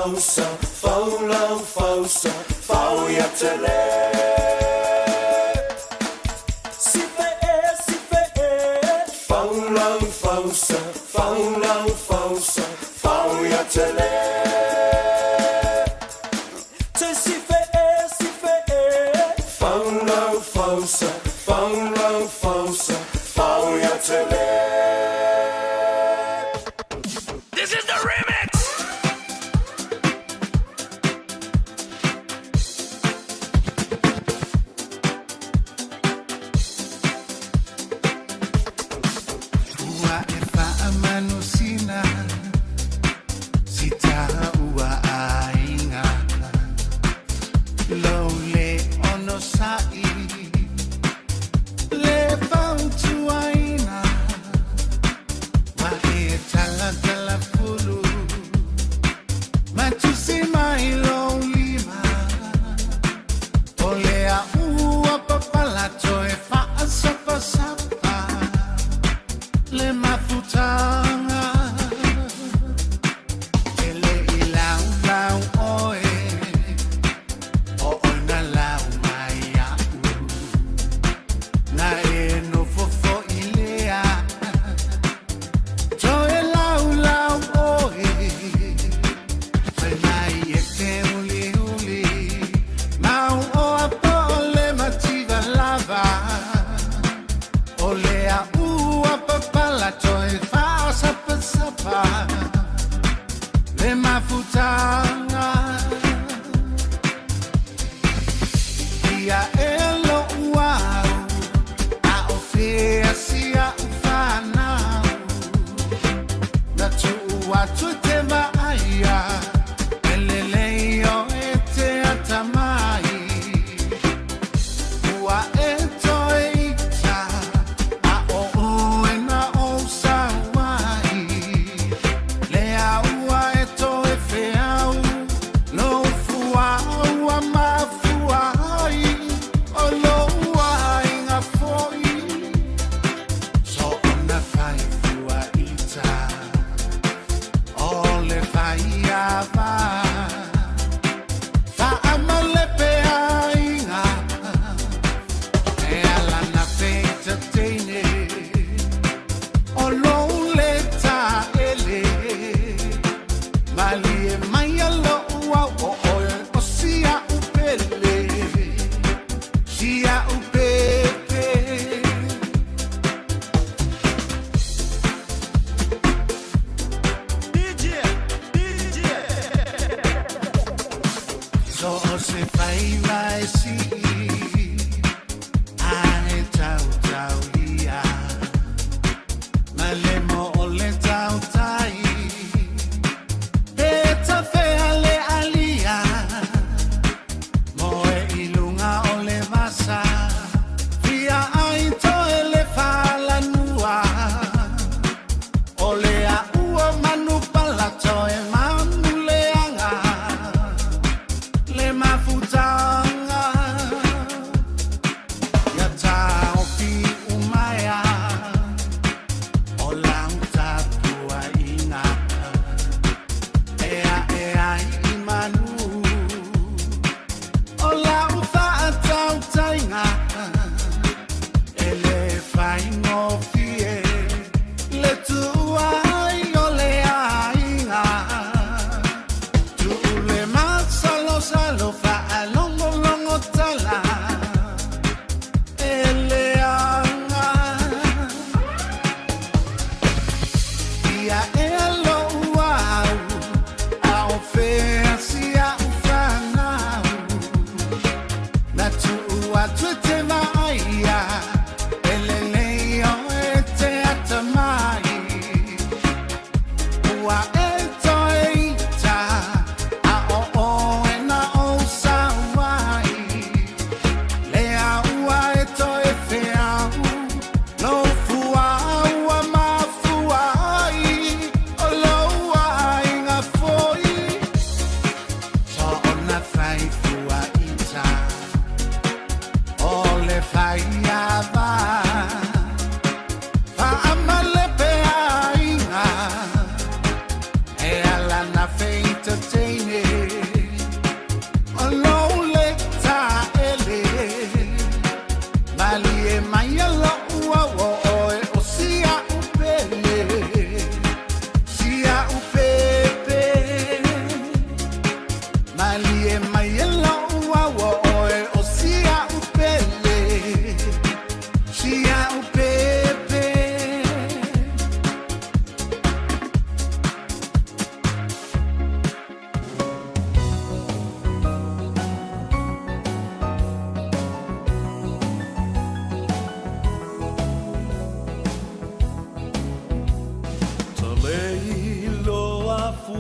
fosa, folo fosa, foia tele. Si fe, folo fosa, foia tele. Te si fe, folo fosa, foia tele. This is the remix! Ua e whaamanu sina, sita ua ainga. Lo le ono sai, le whautu aina. Wa e tala fulu, matusi mai lo lima. Ole a ua papalato e wha sapa sapa. Le mafutanga ele ilau lau oe o ona lau mai au na e no fofo ilea to e lau oe fai mai e te uli mau o apo le mativa lava ole a ua papalato e fa sapa le mafutanga ia e lo uau a ofea sia ufanau na tu atu te maia eleleo e te atamai ua e toeita a o e na o sawai le aua e toe feau lo fuau a mafuai o lo ai nga foi so ona fai fuaita o le fai ava fa amale pe ainga e ala na feita teine o lo leta ele mali e mai alo ua o o sia upele sia upepe so se fai vai si ai tau ia malemo o le tau tai e ta fea le alia mo e ilunga o le vasa via ai to e le falanua o le a ua manu palato e manu leanga le mafutanga ya tau pi umaya o lauta tua ina ea imanu o lauta atau tainga ele fai no fie le tua o le ainga tu le salo fa longo tala ele anga ia e lo uau a ofea sia ufanau na tu atu te maia ele leo e te atamai ua e toeita a o e na o sawai le aua e toe feau lo fuau a mafuai o lo ai nga foi so ona fai fuaita o le fai ava fa amale pe ainga e ala na feita teine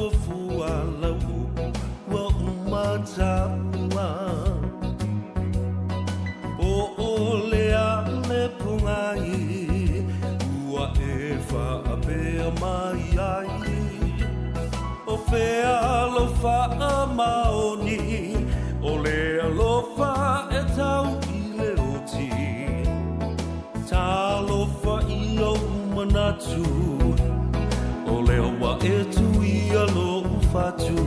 fua lau wa umataua o olea le pungai ua e whaapea mai ai o whea alofa maoni o le alofa e tau i le oti ta alofa i o manatu o le oa e tu i alofa tu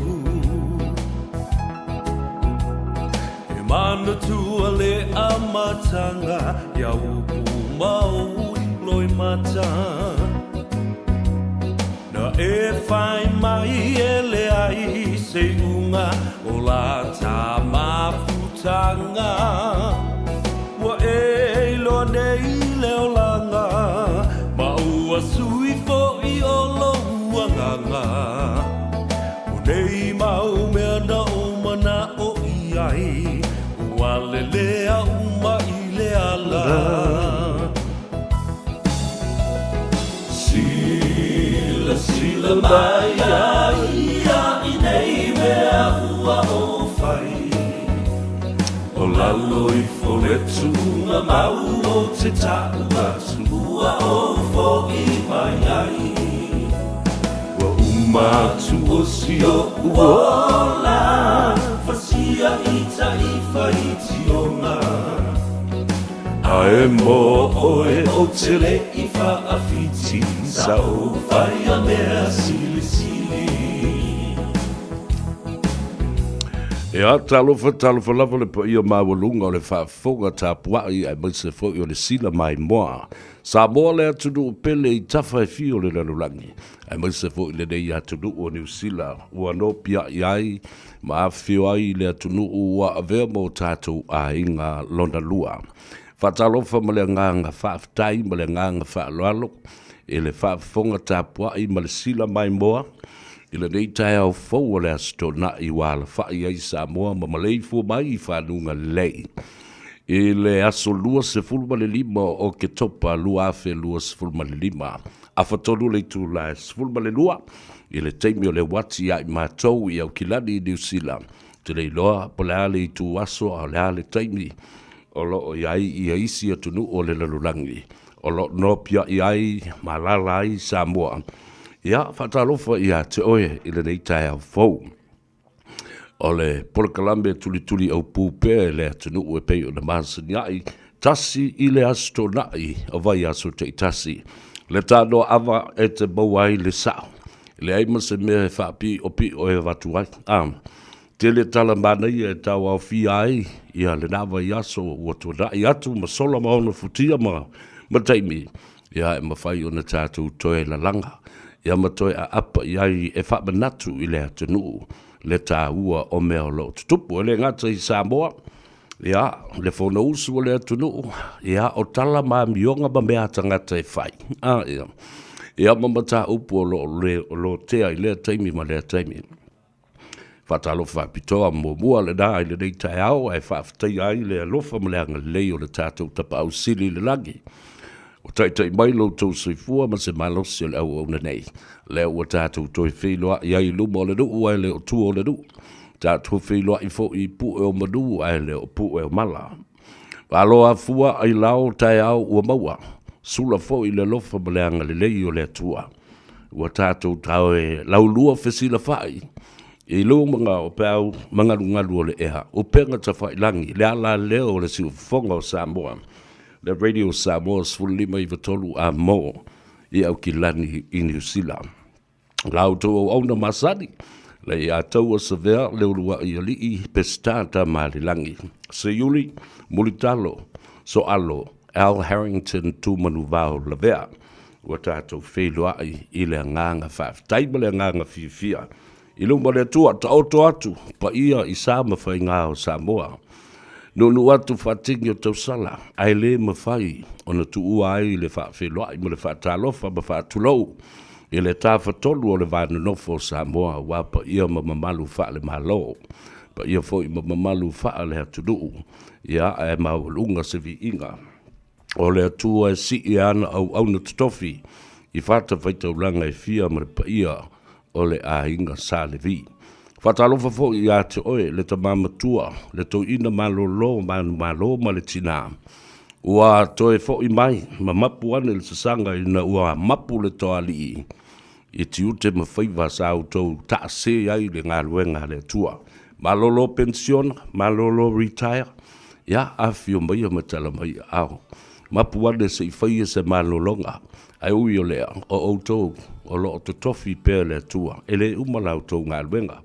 e mana tu a le amatanga ia upu mau loi mata na e whai mai e le ai se unga o la ta mafutanga wa e lo nei le olanga ma ua sui fo i o lo uanganga o nei mau mea na o mana o i ai ua le lea uma i le ala Sila mai ai i nei mea ua o whai o lalo i wholetunga mau o te tau atu ua o fo i mai ai ua umatu o si o uola fasia i ta i whaiti o ngā Ae mo oe o te le i whaafiti sa o whai a mea sili sili E a talofa lava le pa ia mawalunga o le whaafonga tā puai ai maise fwoi o le sila mai moa. Sa moa le atunu o pele i tawha e fio le lalulangi. Ai maise fwoi le nei atunu o New Zealand. Ua no pia i ai, ma a fio ai le atunu o ua avea mo tātou a inga lona lua. Whatalofa ma le nganga whaaftai ma le nganga whaaloalo. E le whaafonga tā puai ma le sila mai moa. I le nei tae au fau le asto na i wala whai ai Samoa ma malei fu mai i whanunga lei. I le aso lua se fulma le lima o ke topa lua afe lua se fulma le lima. A whatonu le tu la se fulma le lua. I le teimi o le wati ai mātou i au kilani i New Zealand. Te le loa po le ale i tu aso a le ale teimi. O lo i ai i a isi atunu o le lalulangi. O lo no pia i ai ma lala ai Samoa. Ia, whatalofa ia te oe i le nei tae au fau. O le polakalambe tuli au pūpea le atunu ue pei o na māsani ai, tasi i le asto nai o vai aso te tasi. Le tāno awa e te mauai le sao. Le aima se mea e whaapi o pi o e watu ai. Te le tala mana i e tau au fi ai, ia le nawa i aso ua tu nai atu ma sola maona futia ma taimi. Ia e mawhai o na tātou toe la langa. Ia matoi a apa iai e whamanatu i le atunu le tā ua o mea o lo tutupu. Le ngata i Samoa, ia le whona usu o le atunu, ia o tala ma mionga ma mea tangata e whai. Ia mamata upu o lo tea i lea taimi ma lea taimi. Whatalo whapitoa mua le nā i le nei tai au, ai whaafitai ai le alofa ma lea ngalei o le tātou tapa au sili le langi. O tai mai lo tau soifua ma se malosi o le au au nei. Leo ua tātou toi whiloa i ai luma o le nuu ai leo tu o le nuu. Tātou whiloa i fo i pu e o manu ai leo pu e o mala. Aloa fua ai lao tai au ua maua. Sula fo i le lofa ma leanga le lei o le atua. Ua tātou tau e laulua whesila whai. I lo mga o pēu mangarungaru o le eha. O penga ta whai langi. Le ala leo o le siu whonga o Samoa. Le Radio Samoa sfulima i vatolu a mo i au ki lani i New Zealand. Lau tau au na masani, le i a tau a savea le urua i ali i pestata maalilangi. Se yuli, mulitalo, so alo, Al Harrington tu manuvao la vea. Ua tātou whelua i le nganga whaafitai le nganga fia. I lumba le tua ta oto atu, pa ia i sama whai ngā o Samoa. Nonu atu whatingi o tau sala, ai le mawhai, o na tu ua ai le whaawhelua, i mo le whaatalofa ma whaatulou, i le tāwhatolu o le vāna nofo Samoa, wapa ia ma mamalu wha le malo, pa ia fo i ma mamalu wha le hatunu, ia e mawalunga se vi inga. O le atua e si i ana au na tutofi, i whata whaitauranga e fia ma le pa ia, o le a inga sa le vi. Whatalofa fo i a te oe le ta mamatua, le to ina malolo, malo ma le tina. Ua toe fo i mai, ma mapu ane le sasanga ina ua mapu le toa li i ti ute ma whaiva sa autou ta se ai le ngā luenga le tua. Malolo pension, malolo retire, ia a fio mai o matala mai au. Mapu ane se i whaia se malolonga, ai ui o lea, o autou, o lo to tofi pe le tua, ele umala autou ngā luenga.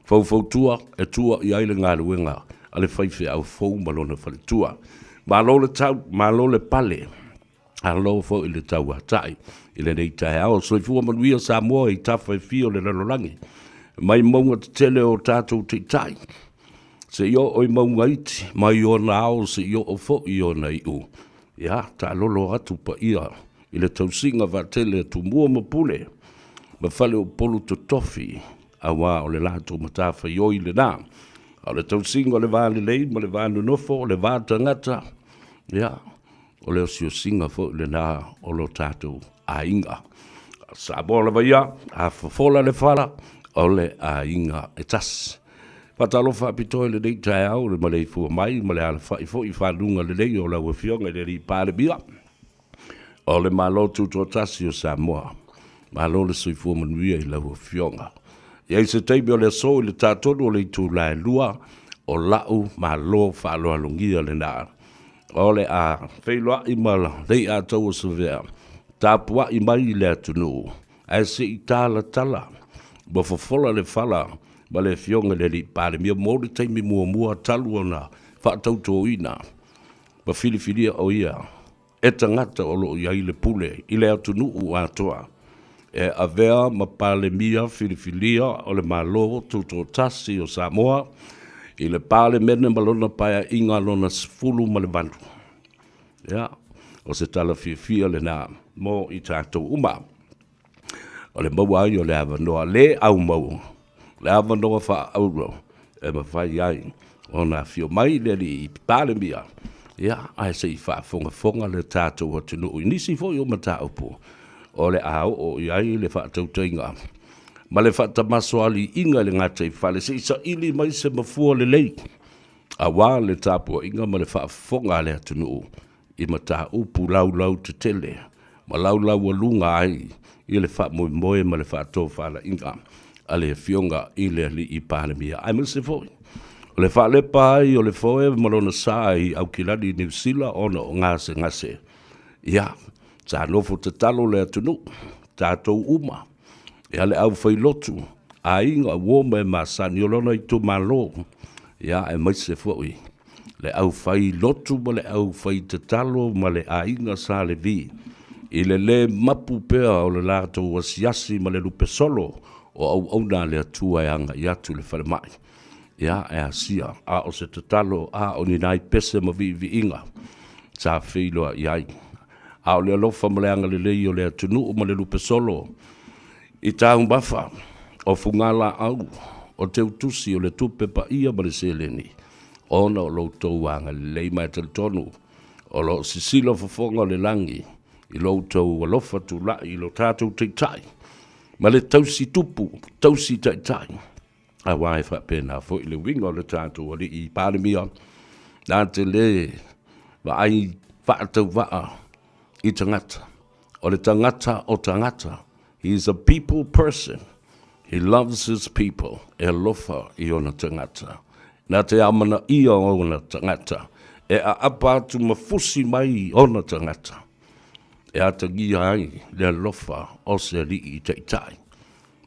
Fau tua, e tua i aile ngā luenga, ale whaife au fau malona whale tua. Malo le tau, malo le pale, alo fo i le tau atai, i le nei tae ao, so i fua manuia sa moa i tawhai fio le lalolangi. Mai maunga te tele o tātou te tai. Se io oi maunga iti, mai o na ao se io o fo i o na iu. Ia, ta lolo atu pa ia, i le tau singa va tele tu mua mapule, ma fale o polu to tofi, a wā o le lato matafa i oi le nā. O le tau singa o le vāle lei, ma le vānu nofo, o le vāta ngata, ia, o le osio singa fo le nā o lo tātou a inga. Sa bola vaia, a fafola le fala, o le a inga e tas. Patalofa apitoe le nei tae au, le malei fua mai, ma le ala fai fo i whanunga le nei o la wafionga le ri pāle bia. O le malo tuto tasi o Samoa, malo le sui fua manuia i la wafionga. Ia i se teibi o le so i le tātono o le itu la e lua, o lau malo whaaloa lungia le nā. O le a whailoa i mala, lei a tau o savea, tāpua i mai le atunu, ai se i tāla tala, ma fofola le whala, ma le fionga le li pāre mia mōre teimi mua talu o na whaatau tō ina, ma whiliwhilia o ia, e tangata o lo i le pule, i le atunu u atoa, e a vea ma pāle mia whiliwhilia o le malo tuto tasi o Samoa, i le pāle mene malona paia inga lona sifulu ma le bandu. Ia, o se tala fia le nā, mō i tātou uma. O le mau ai o le awanoa, le au mau, le awanoa wha auro, e ma whai ai, o nā fio mai le li i pāle mia. Ia, ai se i wha fonga le tātou o tunu ui, nisi fo i o mata upo, o le ao o i ai le wha tautainga. Ma le wha tamaso ali inga le ngata i whale, se isa ili mai se mafua le lei. A wā le tāpua inga ma le wha fonga le atunu i mata upu lau te tele, ma lau a lunga ai, i le wha moe ma le wha tō whala inga, a le fionga i le li i pānemia. Ai mil se foi. O le wha lepa ai o le foe malona sa ai au kilani New Zealand ona o ngase. Ia, tā nofo te talo le atunu, tātou uma, ia le au whai lotu, a inga woma e masani o lona i tu malo, ia e maise foi. Le au whai lotu ma le au whai te talo ma le a inga sa le vi, i le mapu pea o le lato wasiasi ma le lupe solo, o au auna le atua e anga i atu le whare mai. Ia e asia, a o se te talo, a o ni nai pese ma vi inga, sa whiloa i ai. A o le alofa ma le anga le lei o le atunu o ma le lupe solo, i tāung bafa, o fungala au, o te utusi o le tupe pa ia ma le seleni, ona o lo tau anga le lei mai te tonu, o lo sisilo fofonga le langi, i lo tau alofa tu la, i lo tātou te tai, ma le tausi tupu, tausi te tai, a wai wha pēnā fo i le winga o le tātou o le i pālemia, nā te le, wa ai whaatau waa, i tangata, o le tangata o tangata, he is a people person, he loves his people, e lofa i ona tangata, nā te amana i o ona tangata, e a apa atu mafusi mai ona tangata, e a tangi ai le lofa o se li i teitai,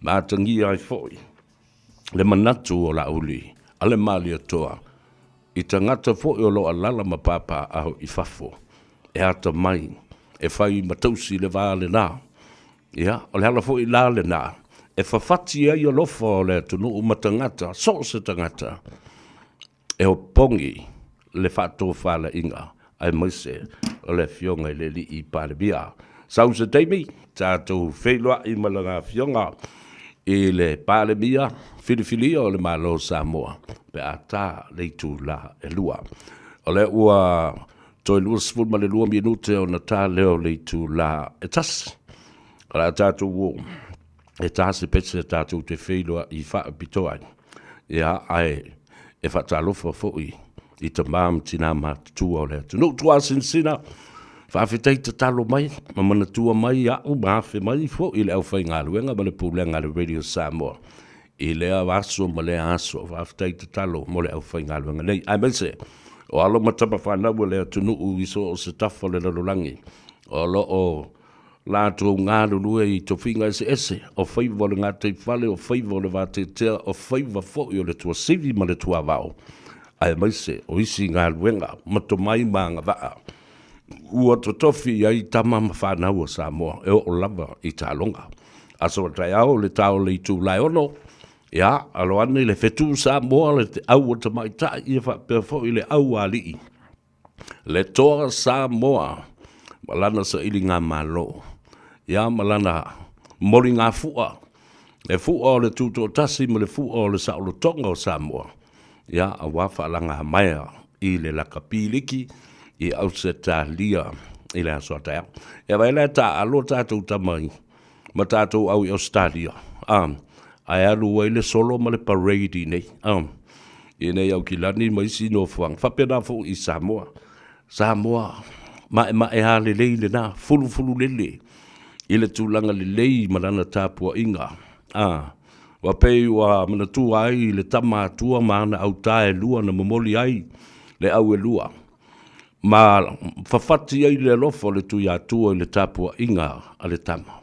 ma tangi ai foi, le manatu o la uli, ale mali atoa, i tangata foi o lo alala ma papa au i fafo, e ata mai, e fai matausi le vāle nā. Ia, o le hala fo i la le nā. E whawhati ai o lofa o le tunu o matangata, so se tangata. E o pongi le whato whala inga, ai maise o le fionga i le li i pāle bia. Sau se teimi, tātou wheilua i malanga fionga i le pāle bia, whiliwhilia o le malo Samoa, pe a tā leitu la e lua. O le ua toi lua sifun ma le lua minute o na tā leo leitu la e tas. Ala tātou wo, e tasi pese tātou te wheilua I wha pitoa. Ia ai e wha tālofa fōi I te māma tina mā tua o lea. Tunu tua sinsina, whawhetei te talo mai, ma mana tua mai au mawhi mai fōi le au whai ngā luenga, ma le pūlenga le Radio Samoa. I lea waso ma lea aso, whawhetei te talo mo le au whai ngā luenga. Nei, ai mese, o alo matapa whanau lea tunu iso o se tafo le lalulangi. O lo o lātou ngā lulue I to whinga ese, o whaiva le ngā te whale, o whaiva le vā te tea, o whaiva fōi o le tua sivi ma le tua vau. Ai maise, o isi ngā luenga, mato mai mā ngā waa. Ua to tofi ai tama ma whanau o Samoa, e o lava I tā longa. Aso tai au le tau le itu lai ono, ia, alo ane le whetu Samoa le te au o te mai tai, ia whapea fōi le au a lii. Le toa Samoa, malana sa ili ngā malo. Ia malana mori ngā fua. Le fua o le tuto tasi, ma le fua o le saulo tonga o Samoa. Ia a wafa langa maia I le lakapiliki I au se tā lia I le aso atea. Ia vai le tā alo tātou tamai ma tātou au I Australia. Ai alu wai le solo ma le parade nei. I nei au ki lani ma isi no fuang. Whapena fo I Samoa. Samoa ma e ha le lei le na fulu lele. I le tūlanga le lei marana tāpua inga. Wa pei wa mana tu ai le tama tua mana au tae lua na momoli ai le au e lua. Ma whawhati ai le lofo le tu ia tua le tapua inga a le tama.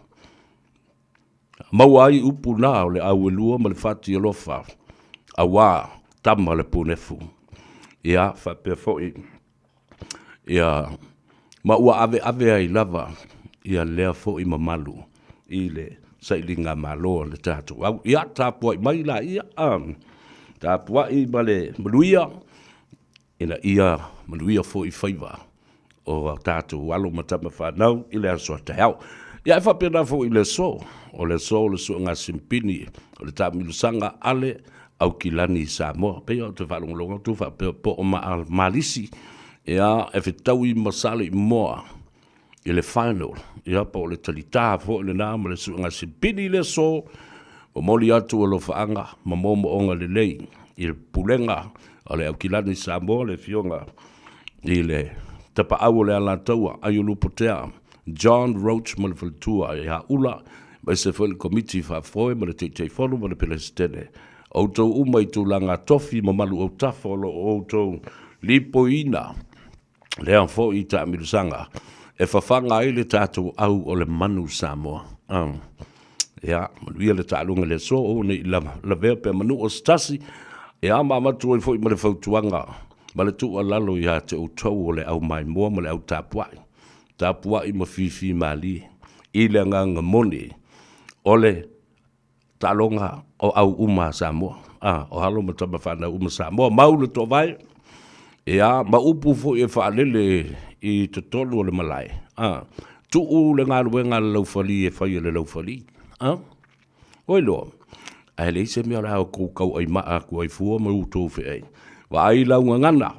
Mau ai upu nā o le au e lua ma le whati e lofa. A wā tama le punefu. Ia whapea foi. Ia ma ua ave ai lava. Ia lea foi ma malu. I le sailinga malo le tātou. Au ia tāpua I mai la ia tāpua I male maluia. Ina ia maluia fo I whaiva. O tātou alo matama whanau I le aso te hau. Ia e whapena fo I le so. O le so ngā simpini. O le tāmilusanga ale au ki lani I Samoa. Pea o te whalongolonga tu whapea po o malisi. Ia e whetau I masale I moa. I le final, ia pa o le talita fo le nā ma le suanga simpini le so, o moli atu o lo whaanga, ma momo onga le lei, I le pulenga, o le au kilani Samoa le fionga, I le tapa au le ala taua, ai ulu potea, John Roach ma le whalitua, I ha ula, ma se whali komiti whafoe, ma le teitei whanu, ma le pelestene, o tau umai tu langa tofi, ma malu au tafo, o tau lipo ina, lea fo I ta amilusanga, e whawhanga I le tātou au o le manu Samoa. Ia, manuia le tālunga le so, o nei la vea pe manu o stasi, e a mamatu I fwoi ma le whautuanga, ma le tua lalo I te utau o le au mai moa, ma le au tāpuai. Tāpuai ma fifi mali, I le nganga moni, o le tālunga o au uma Samoa. O halo matama whana uma Samoa, mau le to vai, ia, ma upu fwoi e whaalele, I te tolu o le malai. Tu le ngā luenga le laufali e whai le laufali. Oi loa. Ai le se mea rao koukau ai maa ku ai fua ma utou whi ai. Wa ai launga ngana.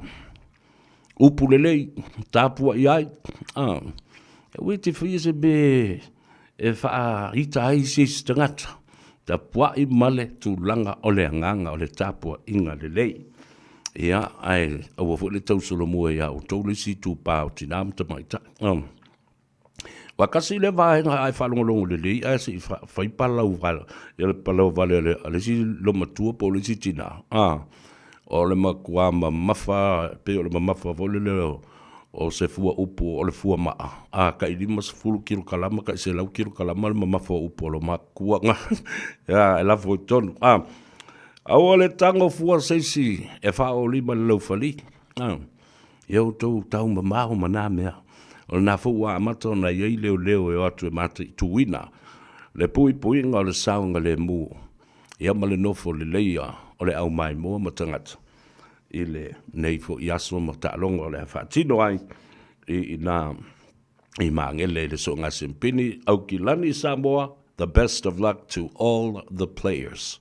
Upu le lei. Tāpua I ai. E wei te whi se be e wha ita ai se stangata. Tāpua I male tu langa o le anganga o le tāpua inga le lei. Ia, ai, awa fo le tau solo mua ia, o tau le si tu pāo tinam ta mai ta. Wakasi le vaenga ai whalongolongo le lei, ai si whai palau vale, ia le palau vale le si lo matua po le si tina. O le makua ma mafa, pe o le ma mafa vole le o se fua upu o le fua maa. Ka ilima se fulu kilo kalama, ka se lau kilo kalama le ma mafa upu o le makua nga. Ia, e lafo I tonu. Awa le tango fua seisi e wha o lima le laufali. Iau tau tau mamau mana mea. O na fua amata na iei leo e atu e mata I tuina. Le pui nga o le saunga le mu. Ia ma le nofo le leia o le au mai mua matangata. I le neifo I aso ma ta'alonga o le whaatino ai. I maangele le so ngā simpini. Au ki lani Samoa, the best of luck to all the players.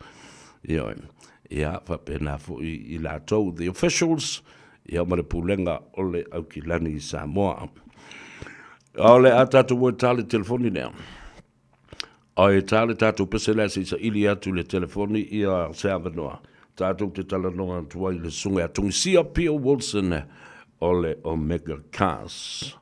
Ia, whapena fo I lātou, the officials, ia ma le pulenga o le au ki lani Samoa. O le atatu wa tali telefoni nea. O e tāle tātou pese lea se isa ili atu le telefoni ia se avanoa. Tātou te talanonga tua i le sunga a tungisia Pia Wilson o le Omega Cars.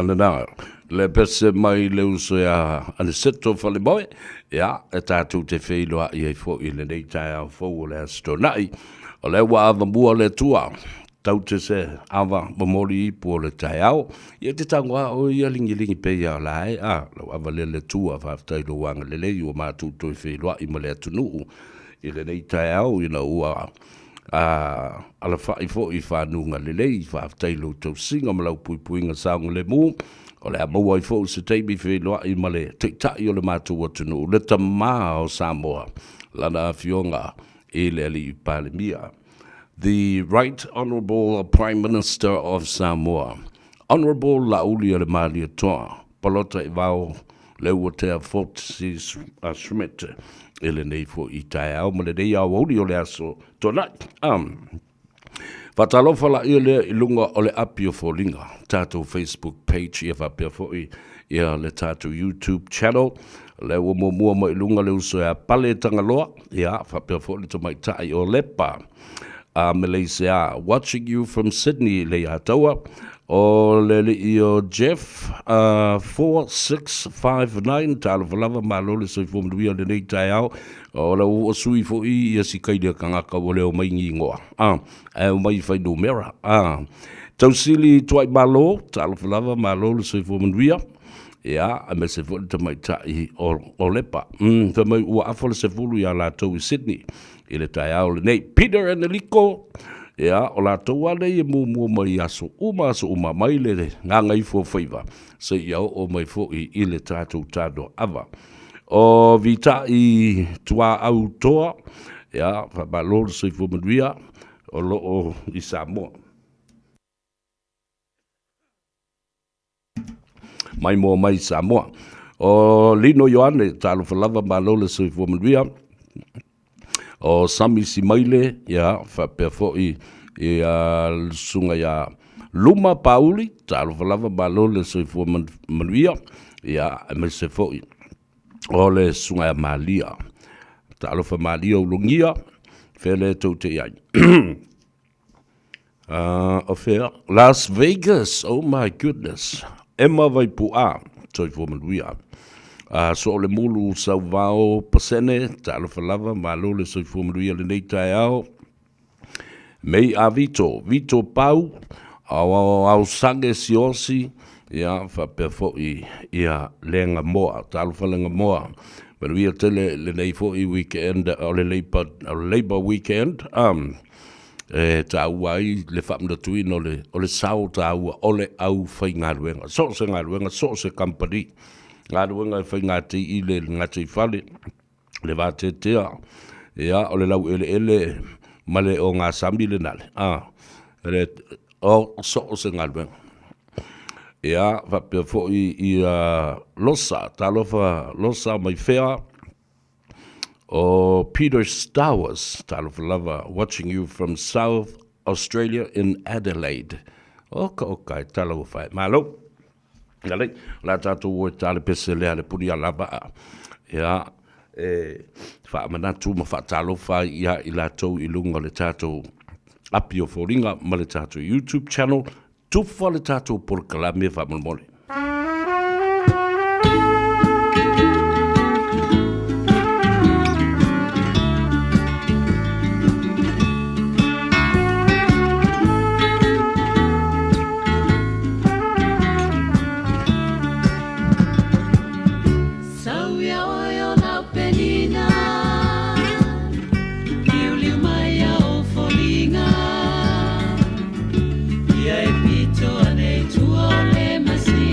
Anana le pese mai le uso ya ane seto fale boy ya e tātou te wheiloa i e fo i le nei tai au fo o le astonai o le wa ava mua le tua tau te se ava mamori i po le tai au i te tangwa o ia lingi pe ia lai le ava le tua whaftai lo wanga le lei o mātou toi wheiloa i ma le atunu i le nei tai au i na ua ala whai fo i whanunga le lei whaftai lo tau singa ma lau puipuinga saunga le mu o le amaua i fo se teimi wheloa i ma le teitai o le mātou atunu le tamā o Samoa lana fionga e le ali i Palemia. The Right Honourable Prime Minister of Samoa, Honourable Lauli le Malia Toa, palota i vau le ua te a Fortsi Schmidt ele nei fo i tae au ma le nei au auri o le aso tōnai. Whatalofa la i le ilunga o le api o fōlinga, tātou Facebook page i a whapea fo i le tātou YouTube channel, le ua mua mo ilunga le uso e a pale tangaloa, ia whapea fo i to mai tai o lepa. Malaysia, watching you from Sydney le ataua, O lele I o Jeff 4659 talo falava malole so fo mduia le nei tai au o la o sui fo I si kaida kanga ka ole o mai ngoa o mai fai do mera tau sili tuai malo talo falava malole so fo mduia ia a me se fo te mai tai o lepa fa mai ua afole se fulu ia la tau Sydney ile tai au le nei Peter and Nico ia o la toa le I mu mai aso uma mai le nganga I fo faiva se ia o mai fo I ile tatou tado ava o vita I tua au toa ia fa balor se fo maduia o lo o I Samoa mai mo mai Samoa o Lino Ioane talo falava balor se fo maduia o sami si maile ia fa perfo I sunga ia luma pauli talo falava balole so fo manuia ia me se fo ole sunga ia malia talo fa malia ulungia fele to te ai affair Las Vegas oh my goodness Emma vai pua so fo manuia so le mulu sa vao pasene talo falava malole so fo manuia le nei tai ao mei a Vito Pau au sange siosi ia fa perfo ia lenga moa talo fa lenga moa pero ia tele le nei fo I weekend o le labor weekend tauai le famda tuino le sao tau ole au fai ngaruenga so se company ngaruenga fai ngati I le ngati fale le vate tea ia ole lau ele male o ngā sambi le nale o so se ngaruenga ia fa pe fo I losa talofa losa mai fea o Peter Stowers talofa lava watching you from South Australia in Adelaide okay talofa malo Nale, la tatou o tale pese le ale puni alava ia fa manatu ma fa talo fa ia I latou I lunga le tatou api o foringa ma le tatou YouTube channel tu fa le tatou por kalame fa mole Pito ane tu ole masi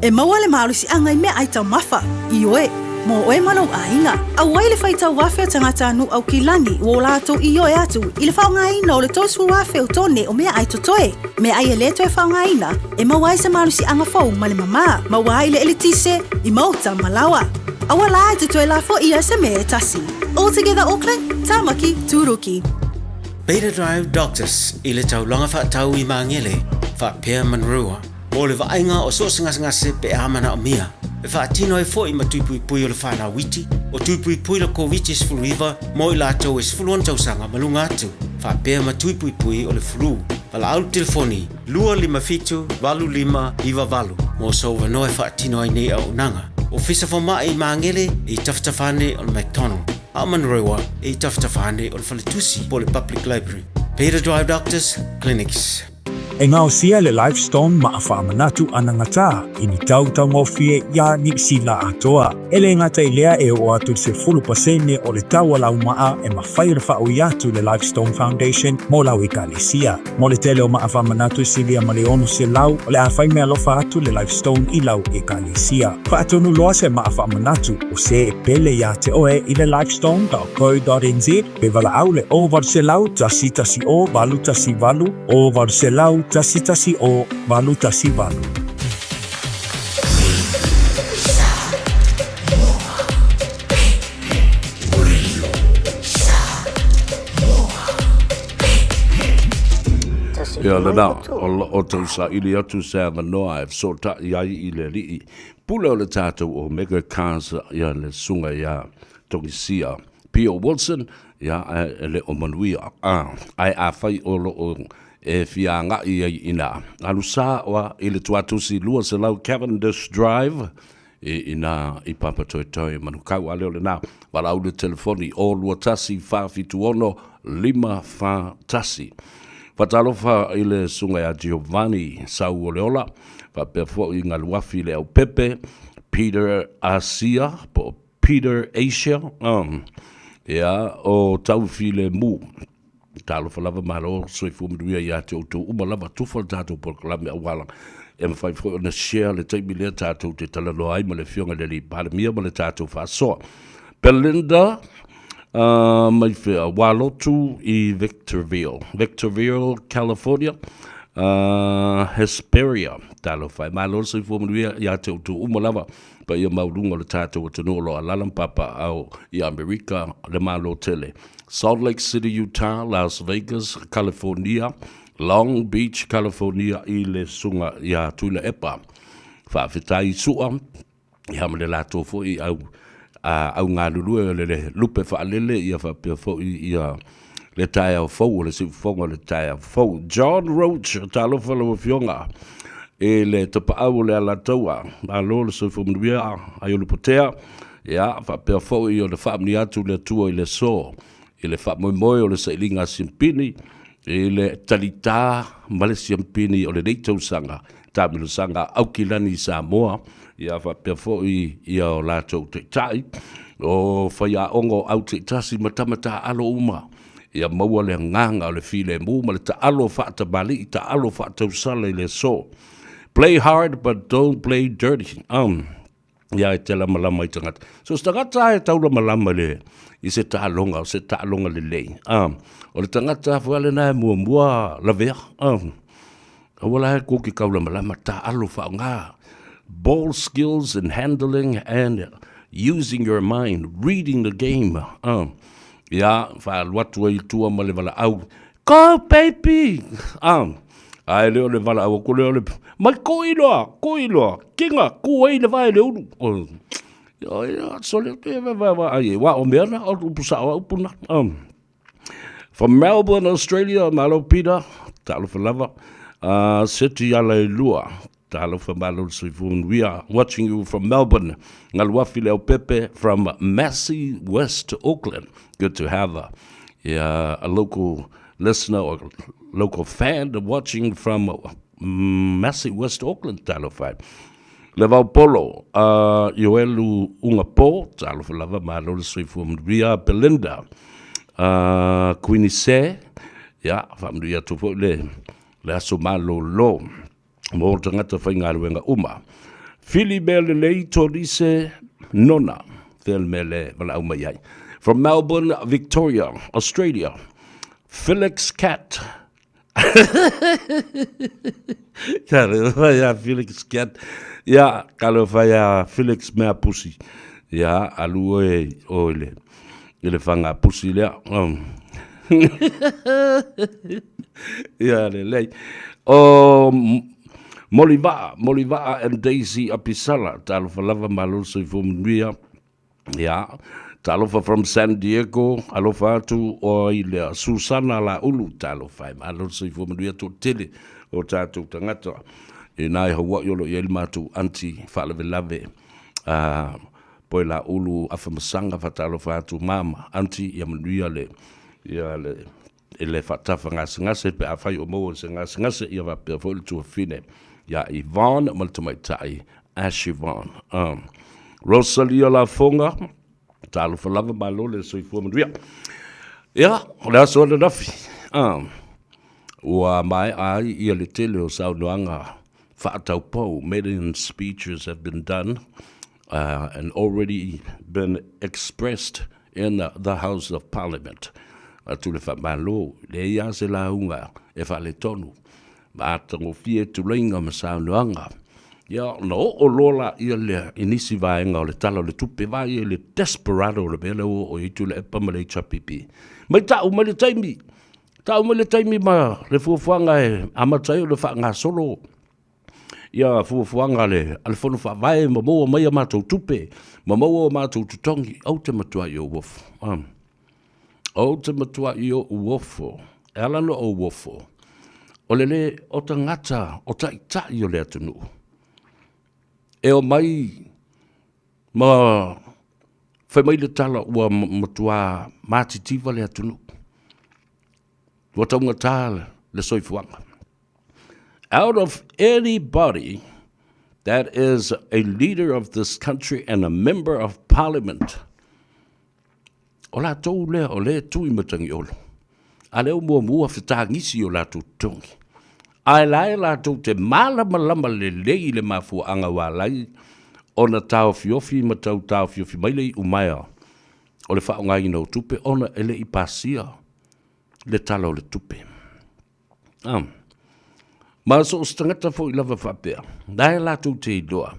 E maua le maulusi anga I mea ai tau mafa, I oe, mo oe malau ainga. Au wai le whaitau wafe o tangata anu au kilangi, o lātou I oe atu, I le whaonga ina o le tosu wafe o tone o mea ai totoe. Mea ai e le toe whaonga ina, e maua ai sa maulusi anga fau ma le mama, maua ai le elitise, I mauta malawa. Awa la ai te toe la fo ia se mea tasi. All Together Auckland, Tamaki, Turuki. Beta Drive Doctors, I le taulanga whaatau I mangele, whaapea manrua. O le vainga o so ngase pe amana o mia. E whaatino e fo I matupui pui o le whana witi, o tupui pui la COVID is full river, mo I lātou is full on tausanga malunga atu. Whaapea matupui pui o le flu. Wala au telefoni, 255-25-valu. Mo so wanoe whaatino ai nei au nanga. O fisa fo mai mangele I taftafane o le McDonald. Amanrewa I taftafane o le Whaletusi po le Public Library. Beta Drive Doctors Clinics. E ngao sia le Lifestone maa whaamanatu ana ngata I ni tau ngofie ia ni sila atoa. Ele ngata I lea e o atu se 10% o le tau lau maa e mawhaira whao I atu le Lifestone Foundation mo lau I Kalesia. Mo le tele o maa whaamanatu silia ma le onu se lau o le awhai mea lofa atu le Lifestone I lau I Kalesia. Whaatonu loa se maa whaamanatu o se e pele ia te oe I le Lifestone.co.nz pe wala au le over se lau tasi o valu tasi valu over se lau tasi o valu tasi valu. Ia lana, o tau sa ili atu sa manoa e sota iai I le rii. Pula o le tātou o Mega Cars ia le sunga ia tongisia. P.O. Wilson, ia le o manuia. Ai a whai o lo o e fia nga I ina. Alu sa wa I le tuatusi lua se lau Cavendish Drive. Ina I papa toi toi manukau ale o le nā. Wala au le telefoni o lua tasi whawhitu ono 5 wha tasi. Fatalofa I le sunga ya Giovanni Sau o Leola, fa perfo I ngā luafi le au Pepe, Peter Asia, po Peter Asia, o tau file mu. Talofa lava malo, soi fumiduia ya te auto umalava tufal tātou por kalame awala. E mawhai fo na share le taimi lea tātou te talano ai ma le fionga le li paramia ma le tātou whasoa. Belinda, mai whea Walotu I Victorville, California, Hesperia, talo whai malo se fumanuia ia te utu umalava, pa ia maurunga le tātou o tanolo a lalampapa au I Amerika le malo tele. Salt Lake City, Utah, Las Vegas, California, Long Beach, California, I le sunga ia tuila epa. Whawhitai sua, I hamale lato fo I au ngā lulue le lupe whaalele ia whapea fo ia le tae au fau, le sifonga le tae au fau. John Roach, talo whala wa fionga, e le tapa au le ala taua, a lo le sifonga ai o le potea, ia whapea fo I o le whaamni atu le tua I le so, I le whaamoimoe o le sailinga siampini, I le talita male siampini o le neitau sanga, tāmilu sanga au kilani Samoa, ia whapea fo I o lātou te tai, o whaia ongo au te tasi matamata alo uma, ia maua le nganga o le file mu, ma le ta alo whaata bali, ta alo whaata usale le so. Play hard, but don't play dirty. Ia e tela malama I tangata. So tangata e taula malama le, I se tālonga, o se tālonga le lei. O le tangata whale na e mua la vea. Wala he koki kaula malama ta alo whaonga. Ball skills and handling and using your mind, reading the game. Ia, wha watu I tua ma le wala au Go, baby! Ai leo le vala au ko leo le mai ko iloa kinga ku ai le vai le ulu ya so le te va ai wa o merna o pusa o puna from Melbourne, Australia, malo Peter talo for lava city ala lua talo for malo sifun. We are watching you from Melbourne. Ngalwafi leo Pepe from Massey, West Auckland. Good to have a local listener or local fan watching from Massey, West Auckland, talo fai. Levau polo, Yoelu Ungapo, talo for lava malo sifun. Ria Belinda, Queenie Se, ya, family to le aso malo lo. Mo tangata whaingaru wenga uma. Philly Belle Lei Torise Nona. Phil Mele Vala Umayai. From Melbourne, Victoria, Australia. Felix Cat. Kalofaya Felix Cat. Ya, kalofaya Felix Mea Pussy. Ya, alue oile. Ele fanga pussy lea. Ya, lei. Moliva and Daisy Apisala, Talofa Lava Malusi from Ria, yeah, Talofa from San Diego, Alofa to Oilea, Susana La Ulu, Talofa, Malusi from Ria to Tilly, or Tatu Tangata, in I what yolo yelma to Auntie Falavilave, Poila Ulu, Afamasanga Fatalofa to Mama, Auntie Yamriale, Yale. Ele fatafa ngase pe afai o mo ngase ia va pe fo tu fine ya Yvonne maltumaitai Ash Yvonne Rosalia La Fonga talo for lava balole so ifo mria ya la so le dafi wa mai ai ia le tele o sau noanga fatau po million speeches have been done and already been expressed in the House of Parliament. Tu le malo le ia se la unga e fa le tonu ma tango fie tu lenga ma sa noanga ya no o lola ia le inisi vaenga o le talo le tupe vai le desperado le belo o i tu le pa ma le chapipi mai ta o ma le taimi ma le fuanga e amatai le fa nga solo ya fuanga le al fono fa vai ma mo mai ma tu tupe ma mo ma tu tongi au te matua yo wof o te matua i o uofo, e alano o uofo, o lele o ta ngata, o ta ita i o lea tunu. E o mai, ma, whai mai le tala ua matua mātitiva lea tunu. Ua taunga tāle le soifuanga. Out of anybody that is a leader of this country and a member of parliament, o la tau lea o lea tui matangi olo. A leo mua whitangisi o la tu tongi. Ai lai la tau te malama le lei le mafua anga walai o na tau fiofi ma tau fiofi mai lei umaya. O le whaonga ina o tupe ona ele i pasia le tala o le tupe. Ma so stangata fo i lava whapea. Dai la tau te iloa.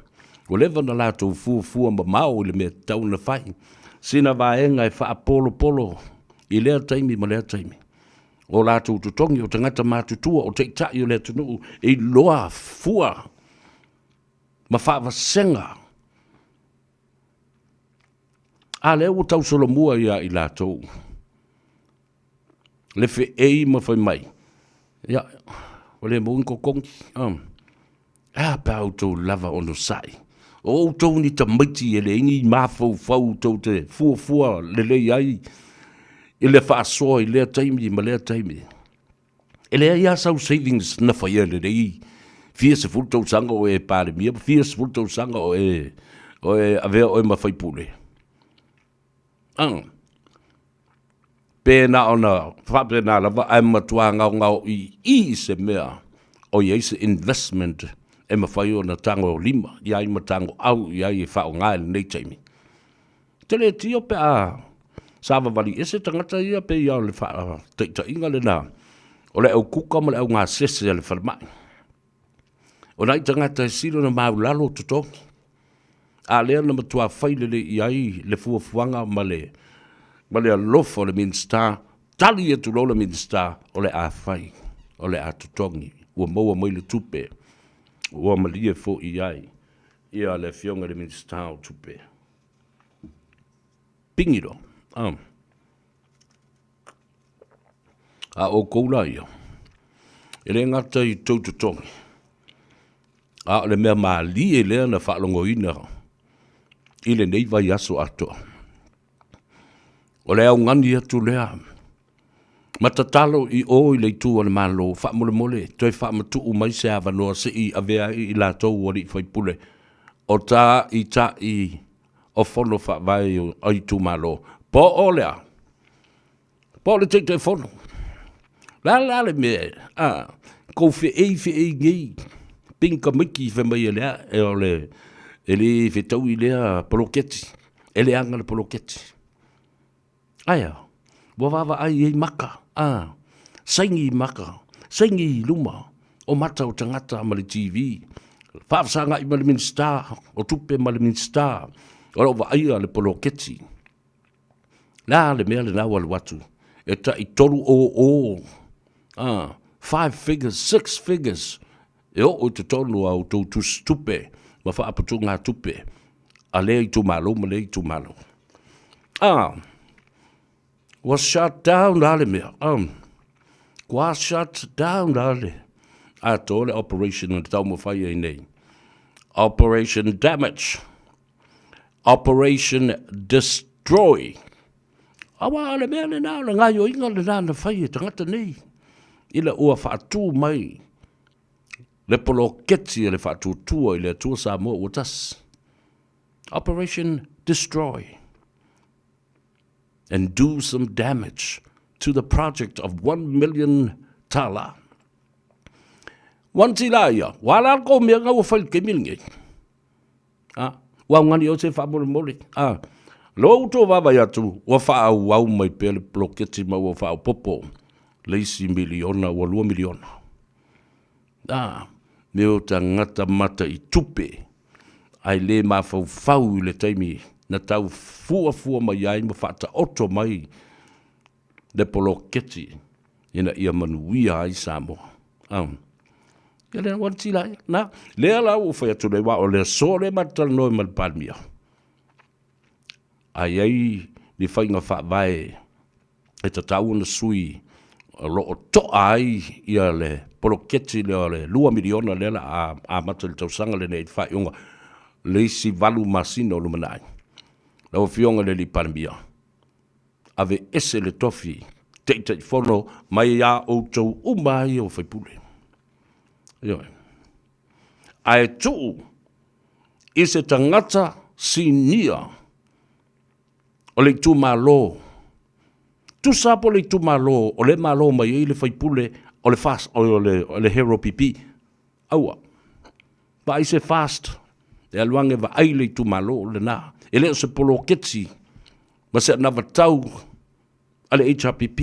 O lewa na la tau fua ma mao le mea tau na whai. Sina vaenga e wha polo i lea taimi ma lea taimi. O la tu tongi o tangata mātutua o te tai o lea tunu i loa fua ma wha vasenga. A lea o tau solo mua ia i la tau. Le fe ei ma whai mai. Ia, o le mo inko kongi. Pau tau lava ono sai. O tau ni ta maiti e le ingi mafau tau te fua le ai. I le whaasoa i lea taimi ma lea taimi. E lea ia sau savings na whaia le rei. Fia se fultau sanga o e pare mia. Fia se fultau sanga o e avea o e mawhaipule. Pēna ona whapena lava ai matua ngau i se mea. O i eise investment e mawhai o na tango lima, iai matango au, iai e whao ngai nei taimi. Tele tio pe a sawa wali ese tangata ia pe iau le wha teita inga le nā. O le au kuka ma le au ngā sese le whalamai. O nai tangata e siro na mau lalo tutongi. A lea na matua whaile le iai le fuafuanga ma le alofo le minstar tali e tu lola minista o le a fai, o le a tutongi, ua maua mai le tupe, ua malia fo i ai, ia le fionga le minista o tupe. Pingiro, a o koula ia, e le ngata i tau tutongi, a le mea maali e lea na whaalongo ina, i le nei vai aso atoa. O le au ngani atu lea, matatalo i o i le tu le malo, wha mole mole, toi wha matu mai se avanoa se i avea i la tau wari i whaipule. O ta i o fono wha vai o i tu malo. Po o lea, po le te fono. La le me, ko fe e ngei, pinka miki fe mai lea, e o le, e le fe tau i lea poloketi, e le anga le poloketi. Aia, wawawa ai e maka, saingi maka, saingi luma, o mata o tangata ma le TV, whaafsanga i ma le minsta, o tupe ma le minsta, o lo wa ai le poloketi. La le mea le nawa le watu, e ta i toru o, 5 figures, 6 figures, e o te tonu au tau tus tupe, ma wha apatu ngā tupe, a le i tu malo, ma le i tu malo. Was shut down, dale mea. Was shut down, dale. A tole operation and tau mo whai nei. Operation damage. Operation destroy. Awa ale mea le nao, le ngai o inga le nao na whai e tangata nei. Ila ua whaatu mai. Le polo keti e le whaatu tua i le tua sa mo utas. Operation destroy. And do some damage to the project of 1 million tala. Wantilaya, wala ko mea ngau whail ke milinge. Wa ngani o se whamore mole. Lo uto wawa atu, wa whaau wau mai pele ploketi ma wa whaau popo. Leisi miliona wa 2 miliona. Meo ta ngata mata i tupe. Ai le ma fau le taimi. Na tau fua mai ai ma whata oto mai le poloketi ina ia manuia ai Samoa. Ia lena wanti lai. Na, lea lau o whai atu lewa o lea so le matal noi mal palmia. Ai ni whainga wha vai e ta tau na sui lo o to ai ia le poloketi lea le 2 miliona lela a matal tausanga le nei whai unga leisi valu masino lumanai. La o fionga le li parmia. Ave ese le tofi, te fono, mai a o tau umai o whaipule. Ai tu, i se tangata sinia, o le tu malo. Tu sapo le tu malo, o le malo mai e le whaipule, o le fast, o le hero pipi. Aua. Pa i se fast, e aluange va ai le tu malo, le na. E leo se polo ketsi, ma se na vatau ale HRPP.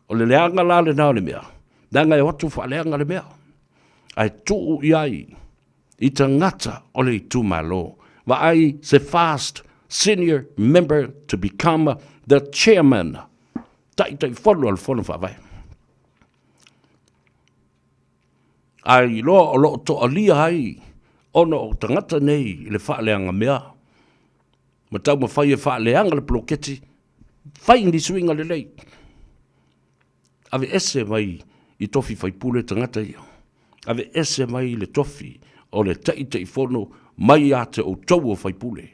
O le leanga la le nao le mea. Nanga e watu wha leanga le mea. Ai tuu iai, i tangata o le tu malo. Wa ai se fast senior member to become the chairman. Tai whanu al whanu wha vai. Ai lo to alia ai, ono o tangata nei le wha leanga mea. Ma tau ma whai e wha leanga le ploketi, whai ni suinga le lei. Ave ese mai i tofi whai pule tangata ia. Ave ese mai le tofi o le tei whono mai ate o tau o whai pule.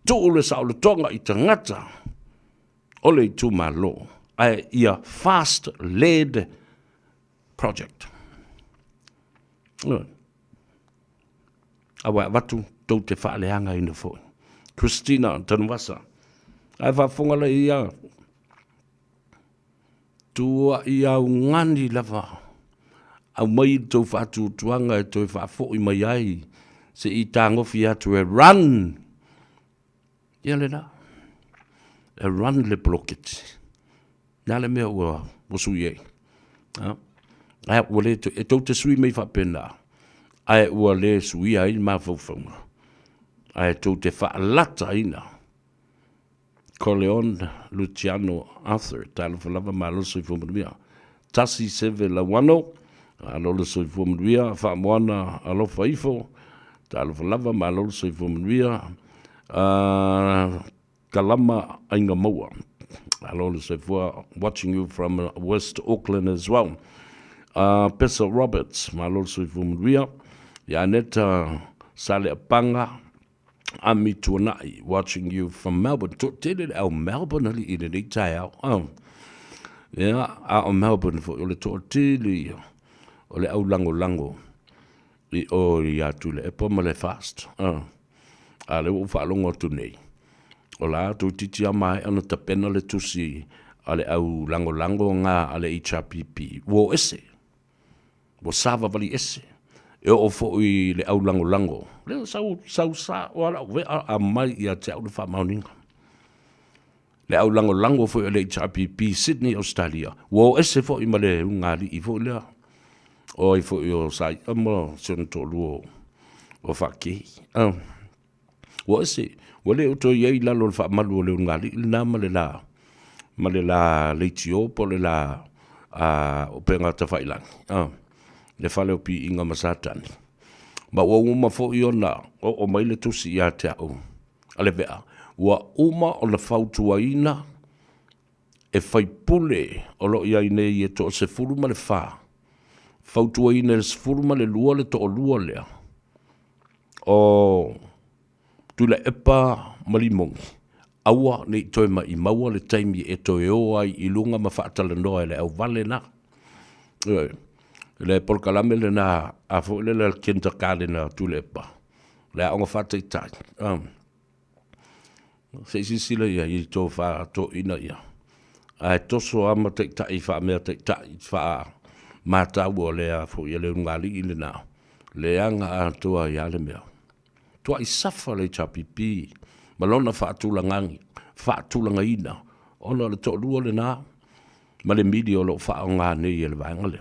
Tuu le sa o le tonga i tangata o le tu malo. Ai ia fast-led project. Awa watu tau te wha leanga ina fwoi. Christina Tanwasa. Ai whafonga le ia. Tua ia ngani lava. Au mai tau whatu tuanga e tau whafoi mai ai. Se i tangofi atu e run. Ia le na. E run le blocket. Nā le mea ua wasu iei. Ai ua le e tau te sui mei whapena. Ai ua le sui ai ma whauwhaunga. Ai tau te whaalata ina. Corleone Luciano Arthur, talo falava malo soi fumia. Tasi seve la wano, alo soi fumia, fa moana alo faifo, talo falava malo soi fumia. Kalama ainga maua. Alo soi fua, watching you from West Auckland as well. Pesa Roberts, malo soi fumia. Yaneta Sale Apanga. Ami Tuanai, watching you from Melbourne. Did it out Melbourne? Ali in the tail. Yeah, out of Melbourne for the tortilli or the lango. The ya to the epomale fast. I will follow on to me. Ola to teach mai on the penale to see. Ale au lango nga ale HRPP. Wo esse. Wo sava vali esse. E o fo I le au lango. Le sau sa wala we a mai ia te au fa mauninga. Le au lango fo le HRPP Sydney Australia. Wo ese fo I male ngali I fo le. O I fo yo sai amo son to lu o fa ki. Wo ese wale o to ye la lo fa malu le ngali na male la le tio po le la o penga ta fa ilang. Le fale o pi inga masatani. Ma wa uma fo iona o mai le tusi ia te au. Ale vea, wa uma o le fautuaina e fai pule o lo ia ine i e to se furuma le fa. Fautuaina le se furuma le lua le to o lua lea. O tu le epa malimongi. Awa ne I toi ma I maua le taimi e to e o ai I lunga ma whaatala noa le au vale na. Le polkalame le na a fo le kenta kale na tulepa le onga fata tai se sila ia I to fa to ina ia a to so ama tai fa me tai fa mata wo le a fo ia le ngali ile na le anga to ia le me to I safa le chapipi malona fa tulanga ina ona le to lu le na ma le media lo fa nga ne ia le vanga le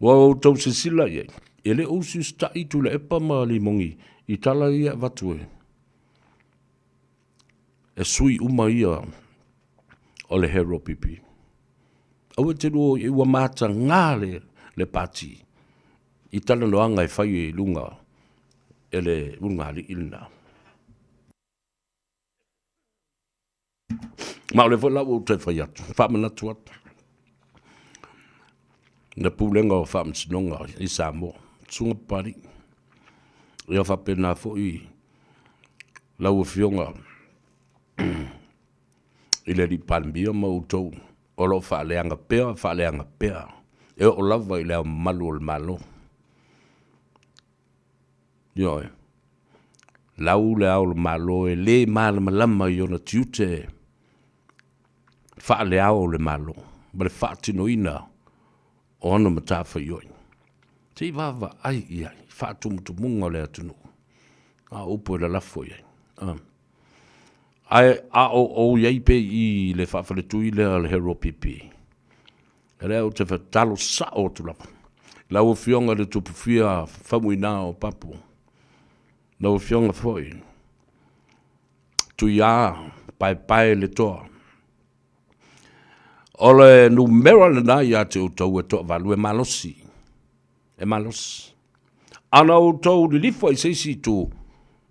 Wa tau se sila ye. Ele usu stai tu le epa malimongi. I tala ia vatue. E sui uma ia o le hero pipi. Awe te ruo I ua mata ngā le pati. I tala noanga e whai e lunga. Ele unga li ilna. Ma le whala o te whai atu. Whamana tuat. Na pulenga o whamsinonga I Samoa. Tsunga pari. Ia whapena fo I lau fionga. I le li palmia ma utou. O lo whaaleanga pea. E o lava I leo malu o le malo. Ioi. Lau leo le malo e le malama I ona tiute. Whaaleao le malo. Ma le whaatino ina. Ona matafa yoi. Te vava ai iai. Whaatumutu munga le atunu. A upo la lafo iai. Ai a o iai pe I le whaafale tui le hero pipi. Reo te whatalo sa o tulapa. Lau fionga le tupu fia whamuina o papu. Lau fionga foi. Tui a pai le toa. Ole numero le na ia te utau e toa valu e malosi. E malos. Ana utau li lifo I seisi tu.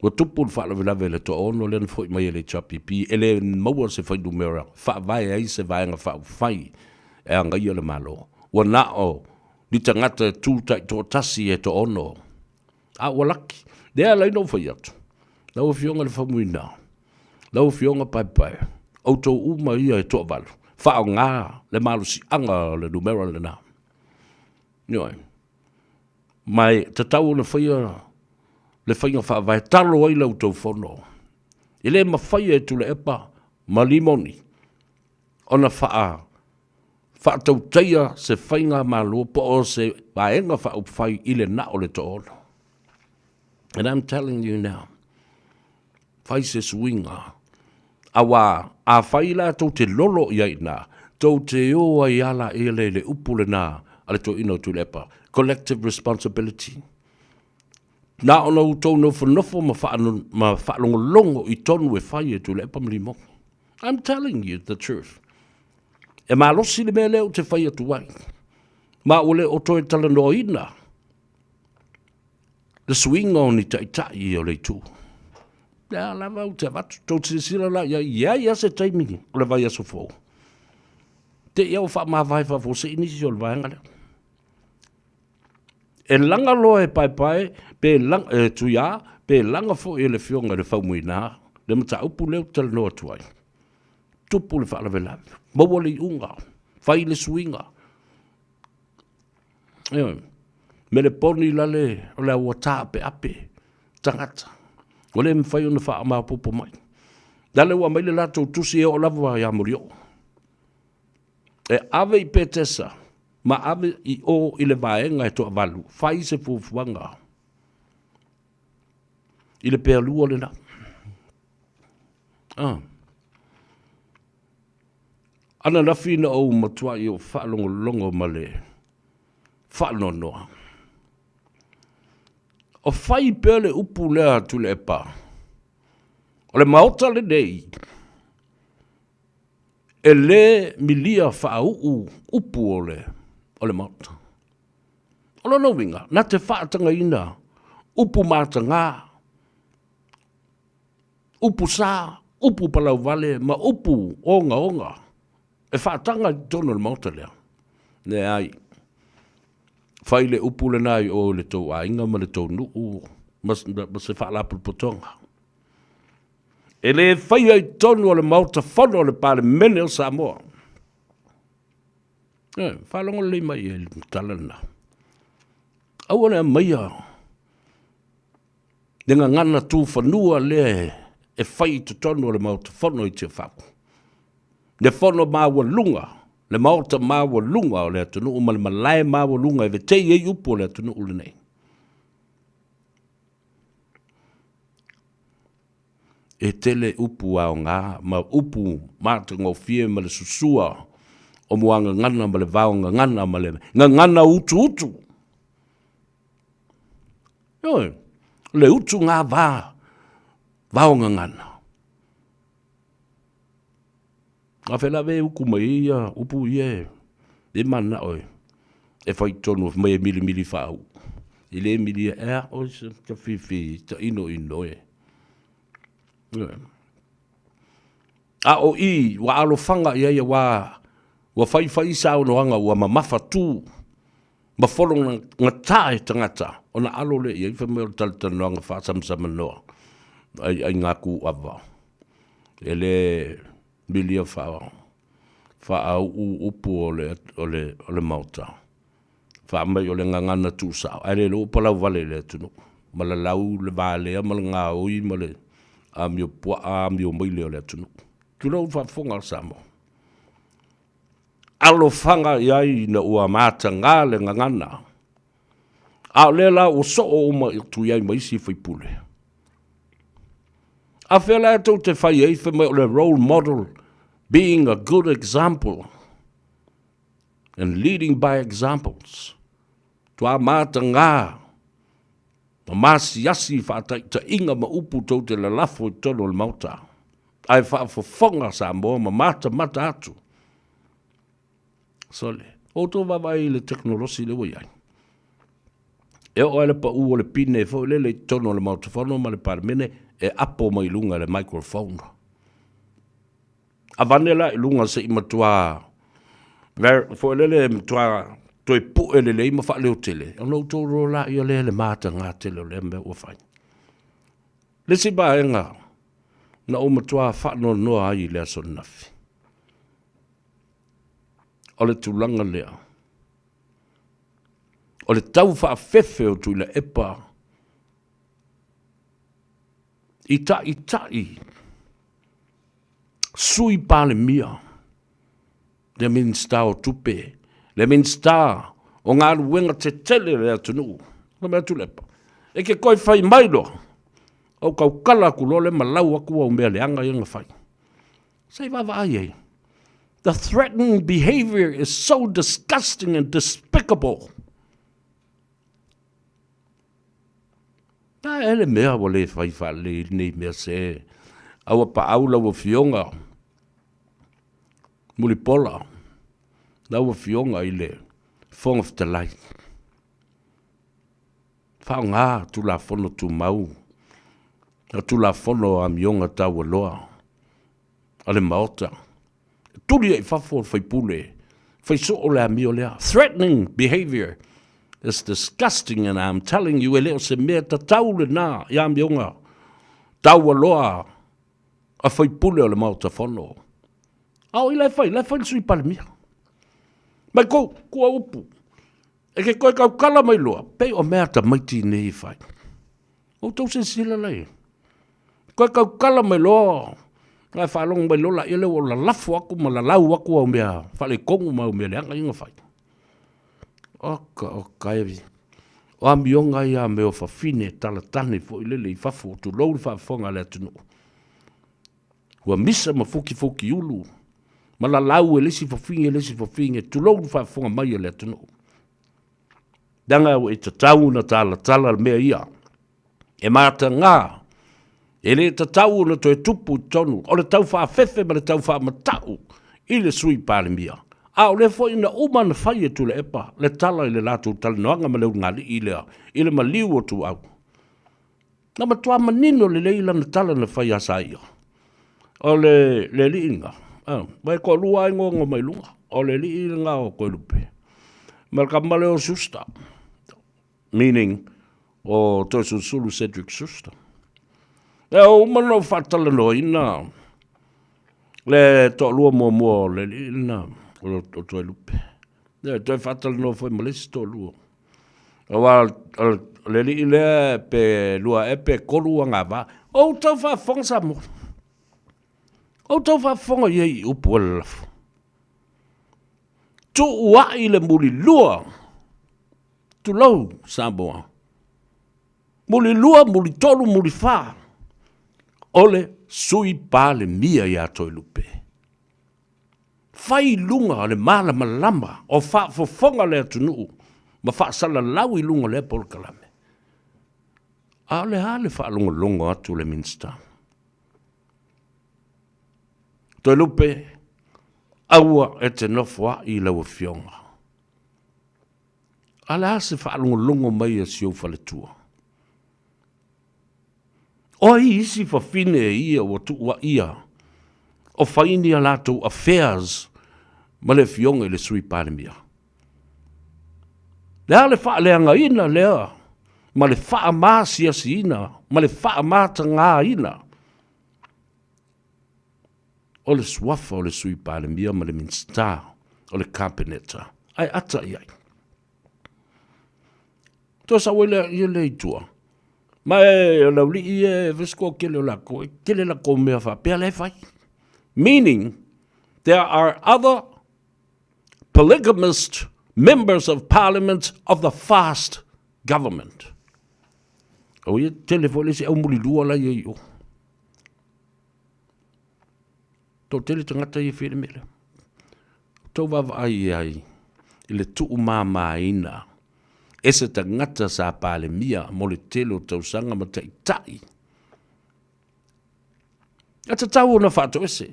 Wa tupu whaala vilave le toa ono le nfoi mai le chapipi. Ele maua se fai numero. Wha vai ai se vai anga wha fai. E anga ia le malo. Wa na o. Ni tangata tu tai toa tasi e toa ono. A walaki. Dea lai no fai atu. Lau fionga le whamuina. Lau fionga pai. Auto uma ia e toa valu. Whao ngā le malusi anga le numero le nā. Nioi. Mai te tau le whaia whaavai talo ai lau tau whono. I le ma whaia e tu le epa ma limoni. Ona wha tau teia se whainga ma lua po o se vaenga wha upwhai I le na o le to ono. And I'm telling you now. Whai se suinga. Awa a whaila tau te lolo iai nā, tau te oa I ala e le upule nā, ale to ino tu lepa. Collective responsibility. Na ona utou no whanofo ma whaalongolongo I tonu e whai e tu le pamlimo. I'm telling you the truth. E malosi le mea leo te whai atu wai. Ma ole o toi tala no ina. Le swinga o ni tai o le tu. Ya lava o te vatu. Tau te sila la ia se taimini. O le vai aso fōu. Te ia o wha maa vai wha se inisi o le vai ngale. E langa loa e pai, pe langa e tuia, pe langa fo e le fionga le whaumuina. Le mata upu leo tala no atuai. Tupu le wha alawe lawe. Maua le unga. Whai le swinga. Me le poni lale o le aua tā ape tangata. O le mwhai o na wha ama popo mai. Lale ua mai le lato tusi e o lawa ya muri o. E ave I petesa, ma ave I o I le vaenga e toa valu. Whai se fufuanga. I le pea lua le na. Ana na fina o matua I o whaalongolongo ma le whaanonoa. O whai pele upu lea tu le epa. O le maota le nei. E le milia whaau upu o le maota. O lo no winga, na te whaatanga ina. Upu mātanga. Upu sā, upu palau vale, ma upu onga. E whaatanga tono le maota lea. Ne ai. Whai le upu le nai o le tau ainga ma le tau nuu. Ma se whaalapu potonga. E le whai ai tonu o le mauta whono o le pāle mene o Samoa. Whalongo le mai e talana. Au ane a maia. Nenga ngana tū whanua le e whai te tonu o le mauta whono I te whau. Le whono māua lunga. Le mauta māua lunga o le atunu o le malai māua lunga e vetei e upo o le atunu o le nei. E tele upu ao ngā, ma upu māta ngofie ma le susua o muanga ngana ma le vaonga ngana ma le ngana utu. Le utu ngā vaonga ngana. A whela ve uku mai ia, upu ie, e mana oi. E whai tonu, mai e mili whau. I le mili e, oi se ta whiwhi, ta ino e. A o I, wa alo whanga ia wa whai sao noanga, wa mamafa tū, ma wholonga ngā tae tangata, o na alo le ia, I whameo talita noanga whaasamsama noa, ai ngā ku awa. E le milia whaau upu o le mauta. Whaamai o le ngangana tū sao. Ai le lo palau vale le tunu. Ma la lau le vale, ma le ngā oi, ma le amio maile o le tunu. Tuna u whafonga samo. Alo whanga iai na ua mata ngā le ngangana. A le la o so o uma tu iai maisi whaipule. A whela e tau te whai ei whamai o le role model, being a good example and leading by examples. Tua mata ngā, ma masiasi whaatai ta inga ma upu tau te la lafo I tono le mauta. Ai whaafofonga sa moa ma mata atu. Sole, o tō wawai le teknolosi le wai ai. E o ele pa u o le pine fo le tono le mauta whano ma le parmene e apo mai lunga le microphone. A vanela I lunga se I matua, fo le matua, toi pu ele le ima wha leo tele. Ano tō rola I le mata ngā tele le me ua whai. Le si ba e ngā, na o matua wha noa ai le aso nafi. O le tūlanga lea. O le tau wha awhewhe o tui le epa. I tai. Sui pale mia. Le minsta o tupe. Le minsta o ngā ruenga te tele le atunu. Le mea tulepa. E ke koi whai mailo. Au kau kala kulole malau aku au mea leanga i ngā whai. Sei wawa ai ei. The threatening behavior is so disgusting and despicable. Ta ele mea wa le fai fa le nei mea se. Awa pa aula wa fionga. Muli pola. Na wa fionga i le fong of the light. Fa ngā tu la fono tu mau. A tu la fono a mionga ta wa loa. Ale maota. Tuli e fafo fai pule. Fai so o le amio lea. Threatening behavior is disgusting, and I'm telling you, e leo se mea ta tau le nā, ia mionga. Tau wa loa. A fai pule o le maota fono. Au i lai fai sui pale mia. Mai kou, kua upu. E ke koe kau kala mai loa, pei o mea ta maiti nei fai. O tau se sila lai. Koe kau kala mai loa, ngai whalong mai lola, ile o la lafu aku ma la lau aku au mea, whale kongu mau mea leanga inga fai. Oka evi. O amionga ia meo whawhine tala tane fo ilele i whafo, tu lou whafonga lea tunu. Hua misa ma fuki ulu. Ma la lau e lesi whawhinge, tu lou whafonga mai lea tunu. Danga o e tatau na tala mea ia. E mata ngā. E le tatau na to e tupu tonu. O le tau whaafefe ma le tau whaamatau. I le sui pāle mia. A o le fo ina umana whai e tu le epa. Le tala i le lātou tala noanga ma leu ngali i lea. I le maliu o tu au. Na matua manino le leila na tala na whai asa ia. O le li inga. Mai ko lua ingo ngo mai lunga. O le li inga o koe lupe. Malka male o susta. Meaning, o toi sulu Cedric Susta. E o umano whatala no ina. Le to lua mua le ina. O toi lupe. Le toi whatala no foi malesi to lua. O wa le li le pe lua e pe kolua ngā wā. O tau whafonga sa mo. O tau whafonga iei upu alafu. Tu ua i le muli lua. Tu lau Samoa. Muli lua, muli tolu, muli wha. Ole sui pāle mia ia toi lupe. Whai lunga le mala malama o wha fofonga lea tunu. Ma wha sala lau i lunga lea polkalame. A le hale wha lunga lunga atu le minsta. Toi lupe, aua e te nofwa i lau fionga. Ala se whaalongo mai a siau whaletua. O isi whawhine ia o tuua ia. O whaini a lātou affairs ma le fionga i le sui pānemia. Lea le whaaleanga ina lea. Ma le wha māsia si ina. Ma le wha māta ngā ina. O le swafa o le sui pānemia ma le minsta. O le kampeneta. Ai ata iai. To sa wele i le itua. Ma e lau li i e vesko kele la ko mea wha pia le fai. Meaning, there are other polygamist members of parliament of the fast government. O ia telefone se au muli lua la i o. To tele tangata i whire mele. Tau wawa ai i le tuu mā ina. E se tangata sa pāle mia mo le telo tausanga ma tai. A te tau na whato ese.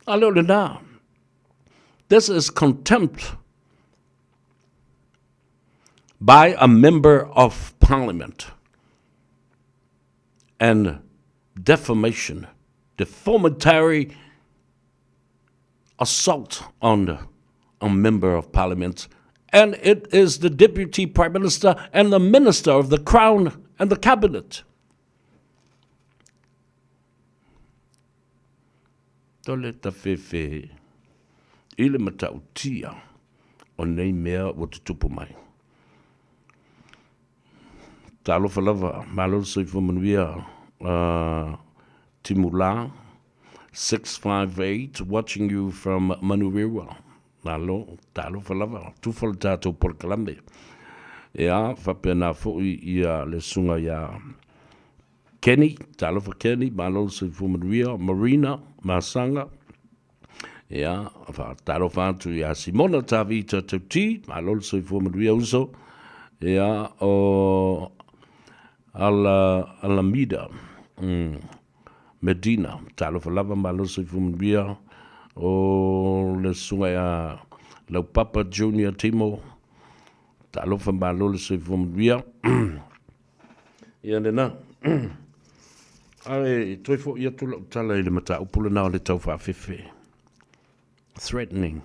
A leo le nā. This is contempt by a member of parliament and defamation, defamatory assault on a member of parliament. And it is the deputy prime minister and the minister of the crown and the cabinet. Tole ta fefe. Ile matautia o nei mea o te tupu mai. Ta alofa lava, malo soifo manuia, Timula, 658, watching you from Manurewa. Nalo, ta alofa lava, tufala tātou porkalambe. Ea, whapena fōi ia le sunga ia Kenny, ta alofa Kenny, malo soifo manuia, Marina, Masanga. Ea, ta alofa atu ia Simona Tavita Tauti, malo soifo manuia uso. Ea, o Alameda Medina talo falava malo se fumbia o le sunga ya lau Papa Junior Timo talo fa malo se fumbia ia nena ai toi fo ia tu tala ile mata upula na le tau fa fefe threatening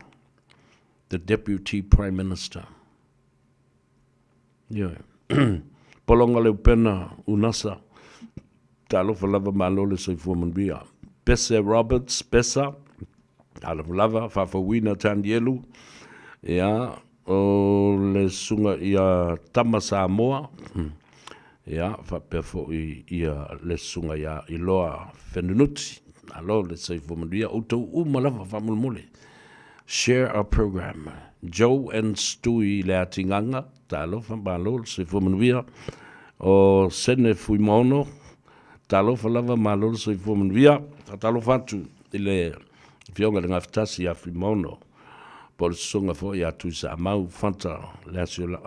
the deputy prime minister yeah polonga le pena unasa talo falava malo le se fumbia Bessa Roberts Bessa talo falava fa wina Tandielu ia o le sunga ia Tama Samoa ia fa perfo ia le sunga ia iloa fenunuti alo le se fumbia o to malava fa mulmule share our program Joe and Stewie le atinganga talo fa malo se fumbia o sene fuimono talo falava malo se fumbia talo fatu ile fionga le ngaftasi ya fuimono por sunga fo ya tu sa mau fanta la sula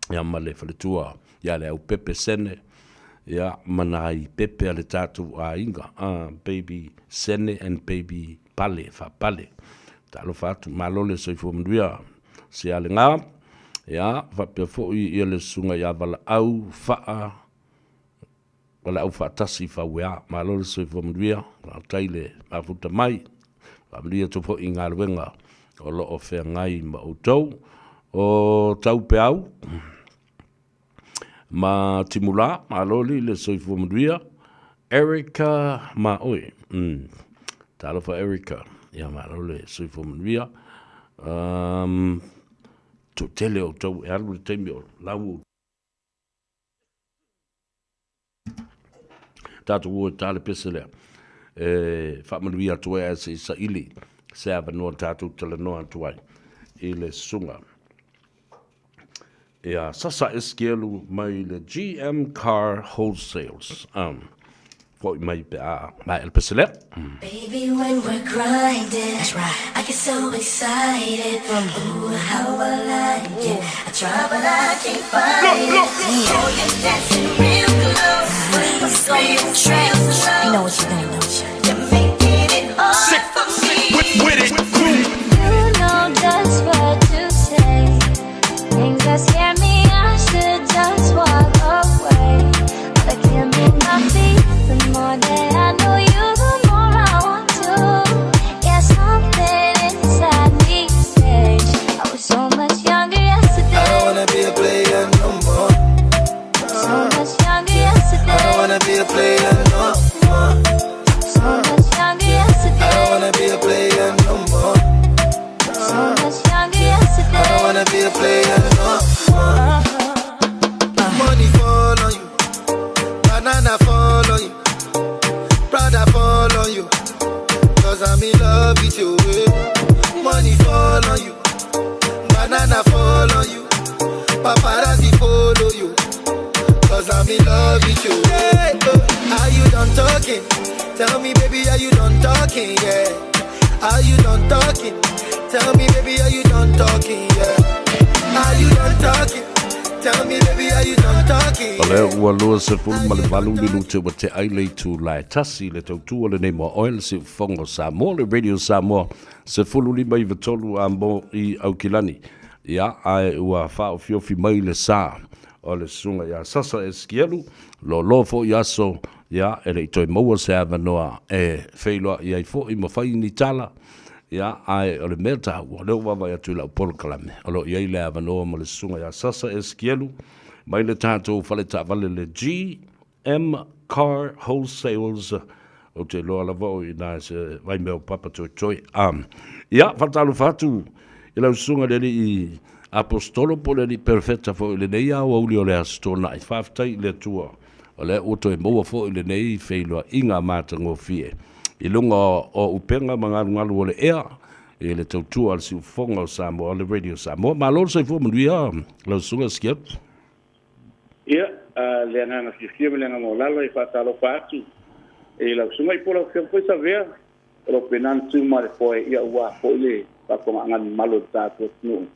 ya male fletua ya le pepe sene ya manai pepe ale tatu a inga baby sene and baby pale fa pale talo fatu malo le se fumbia se ale nga ya fa pe fo i le sunga ya vala au fa wala au fa tasi fa wea malo le se fumbia taile afuta mai Amlia to fo inga wenga o lo o fe ngai ma o tau o tau pe au ma timula ma loli le soifu mduia Erica ma oi talo fa Erica ya ma loli soifu mduia to tele o tau e alu te mio lau tatu o tale pesele fa mduia to e sa ili Sava no tatu tele no atuai ile sunga ya sasa eskielu mai le GM Car Wholesales for mai mai el pesele Baby, when we're grinding, that's right. I get so excited. Ooh, how I like it. I try, but I can't find it. Oh, you're dancing real close. Real slow. You know what you're doing, don't you? You're making it hard for me. With it. You know just what to say. Things that scare me, I should just walk away. But I can't move my feet. The more that I know you, the more I want to. Yeah, something inside me says I was so much younger yesterday. I don't wanna be a player no more. So much younger yesterday. I don't wanna be a player no more. So much younger yesterday. I don't wanna be a player no more. So much younger yesterday. I don't wanna be a player no more. Money fall on you, banana fall on you, Prada fall on you, 'cause I'm in love with you. Money fall on you, banana fall on you, paparazzi follow you, 'cause I'm in love with you. Hey, are you done talking? Tell me, baby, are you done talking? Yeah. Are you done talking? Tell me, baby, are you done talking? Yeah. Are you done talking? Tell me, baby, are you done talking? Ole ua lua se fulu ma le valu minute wa te aile tu lai tasi le tautua le nei mo oil se fongo Samoa le radio Samoa se fulu lima i vatolu a mo i Aukilani ia ai ua whao fiofi mai le sa o le sunga ia sasa e skielu lo lofo i aso ia e le itoi maua se avanoa e whailoa i ai fo i mawhai ni tala ia ai o le mea tahu o leo wawa ia tui lau polo kalame o lo iei le avanoa mo le sunga ia sasa e skielu mai le tātou whale tā vale le GM Car Wholesales o te loa la vau i nā se vai meo papa toi toi ia whatalu whatu i lau sunga le i apostolo po le perfecta fo i le nei au auli o le astona i whaftai le tua o le oto e moa fo i le nei whailoa inga mata ngō fie i lunga o upenga mangalu o le ea e le tautua al si ufonga o Samoa o le radio Samoa ma lor sai fo manuia lau sunga skiat ia le nganga fifia me le nganga mo lalo i whatalo whatu e lau sunga i pola whia poi sa vea o penantu ma le poe ia ua po le pakonga ngani malo tātua tunu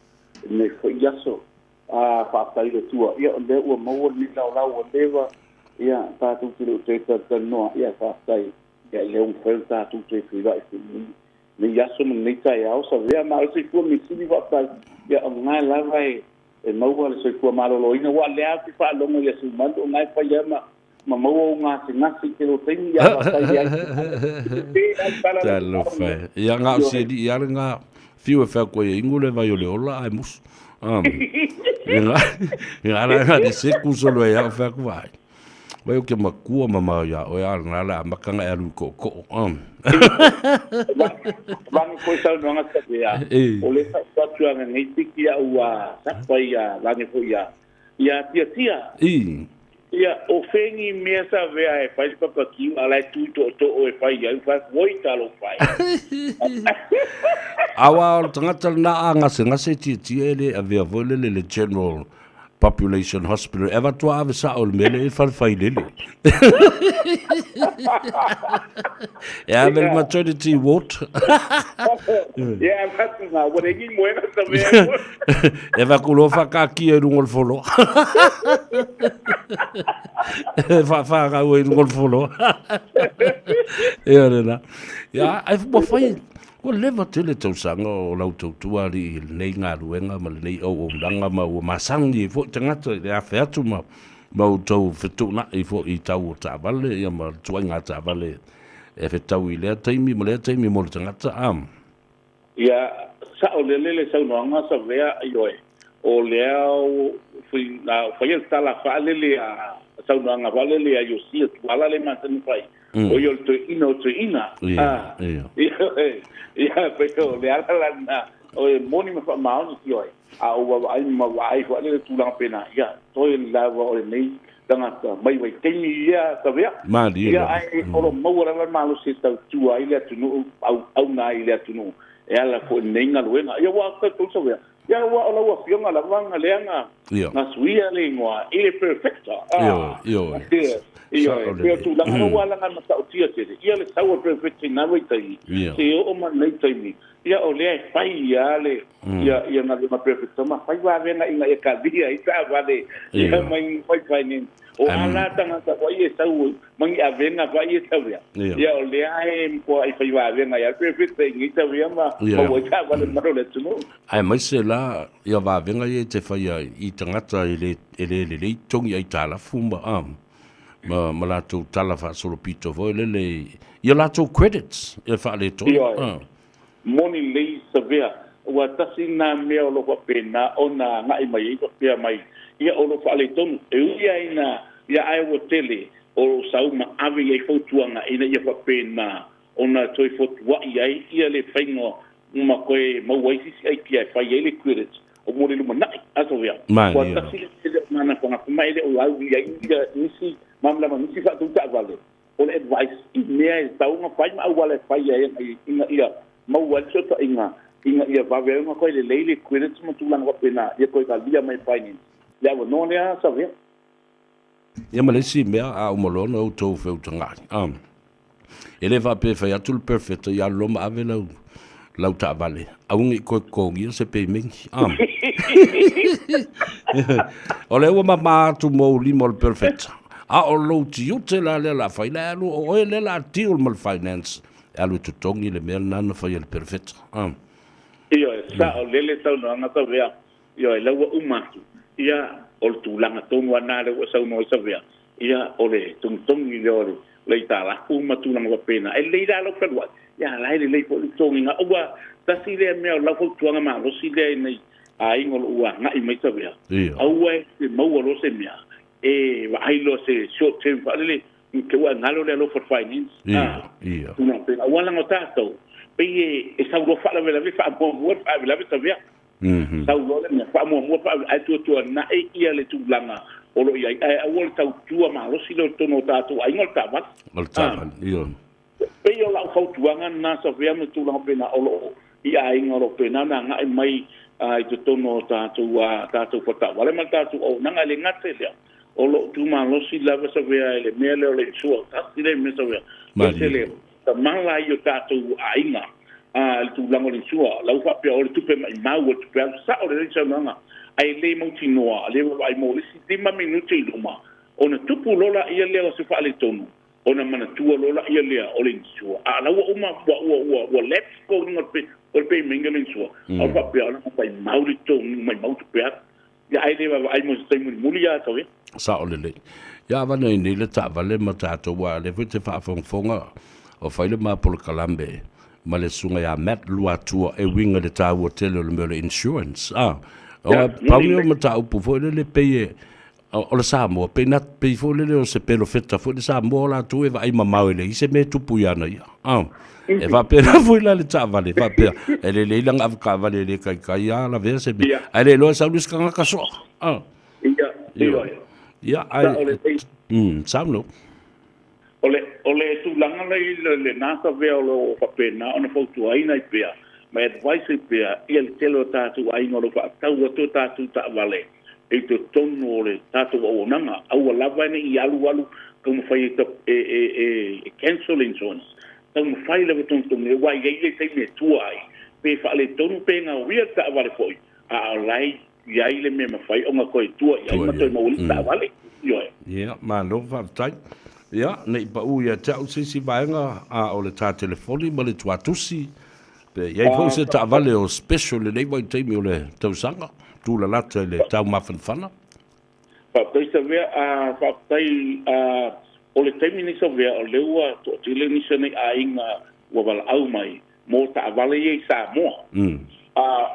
me fo iaso whaatai le tua. Ia o le ua maua ni lau o lewa. Ia tātou te leo te tanoa. Ia whaatai. Ia leo mwhel tātou te whira i te muni. Me yaso mo nei tai au sa vea ma se fu mi sini va pa ya ngai lava e maua le se fu malolo ina wa le ati fa longo ya su mando ngai pa ya ma maua nga se ngasi ke lo teni ya va ta ya talo fa ya nga se di ya nga fiu fa ko ingule va yo le ola ai mus ya nga de se ku solo ya fa ko vai vai ke makua mama ya o ya nga la makanga ya lu ko Bang ko sa no nga sa ya. O le sa tu nga ngai tiki ya wa sa pa ya la ni ko ya. Ya tia. Ya o fengi me sa vea e fai pa ki ala tu to o e fai ya fa voi talo fai. Awa tangata na nga se tia ele a vea vole le general population hospital eva tu ave sa ol mele e fai lele. Ja, vel maternity ward. Ja, wat nou, wat ek nie mooi is dan weer. Eva kulo fa ka ki e ngol folo. Fa ga we ngol folo. Ja, na. Ja, ai fu fai. Ko leva tele tau sanga o lau tau tuari nei ngā ruenga ma nei o langa ma o masangi fo tangata e a wheatu ma mau tau whetuna i fo i tau o tāwale ia ma tuai ngā tāwale e whetau i lea taimi ma lea taimi mo le tangata am. Ia, sa o lele sau noanga sa vea i oe. O lea o whai tala whaalele a sau noanga whaalele a yosia tuala le matani whai. O yo to ina. Ia, pero le ala na o moni ma fa mauni ki oi. A o ai ma ai ko le tu lang pena. Ia, to le lava o nei tanga mai mai temi ia sa vea. Ia ai o mo ora la malu se tau tu ai le tu no au na ai le tu no. E ala ko nei nga luenga. Ia wa ka tu sa vea. Ia wa o la fionga la vanga leanga. Na suia le ngoa ile perfecta. Io. Pero tu lang no wala nga mata utia te. Ia le sawa perfect na wai tai. Se o ma nei tai ni. Ia o le fai ia le. Ia na le ma perfect ma fai wa venga inga e ka dia i ta vale. Ia mai fai ni. O ala tanga ta wa ia sau mai a venga wa ia ta via. Ia o le ai ko ai fai wa venga ia perfect ngi ta via ma o ta vale ma le tu no. Ai mai se la ia va venga ia te fai i tangata ele tongi ai tala fumba am. Ma la tu tala fa solo pito vo le ia la tu credits ia fa le to moni le severe wa tasina me o lo pena ona ngai mai ko pia mai ia o lo fa le ton e ia ina ia ai wo tele o sau ma ave ia fotuanga ina ia fa pena ona toi fotua ia le faingo ma koe ma waisi ai pia fa ia le credits o mori lu manai aso via wa tasina mana ko mai le o au ia nisi mamla ma misi fa tu ta vale o advice i me ta unha fai ma wala fai inga ia ma wala so ta inga ia va ver uma coisa leile credits ma tu langa pena ia ko ka dia mai finance ya wo no ne sa via ia ma le si me a o molono o to fe utanga ele va pe fa ya tul perfect ya lo ma avela lau ta vale a un ko ia se pe mengi ole o ma tu mo limol perfect a o lo ti o te la fai la lo o le la ti o mal finance alu tu tongi le mel nan fa il perfect io sa o le sa no na ta vea io le wa umatu ia o tu langa tongu ana le sa no sa vea ia o le tongi le ta la umatu langa pena e le da lo ka wa ia la le po tongi nga wa ta si le me la fo tuanga ma lo si le nei ai ngol wa nga i mai sa vea au wa mo lo se mia e vai lo se short term vale que wa ngalo le lo for finance no pe wala ngota to pe e sa lo fa la vela fa mo fa la sa via sa lo le fa mo fa ai tu na e ia le tu langa o lo ia ai wol ta tu ma lo si lo to no ta tu ai ngol ta va io pe yo la fa tu nga na sa via me tu langa pe na o lo ia ai ngolo pe na nga mai ai tu to no ta tu fa wala ma ta tu o nga le ngate le o lo tu ma lo si lava sa vea ele mele o le sua ta si le me sa vea se le ta mala yo ta tu ainga le tulaga o le sua lau faapea o le tupe mai mau o tupe alu sa o le saunaga ai lē mautinoa le vaai mo lisi 5 minuta i luma ona tupu lola ia lea o se faaletonu ona manatua lola ia lea o le sua a laua uma ua leps ko o le pe menga le sua au faapea ona mai mau le tonu mai mau tupe atu ia ai le vaai mo se taimulimuli ia tau e sa o le ia vana i nei le taavale ma tatou a le foi te faafogafoga o faile mapolo kalambe ma le suga iā mat lua atua e uiga le tāua tele o le mea o le insurance oa pauni o mataupu foi le pei o le Samoa pei foi lele o se pelofeta foi le Samoa o latou e vaai mamau e lei se me tupu i ana ia e faapena foi la le taavale faapea e lelei laga avakaavale le kaikai a lavea se me ae le loa saulisikaga kasoa ia ai sauno o le tulaga le nasa vea o lo faapena ona fautuaina i pea ma advice i pea ia le tele o tatou aiga o lo faatau atu tatou taavale e te tonu o le tatou auaunaga aua lava ene i alualu kaumafai e cancel insurance kaumafai lava tonutonu e uai ai le taimi e tua ai pe faaletonu pe gauia taavale foʻi aolai iai le mea mafai oga koe tua iai matoi mauli taavale ioe ia malo faafetai ia nei paʻu ia teʻu sisi vaega a o le tatelefoni ma le tuatusi pe iai foʻi se taavale o special lelei mai taimi o le tausaga tulalata i le taumafanafana faaptai savea faaptai o le taimi nei savea o le ua toʻatile nisa nei aiga ua valaau mai mo taavale iai Samoa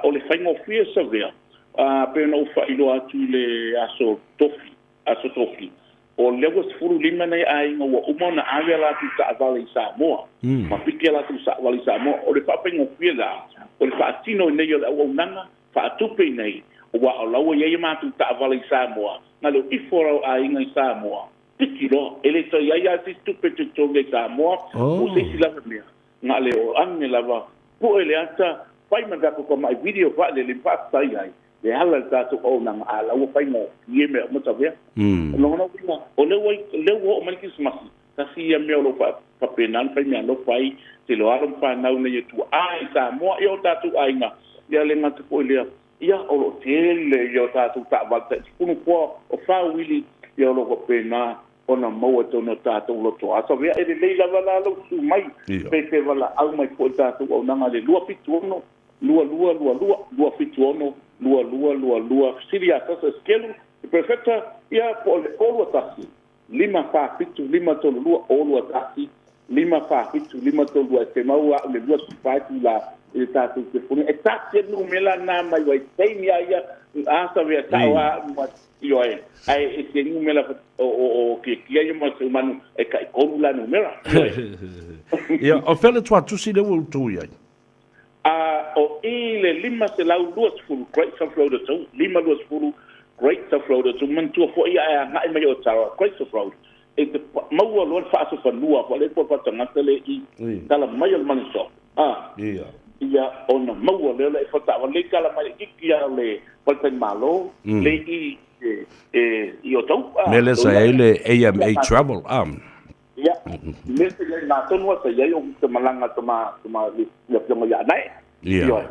o le faigofia savea pe ona ufailoa atu i le aso tofi o le ua 15 nei aiga ua uma ona avea latu taavale i Samoa ma piki a latu taavale i Samoa o le faapaigofia la o le faatino i nei o le auaunaga faatupe i nei ua o laua iai matou taavale i Samoa na leo ifo rau aiga i Samoa piki loa e le tai ai ati tupe tutoga i Samoa o seisi lava mea nga le o ane lava po e le ata pai magako ko mai video fa le fatai ai le hala tatou aunaga a laua faigo ie mea matavea logona uiga o leu o malikismasi tasi ia mea o lo faapena fai mea alofa ai te loalo fanau nei e tuaā i Samoa ia o tatou aiga ia le gata foʻi lea ia o lo tele ia o tatou taavale taʻitipunu poa o fauili ia o loko pena ona maua tonu tatou loto asa vea e lelei lava lalau sumai pe te valaau mai foʻi tatou aunaga le lua fituono lua fituono lua sili a sasa skelu e perfecta ia po le olua tasi 5 fafitu 5 tolu lua olua tasi 5 fafitu 5 tolu a te mau a le lua fafitu la e tatou te funi e tasi nu mela na mai wai taimi ia asa vea tau a io ai e te nu mela o ke kia ia ma se umanu e kai kolu la nu mela ia o fele tuatusi le utu iai o ile 5 se lau lua sefulu Great South Road atu 5 lua sefulu Great South Road atu mantua foʻi a ngai mai o tara Great South Road e te maua loa faasofanua po le po fatagata le i tala mai o le maniso ia ona maua lea le fataavale kala mai kiki a le paltai malo le i o tau me le sa ai le AMA Travel ia me se le na tonu sa ia o te malanga toma le pionga ia nai ia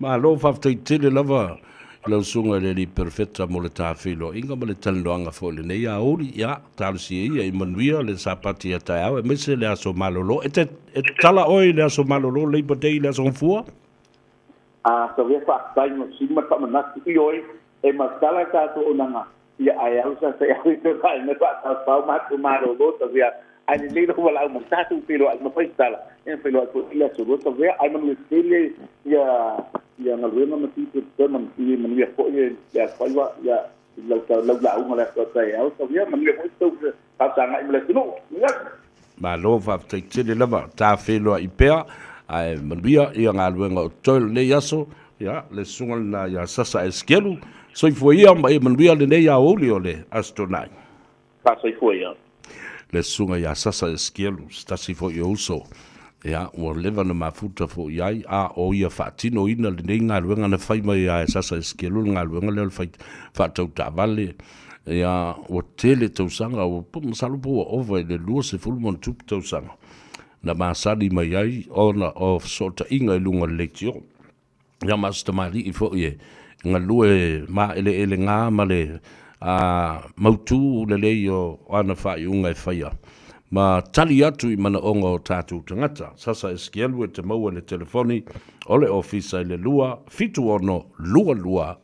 ma lo faafetaitele lava lau sunga le li perfecta mo le tāwhilo inga ma le taloanga fo le nei a ori ia tālusi ia i manuia le sapati a tai au e mese le aso malolo e tala oi le aso malolo le ipatei le aso mfua sa vea whaatai no sima tamanaki i oi e masala tātou onanga ia ai au sa se au i te kai me whaatau matu malolo ta vea ai ni leiro wala au tātou whilo ai mawhai tala e whilo ai ko ila suru ta vea ai manu estele ia ngaluenga matipu te manti manuia foʻi ia whaiwa ia lau unga le tai au sa vea manuia foʻi tau tātanga i mele tino ma lo faafetaitele lava tāwhilo i pea ai manuia ia ngaluenga o toil nei aso ia le sunga na ia sasa e skelu soifua ia ma e manuia le nei a oli o le astonai soifua ia le sunga ia sasa e skelu stasi foʻi o uso ia ua leva na mafuta foʻi ai a o ia faatino ina lenei galuega na fai mai a e sasa e skelu le galuega lea le faatau taavale ia ua tele tausaga ua masalo po ua ova i le 2 se fulu ma tupu tausaga na masali mai ai o sota inga i lunga lektio. Ia mastamali i fo ie ngā lue ma ele ngā male mautu le o ana whai unga e whaia. Ma tali atu i mana onga o tātou tangata. Sasa eskielu e te maua le telefoni ole ofisa i le lua, fitu ono lua.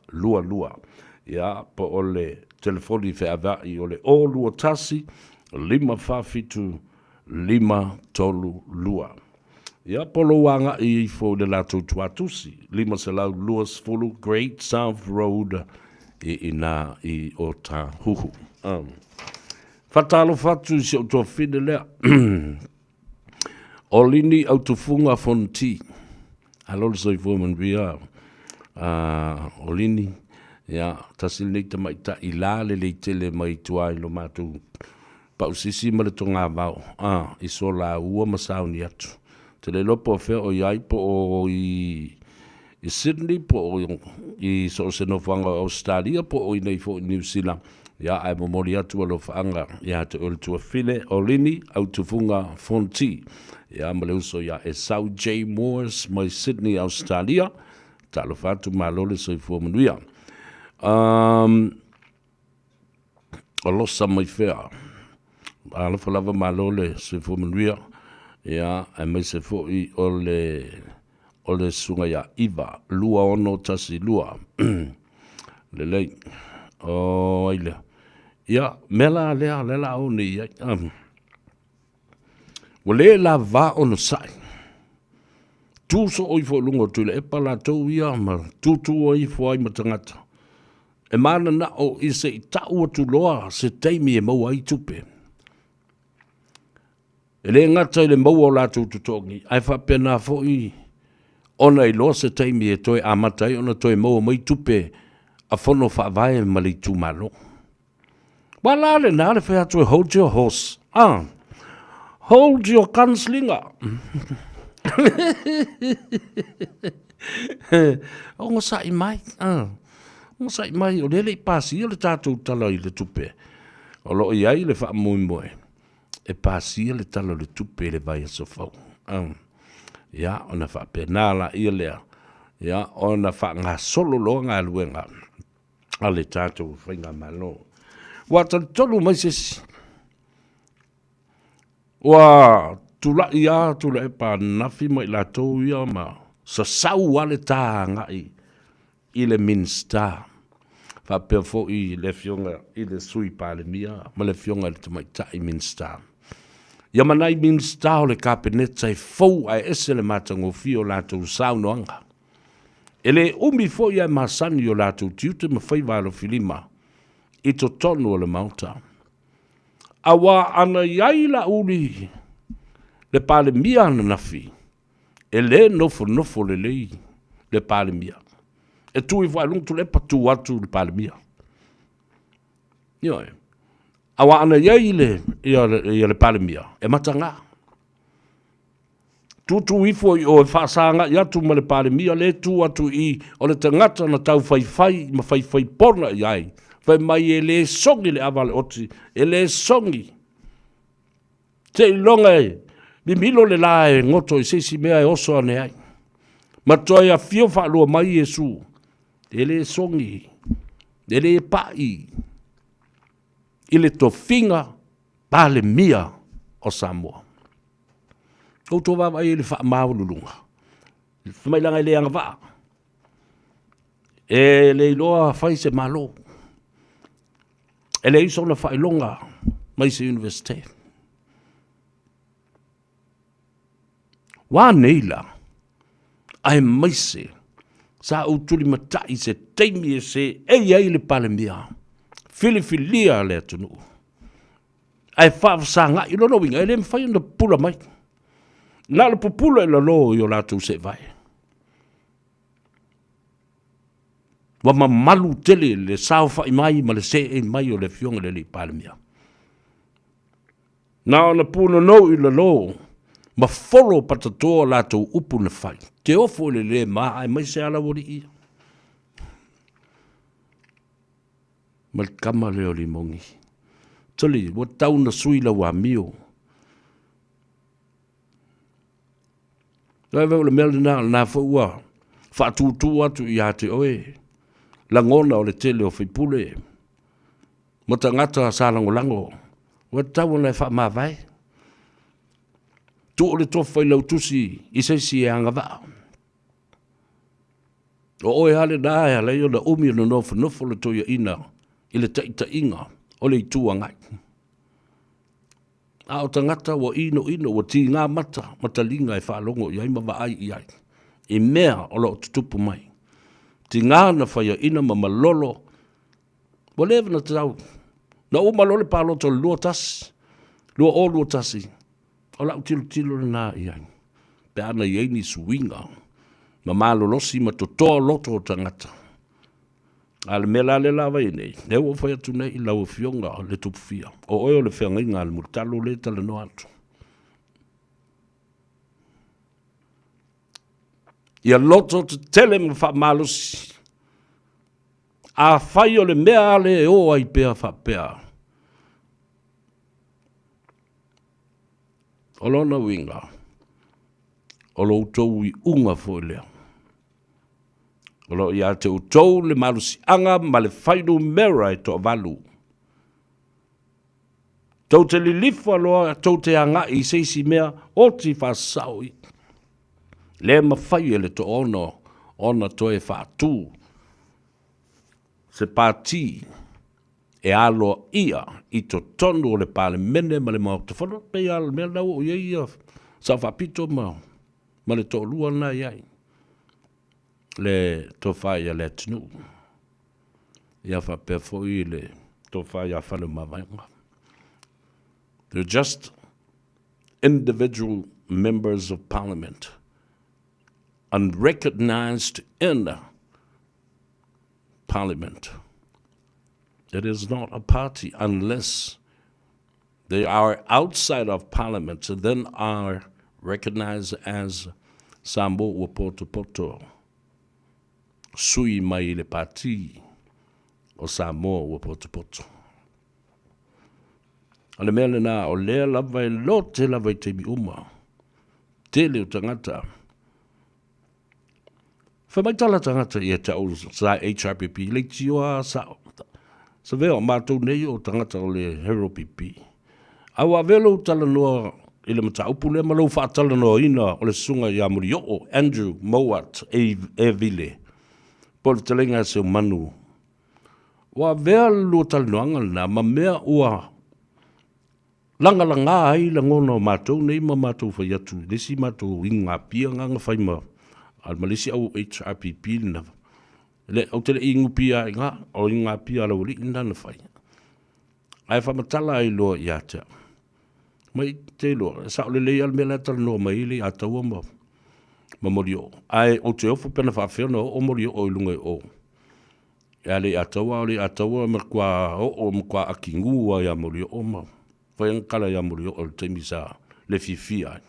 Ia po ole telefoni wheawai ole o lua tasi, 552-532. Ia polo wanga i fo le lato tuatusi, 5 Great South Road ina i o ta huhu. Fatalo fatu si o to fide lea. Olini autofunga fonti. Alol soi foman via. Olini. Ya, tasil leita mai ta ilale leitele mai tuai lo matu. Pausisi ma le tonga vau. Iso la ua masauni atu. Te le lopo fe o iai po o i Sydney po i so se no fanga Australia po o i nei fo New Zealand. Ya ai mo mori atu alo fanga ya te ol tua file Olini autofunga fonti. Ya ma le uso ya e South J Moores mai Sydney Australia. Talo fatu malole so i fo manuia. Alosa mai fea. Ala falava malole so i fo manuia. Ya ai mai se fo i ole sunga ya iva lua ono tasi lua. Lelei. Aile. Ya, mela lela o ni ya. Wale la va ono sai. Tu so oi fo lungo tu le pala to ia ma tu oi fo ai matangata. E mana na o i se ta o tu loa se teimi e mau ai tupe. E le ngata le mau o la tu tongi. Ai fa pena fo i ona i lo se teimi e toi amatai ona toi mau mai tupe a fono fa vai ma le tu malo. Wala le na le fea tu hold your horse. Hold your gunslinger. O ngo sa i mai. Ngo sa i mai o le pasi o le tātou tala i le tupe. O lo i ai le wha moe. E pasi le tala le tupe le vai a sofau. Ia, ona wha penala i lea. Ia, ona wha ngā solo lo ngā luenga. A le tātou whainga malo. Wa tolu mai sesi. Wa tula ia tula e pa nafi mai la tau ia ma. Sa sau ale tā ngai i le minsta. Fa perfo i le fionga i le sui pa le mia. Ma le fionga le tamai ta i minsta. Ia manai minsta o le kapeneta i fau ai ese le matango fio la tau sau noanga. Ele umi fo ia masani o la tau tiute ma fai valo filima. I to tonu o le mauta. Awa ana iai la uli le pale mia ana nafi. E le nofo le lei le pale mia. E tu i whaelung tu le patu atu le pale mia. Ioe. Awa ana iai le pale mia. E matanga. Tu ifo i o e whaasanga i atu ma le pale mia le tu atu i o le tangata na tau whai ma whai porna iai. Fai mai e le songi le avale oti, e le songi. Te ilonga e, mi milo le la e ngoto i sesi mea e oso ane ai. Ma toi a fio whaalua mai e su, e le songi, e le pai, i le tofinga pa le mia o Samoa. Koutou wawa e le wha maululunga. Mai langa i le anga waa. E le iloa whai se malo. E le iso na whailonga mai se universite. Wā neila, ai mai se, sa utuli matai se teimi e se ei le pale mia. Filifilia le atunu. Ai whaafasanga i lono winga, e le mwhai na pula mai. Nā le pupula e lalo i o lātou se vai. Wa malu tele le sao fa mai ma le se e mai o le fionga le palemia. Na ona puno no i le lo ma folo patato la to upu na fai. Te ofo le ma ai mai se ala wori i. Mal kama le o limongi. Toli, wa tau na sui la wa mio. Lai vau le mea na fo ua. Fa tu atu ia te oe. La ngona o le tele o whipule. Mo ta ngata sa lango. Wa tau na fa ma vai. Tu o le tofa i lau tusi i se si e anga va. O oe hale na aia lei o na umi o na nofo le toia ina i le taita inga o le itua ngai. A o tangata wa ino wa ti ngā matalinga e whaalongo i aima wa ai i ai. I mea o lo tutupu mai. Ti ngā na whaia ina ma malolo. Wa lewa na tau. Na o malole palo to lua tasi. Lua tasi. O lau tilo na i ai. Pe ana i eini suinga. Ma malolosi ma to toa loto o tangata. Ale mela le lava i nei. Ne o whai atu nei i lau fionga le tupufia. O oe o le whiangainga ale murtalo le tala no atu. Ia loto te tele ma wha malosi. A whai o le mea ale o ai pea wha pea. O lona winga. O lo utou i unga fo lea. O lo ia te utou le malusi anga ma le whaidu mera e to valu. Tau te lilifa loa tau te anga i seisi mea o ti whasau i. Le ma whai ele to ona to e whatu. Se pāti e alo ia i to tonu o le pale mene ma le mau te whanu pe ala mea nau o ia sa whapito ma le to lua na iai. Le to whai a le tinu. Ia whape foi le to whai a whanu mawaianga. They're just individual members of parliament, unrecognized in parliament. It is not a party unless they are outside of parliament and then are recognized as Sambo o Poto. Sui mai le parti o Samoa o Poto. Ale mea na o lea lava e lo te lava i te mi uma. Tele o tangata. Whamaitala tangata i e tau sa HRPP. Le tioa sao. Sa veo mātou nei o tangata o le Hero PP. Awa velo tala noa i le mata upu le malau whaatala noa ina o le sunga i amuri o Andrew Mowat e vile. Po le talenga se o manu. Wa vea lo tala noanga na ma mea ua langa ai la ngono mātou nei ma mātou whai atu. Lesi mātou inga pia nganga whaima. Al malisi au HRPP na. Le au tele ingu pia inga o inga pia la uri ina na whai. Ai whamatala ai loa i atea. Mai te loa. Sa ole lei al mea tala noa mai le ataua ma mori o. Ai o te ofu pena whawhia no o mori o ilunga o. Ia le ataua ma kua o ma kua aki ngua ia mori o ma. Whaiankala ia mori o le teimi sa le fifia.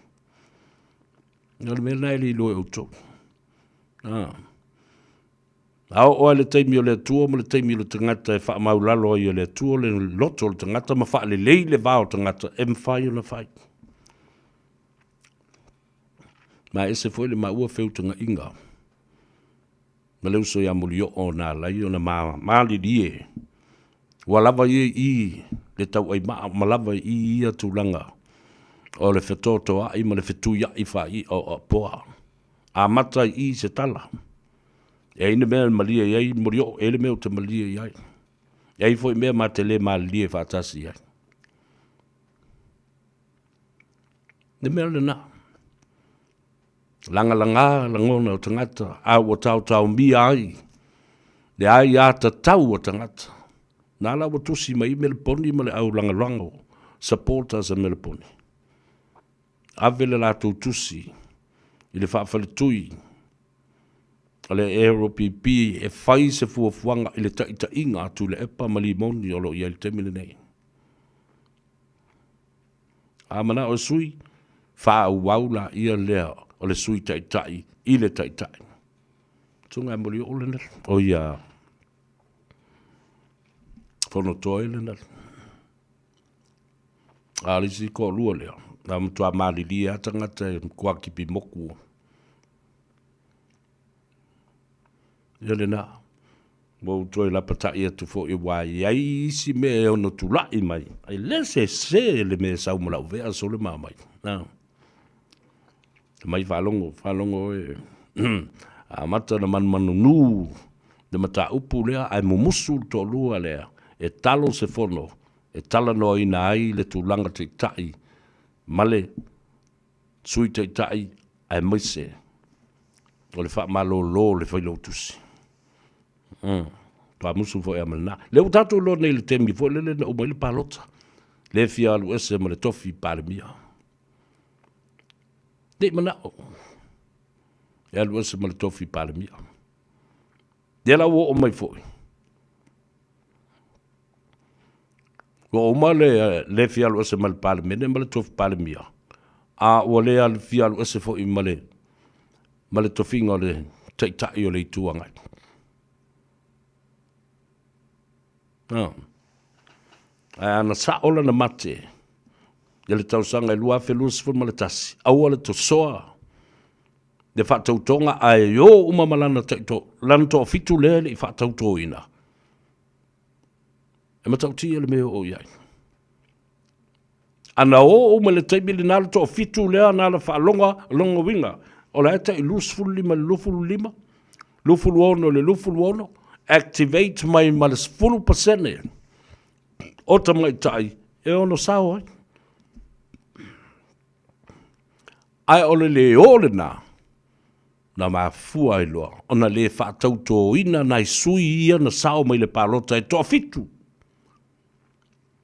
Ia le mea nai li loa o tō. Ao oa le teimi o le atua ma le teimi o le tangata e wha maulalo i o le atua le loto o le tangata ma wha le lei le vao tangata e mwhai o na whai. Ma ese foi le maua whiutanga inga. Ma leu so ia mori o na lai o na maali rie. Wa lava i le tau ai ma lava i ia tūlanga. O le whetoto ai ma le whetu ia i whai o poa. A mata i se tala. E ina mea malia iai mori o ele mea o te malia iai. E ai foi mea ma te le malia whatasi iai. Ne mea le na. Langa langona o tangata. A o tau mi ai. Le ai a ta tau o tangata. Nala o tusi mai Melponi ma le au langalango. Supporters a Melponi. Avele la tu tusi. I le whaafale tui. Ale EROPP e whai se fuafuanga i le taita inga tu le epa malimoni o lo i le temile nei. A mana o sui, wha au waula ia lea o le sui taitai i le taitai. Tunga mori o le nere. O ia whono toi le nere. A lisi ko lua lea. Na mtua maali lia tangata e mkua kipi moku. ia le na mo toi la pata ia tu fo i wai ai si me ono tu la i mai ai le se le me sa mo la ve so le mai na mai falongo e a mata na man nu de mata upu le ai mo musu to lua le e talo se fono e tala no ina ai le tu langa te tai male sui te tai ai moise o le fa malo lo le fa lo tusi pa musu fo e malna le utato lo nei le temi fo le o mai le palota le fia lu ese mo le tofi pa le mia de mana e lu ese mo le tofi pa le mia de la wo o mai fo o ma le fia lu ese mal pa le mene mo le tofi pa le mia a o le al fia lu ese fo i male tofi ngole te tai o le tuanga ana sa ola na mate ele tau sanga lua felus fu maletasi au ole to soa de fa tau tonga ai yo uma malana to lan to fitu le i fa tau to ina e ma tau ti ele me o yai ana o uma le te bilinal to fitu le ana la fa longa winga ola ta ilus fu lima lufu ono activate mai malas fulu pasene o ta mai tai e ono sao ai ole na ma fua i loa ona le fa tauto ina nai sui ia na sao mai le palota e to fitu.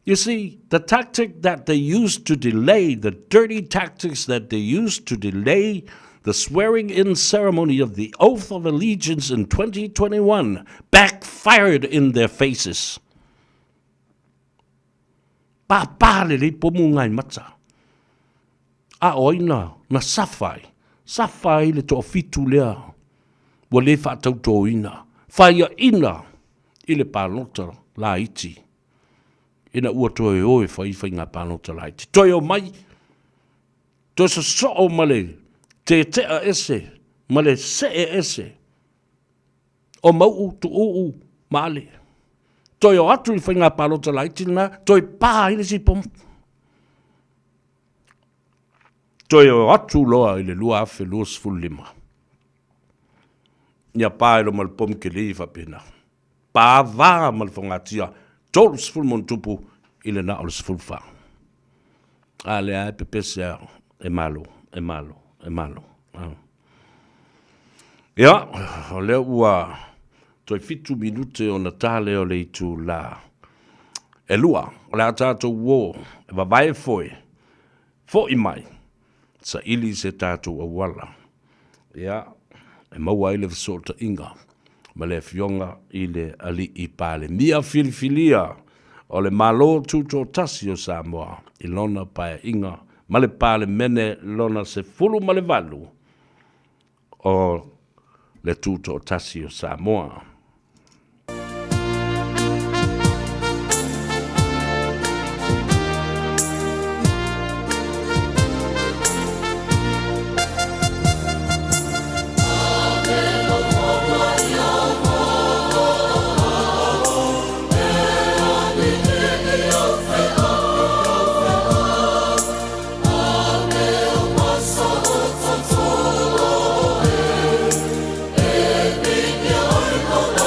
You see, the tactic that they used to delay, the dirty tactics that they used to delay the swearing-in ceremony of the Oath of Allegiance in 2021 backfired in their faces. Papale li pomungai matsa. A oina na safai le to fitu lea. Wa le fa tauto ina. Faya ina ile palota la iti. Ina ua toe oe fai ngā palota la iti. Toi o mai. Toi sa so male. Te tea ese, male se ese. O mau tu male. Toi o atu i whainga palota laitina, toi pā ile si pom. Toi o atu loa ile lua afe luas fulima. Nia pā ilo mal pom ke li whapena. Pā vā mal whangatia, tolus fulmon tupu ile na olus fulfa. Ale ai pepese e malo. Ia, o leo ua toi fitu minute o na tale o le itu la e lua, o le atatou wo e wawae foi mai sa ili se tatou awala. Ia, e maua ile visota inga ma le fionga ile ali i pale mia filifilia o le malo tuto tasi o Samoa i lona pae inga ma le pale mene lona se fulu ma le valu o le tuto tasi o Samoa. Oh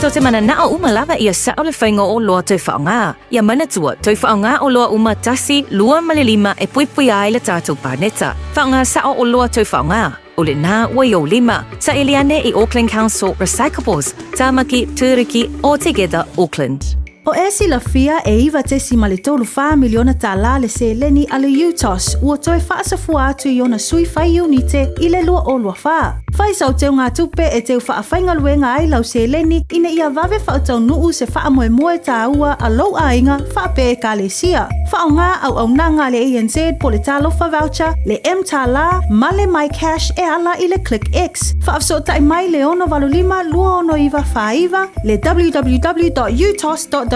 Mato te mana na o umalava ia sa ole whainga o loa toi whaonga. Ia mana tua, toi whaonga o loa umatasi 2 e puipui ai le tātou pāneta. Whaonga sa o loa toi whaonga. Ole nā waio 5 sa Eliane I Auckland Council Recyclables, Tāmaki, Tūriki, All Together Auckland. O e sila fia e iwa te si male tolu 5 miliona tāla le se leni ale UTOS ua toi whaasafua atu I ona sui whai unite I le lua o lua wha. Whai sau teo ngā tupe e teo wha whainga luenga ai lau se leni ina ia vave whautau nuu se wha moe moe tā ua a lau a inga wha pe e ka le sia. Wha o ngā au nanga le ANZ po le talofa voucher, le M tāla, male my cash e ala I le Click X. Wha afso tai mai le ono valulima lua ono iwa wha iwa, le www.utos.ws,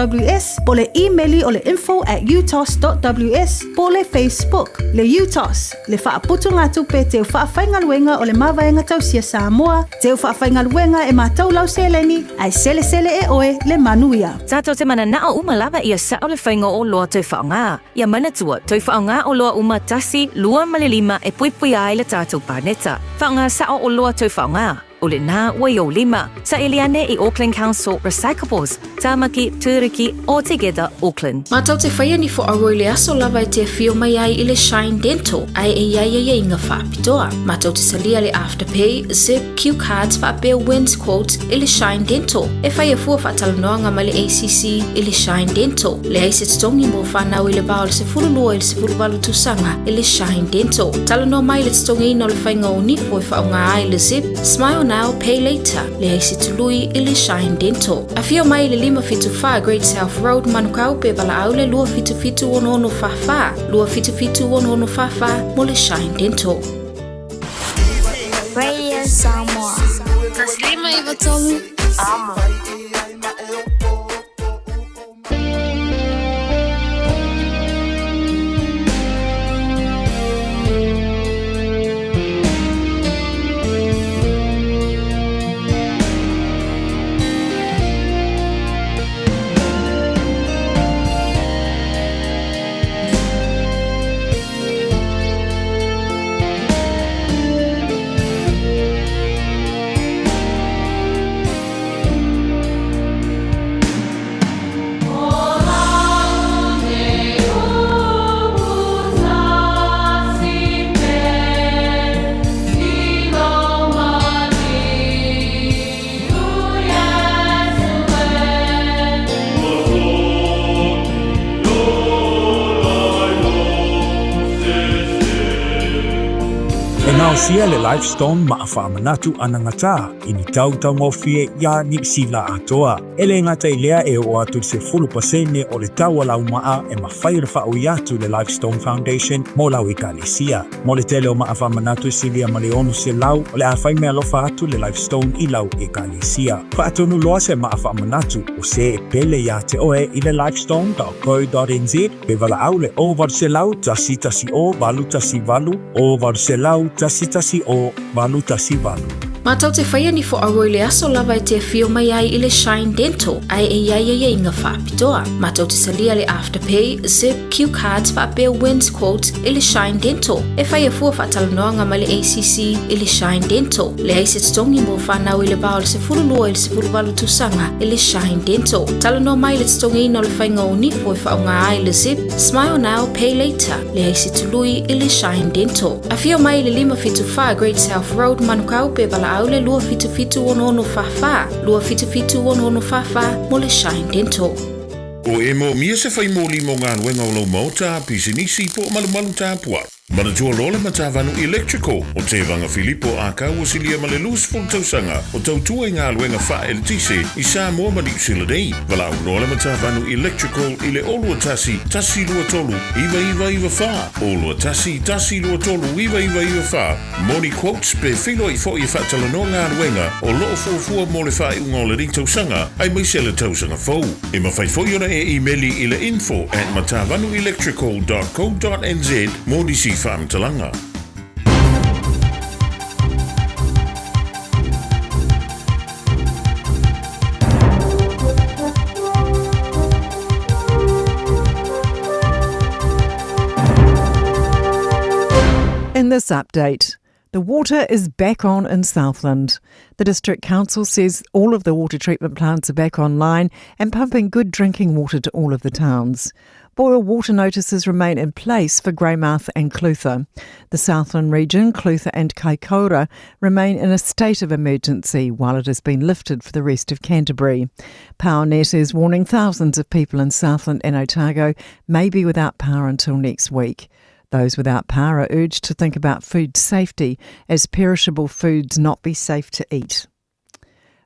po le emaili o le info@utos.ws, po le Facebook, le UTOS, le wha putu ngā tupe teo wha whainga luenga o le mawaenga tau sia Samoa, teo wha whainga luenga e mātou lau seleni, ai sele e oe le manuia. Tātou te mana na o umalava ia sa o le whainga o loa toi whaonga. Ia mana tua, toi whaonga o loa umatasi 2 e puipui ai le tātou pāneta. Whaonga sa o loa toi whaonga. Ole nā waio 5 sa Eliane I Auckland Council Recyclables, Tāmaki, Tūriki, All Together Auckland. Mātou te whaia ni fo aroi le aso lava te whio mai ai I le Shine Dental, ai e ia inga whaapitoa. Mātou te salia le Afterpay, Zip, Q Cards whaapea wins quotes I le Shine Dental. E whaia fua whaatalonoanga mai le ACC I le Shine Dental. Le aise te tongi mo whanau I le bao le se fululua I le se fuluwalu tusanga I le Shine Dental. Talanoa mai le te tongi ino le whainga o nifo I whaonga ai le Zip, Smile Now, Pay Later, le aise tului I le Shine Dental. A whio mai le 555 Great South Road, Manukau pe wala au le 255 255 mo le Shine Dental. Radio Samoa. Taslima Iwatomu. Amo. Sia le Lifestone ma whaamanatu anangata ini tau ngofie ya ni sila atoa. Ele ngata ilea e o atu se 10% o le taua lau maa e mawhaira whao iatu le Lifestone Foundation mo lau ikalisia. Mo le tele o maa whaamanatu silia ma le onu se lau o le awhai mea lofa atu le Lifestone I lau ikalisia. Whaatonu loa se maa whaamanatu o se e pele ya te oe I le lifestone.co.nz pe wala au le o var se lau tasi o valu tasi valu o var se lau tasi o valuta si valu. Mātou te whaia ni fo aroi le aso lava te whio mai ai I le Shine Dental, ai e ia inga whaapitoa. Mātou te salia le Afterpay, Zip, Q Cards whaapea wins quotes I le Shine Dental. E whaia fua whaatalanoanga mai le ACC I le Shine Dental. Le aise te tongi mo whanau I le bao le se fululua I le se fuluwalu tusanga I le Shine Dental. Talanoa mai le te tongi ino le whainga o nifo I whaonga ai le Zip, Smile Now, Pay Later. Le aise tului I le Shine Dental. A whio mai le 555 Great South Road, Manukau pe wala au le 255 mo le Shine Dental. O e mo mia se whai mōli mo ngā nuenga o lau mauta pisinisi po malumalu tāpua. Manatua lole matavanu electrical o te vanga Filipo a kau silia male lus ful tausanga o tautua I ngā luenga wha el tise I sa mua mani usila dei. Walau lole matavanu electrical I le olua tasi lua tolu iwa wha. Olua tasi lua tolu iwa wha. Moni quotes pe filo I fo I whatalano ngā luenga o loo fuafua mo le wha I unga o le ring tausanga ai mai se le tausanga fau. E mawhai foiona e emaili I le info@matavanuelectrical.co.nz moni si whaamtalanga. In this update, The water is back on in Southland. The District Council says all of the water treatment plants are back online and pumping good drinking water to all of the towns. Boil water notices remain in place for Greymouth and Clutha. The Southland region, Clutha and Kaikoura, remain in a state of emergency while it has been lifted for the rest of Canterbury. PowerNet is warning thousands of people in Southland and Otago may be without power until next week. Those without power are urged to think about food safety, as perishable foods not be safe to eat.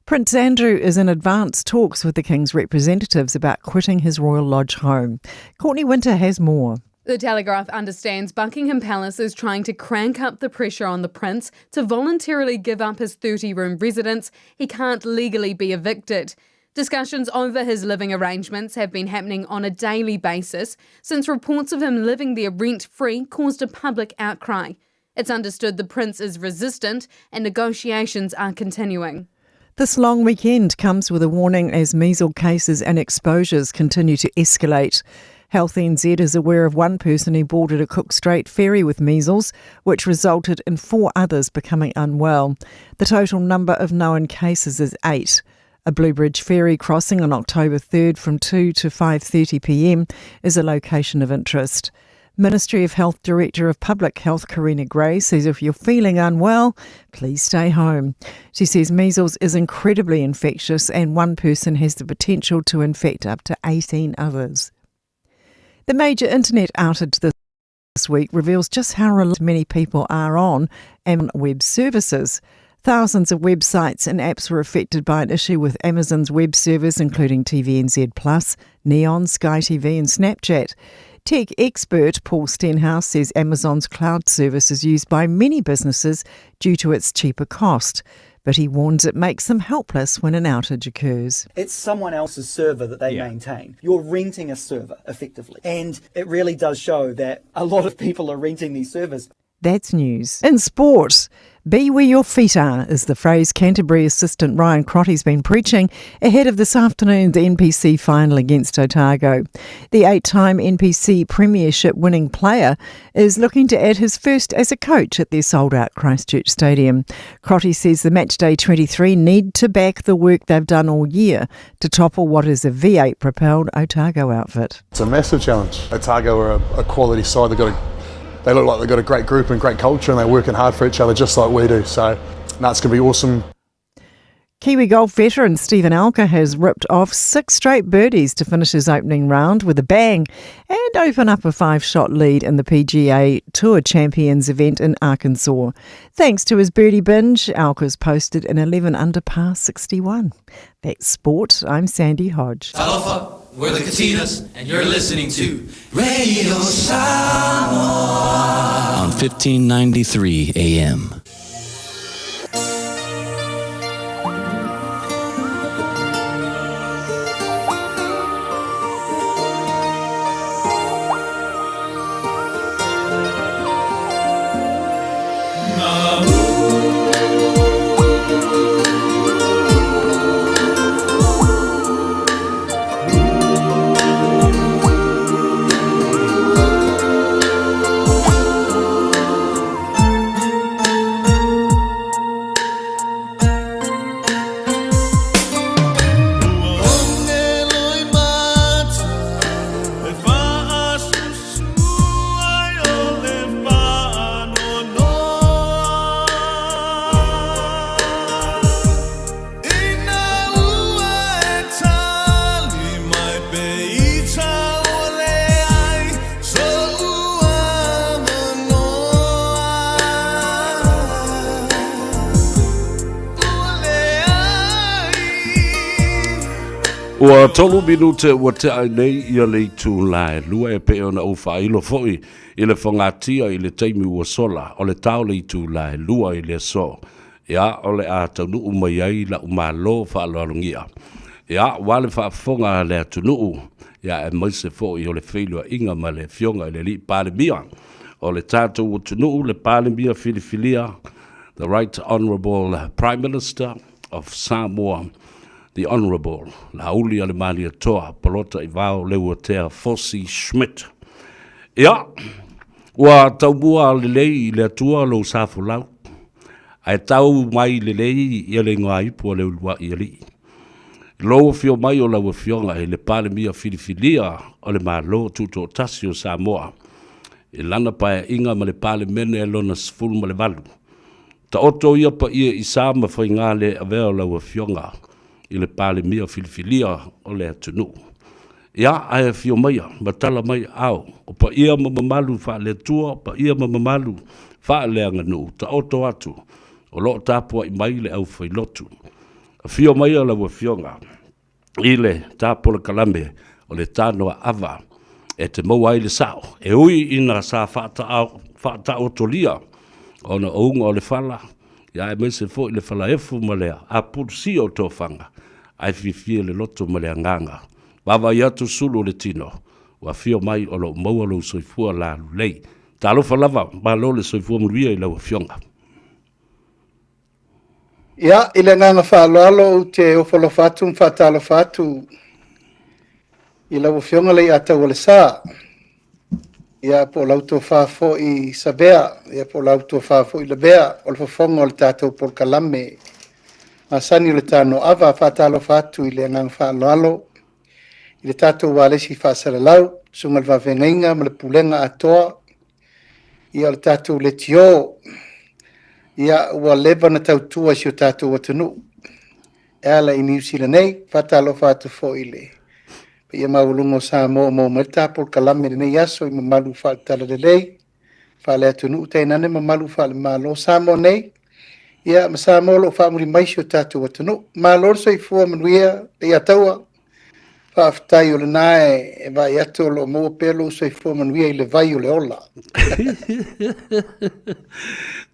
Prince Andrew is in advanced talks with the King's representatives about quitting his Royal Lodge home. Courtney Winter has more. The Telegraph understands Buckingham Palace is trying to crank up the pressure on the Prince to voluntarily give up his 30-room residence. He can't legally be evicted. Discussions over his living arrangements have been happening on a daily basis since reports of him living there rent-free caused a public outcry. It's understood the Prince is resistant and negotiations are continuing. This long weekend comes with a warning as measles cases and exposures continue to escalate. Health NZ is aware of one person who boarded a Cook Strait ferry with measles, which resulted in 4 others becoming unwell. The total number of known cases is 8. A Bluebridge ferry crossing on October 3rd from 2 to 5:30pm is a location of interest. Ministry of Health Director of Public Health Karina Gray says if you're feeling unwell, please stay home. She says measles is incredibly infectious and one person has the potential to infect up to 18 others. The major internet outage this week reveals just how reliant many people are on Amazon Web Services. Thousands of websites and apps were affected by an issue with Amazon's web servers, including TVNZ+, Neon, Sky TV and Snapchat. Tech expert Paul Stenhouse says Amazon's cloud service is used by many businesses due to its cheaper cost, but he warns it makes them helpless when an outage occurs. It's someone else's server that they maintain. You're renting a server, effectively. And it really does show that a lot of people are renting these servers. That's news. In sport, be where your feet are is the phrase Canterbury assistant Ryan Crotty's been preaching ahead of this afternoon's NPC final against Otago. The 8-time NPC Premiership winning player is looking to add his first as a coach at their sold-out Christchurch Stadium. Crotty says the Matchday 23 need to back the work they've done all year to topple what is a V8 propelled Otago outfit. It's a massive challenge. Otago are a quality side. They look like they've got a great group and great culture and they're working hard for each other just like we do. So, it's going to be awesome. Kiwi golf veteran Stephen Alker has ripped off 6 straight birdies to finish his opening round with a bang and open up a 5-shot lead in the PGA Tour Champions event in Arkansas. Thanks to his birdie binge, Alker's posted an 11 under par 61. That's sport. I'm Sandy Hodge. Talofa, we're the Katinas, and you're listening to Radio Samoa on 1593 AM. Ua tolu minute ua te ai nei ia le tu lai lua e pe ona o failo foi i le fongatia i le taimi ua sola o le tau le tu lai lua i le so ia o le a tau nuu mai ai la umalo fa aloalungia ia wale fa fonga le tunu ia e maise foi o le feilo inga ma le fionga i le li palemia o le tatou tunu le palemia filifilia the Right Honourable Prime Minister of Samoa, the Honourable Lauli Alemania Toa, Palota Ivao Leuatea Fossi Schmidt. Ia, ua taumua lelei le atua lo safulau, Ai tau mai le lei ia le ngā ipu le ulua ia li. Lo fio mai o lau fionga e le pale mia filifilia o le malo tuto tasi o Samoa. E lana pae inga ma le pale mene e lona sifulu ma le valu. Ta oto ia pa ia isa ma fai ngā le avea o lau fionga i le pale mia filifilia o le atunu. Ia ae fio maia, matala mai au, o pa ia ma mamalu fa le tua, pa ia ma mamalu fa le anganu, ta oto atu, o lo tapua i mai le au fai lotu. A fio maia lau fionga. Ile tapo le kalame o le tano a ava e te maua i le sao. E ui ina sa whaata o tolia o na ounga o le whala. Ia e mese fo i le whala efu ma lea a purusi o tō whanga. Ai fifia le loto ma lea nganga. Wawa i atu sulu le tino. Wa fio mai o lo maua lo soifua la lulei. Ta alofa lava ma lo le soifua muria i lau fionga. Ia, i le nganga whaaloalo o te ofalo fatu, mwhatalo fatu. I lau fionga lei atau o le sā. Ia po lauto whafo i sabea. Ia po lauto whafo i le bea. O le whafonga o le tātou por kalame. Masani o le tāno ava whatalo fatu i le nganga whaaloalo. I le tātou wālesi whasara lau. Sunga le wawhengainga ma le pulenga atoa. Ia le tātou le tio. Ia ua leva na tautua si o tātou atanu. Ala i New Zealand nei, whatalo whātu fo i le. Pa ia maulungo sa mo mai tāpol kalame nei aso i mamalu whaatala le lei. Whale atanu utai nane mamalu whale malo sa mo nei. Ia ma sa mo lo whaamuri mai si o tātou atanu. Malo so i fua manuia le ataua. Whaafitai o le nae e vai ato lo mo pelo so i fua manuia i le vai o le ola.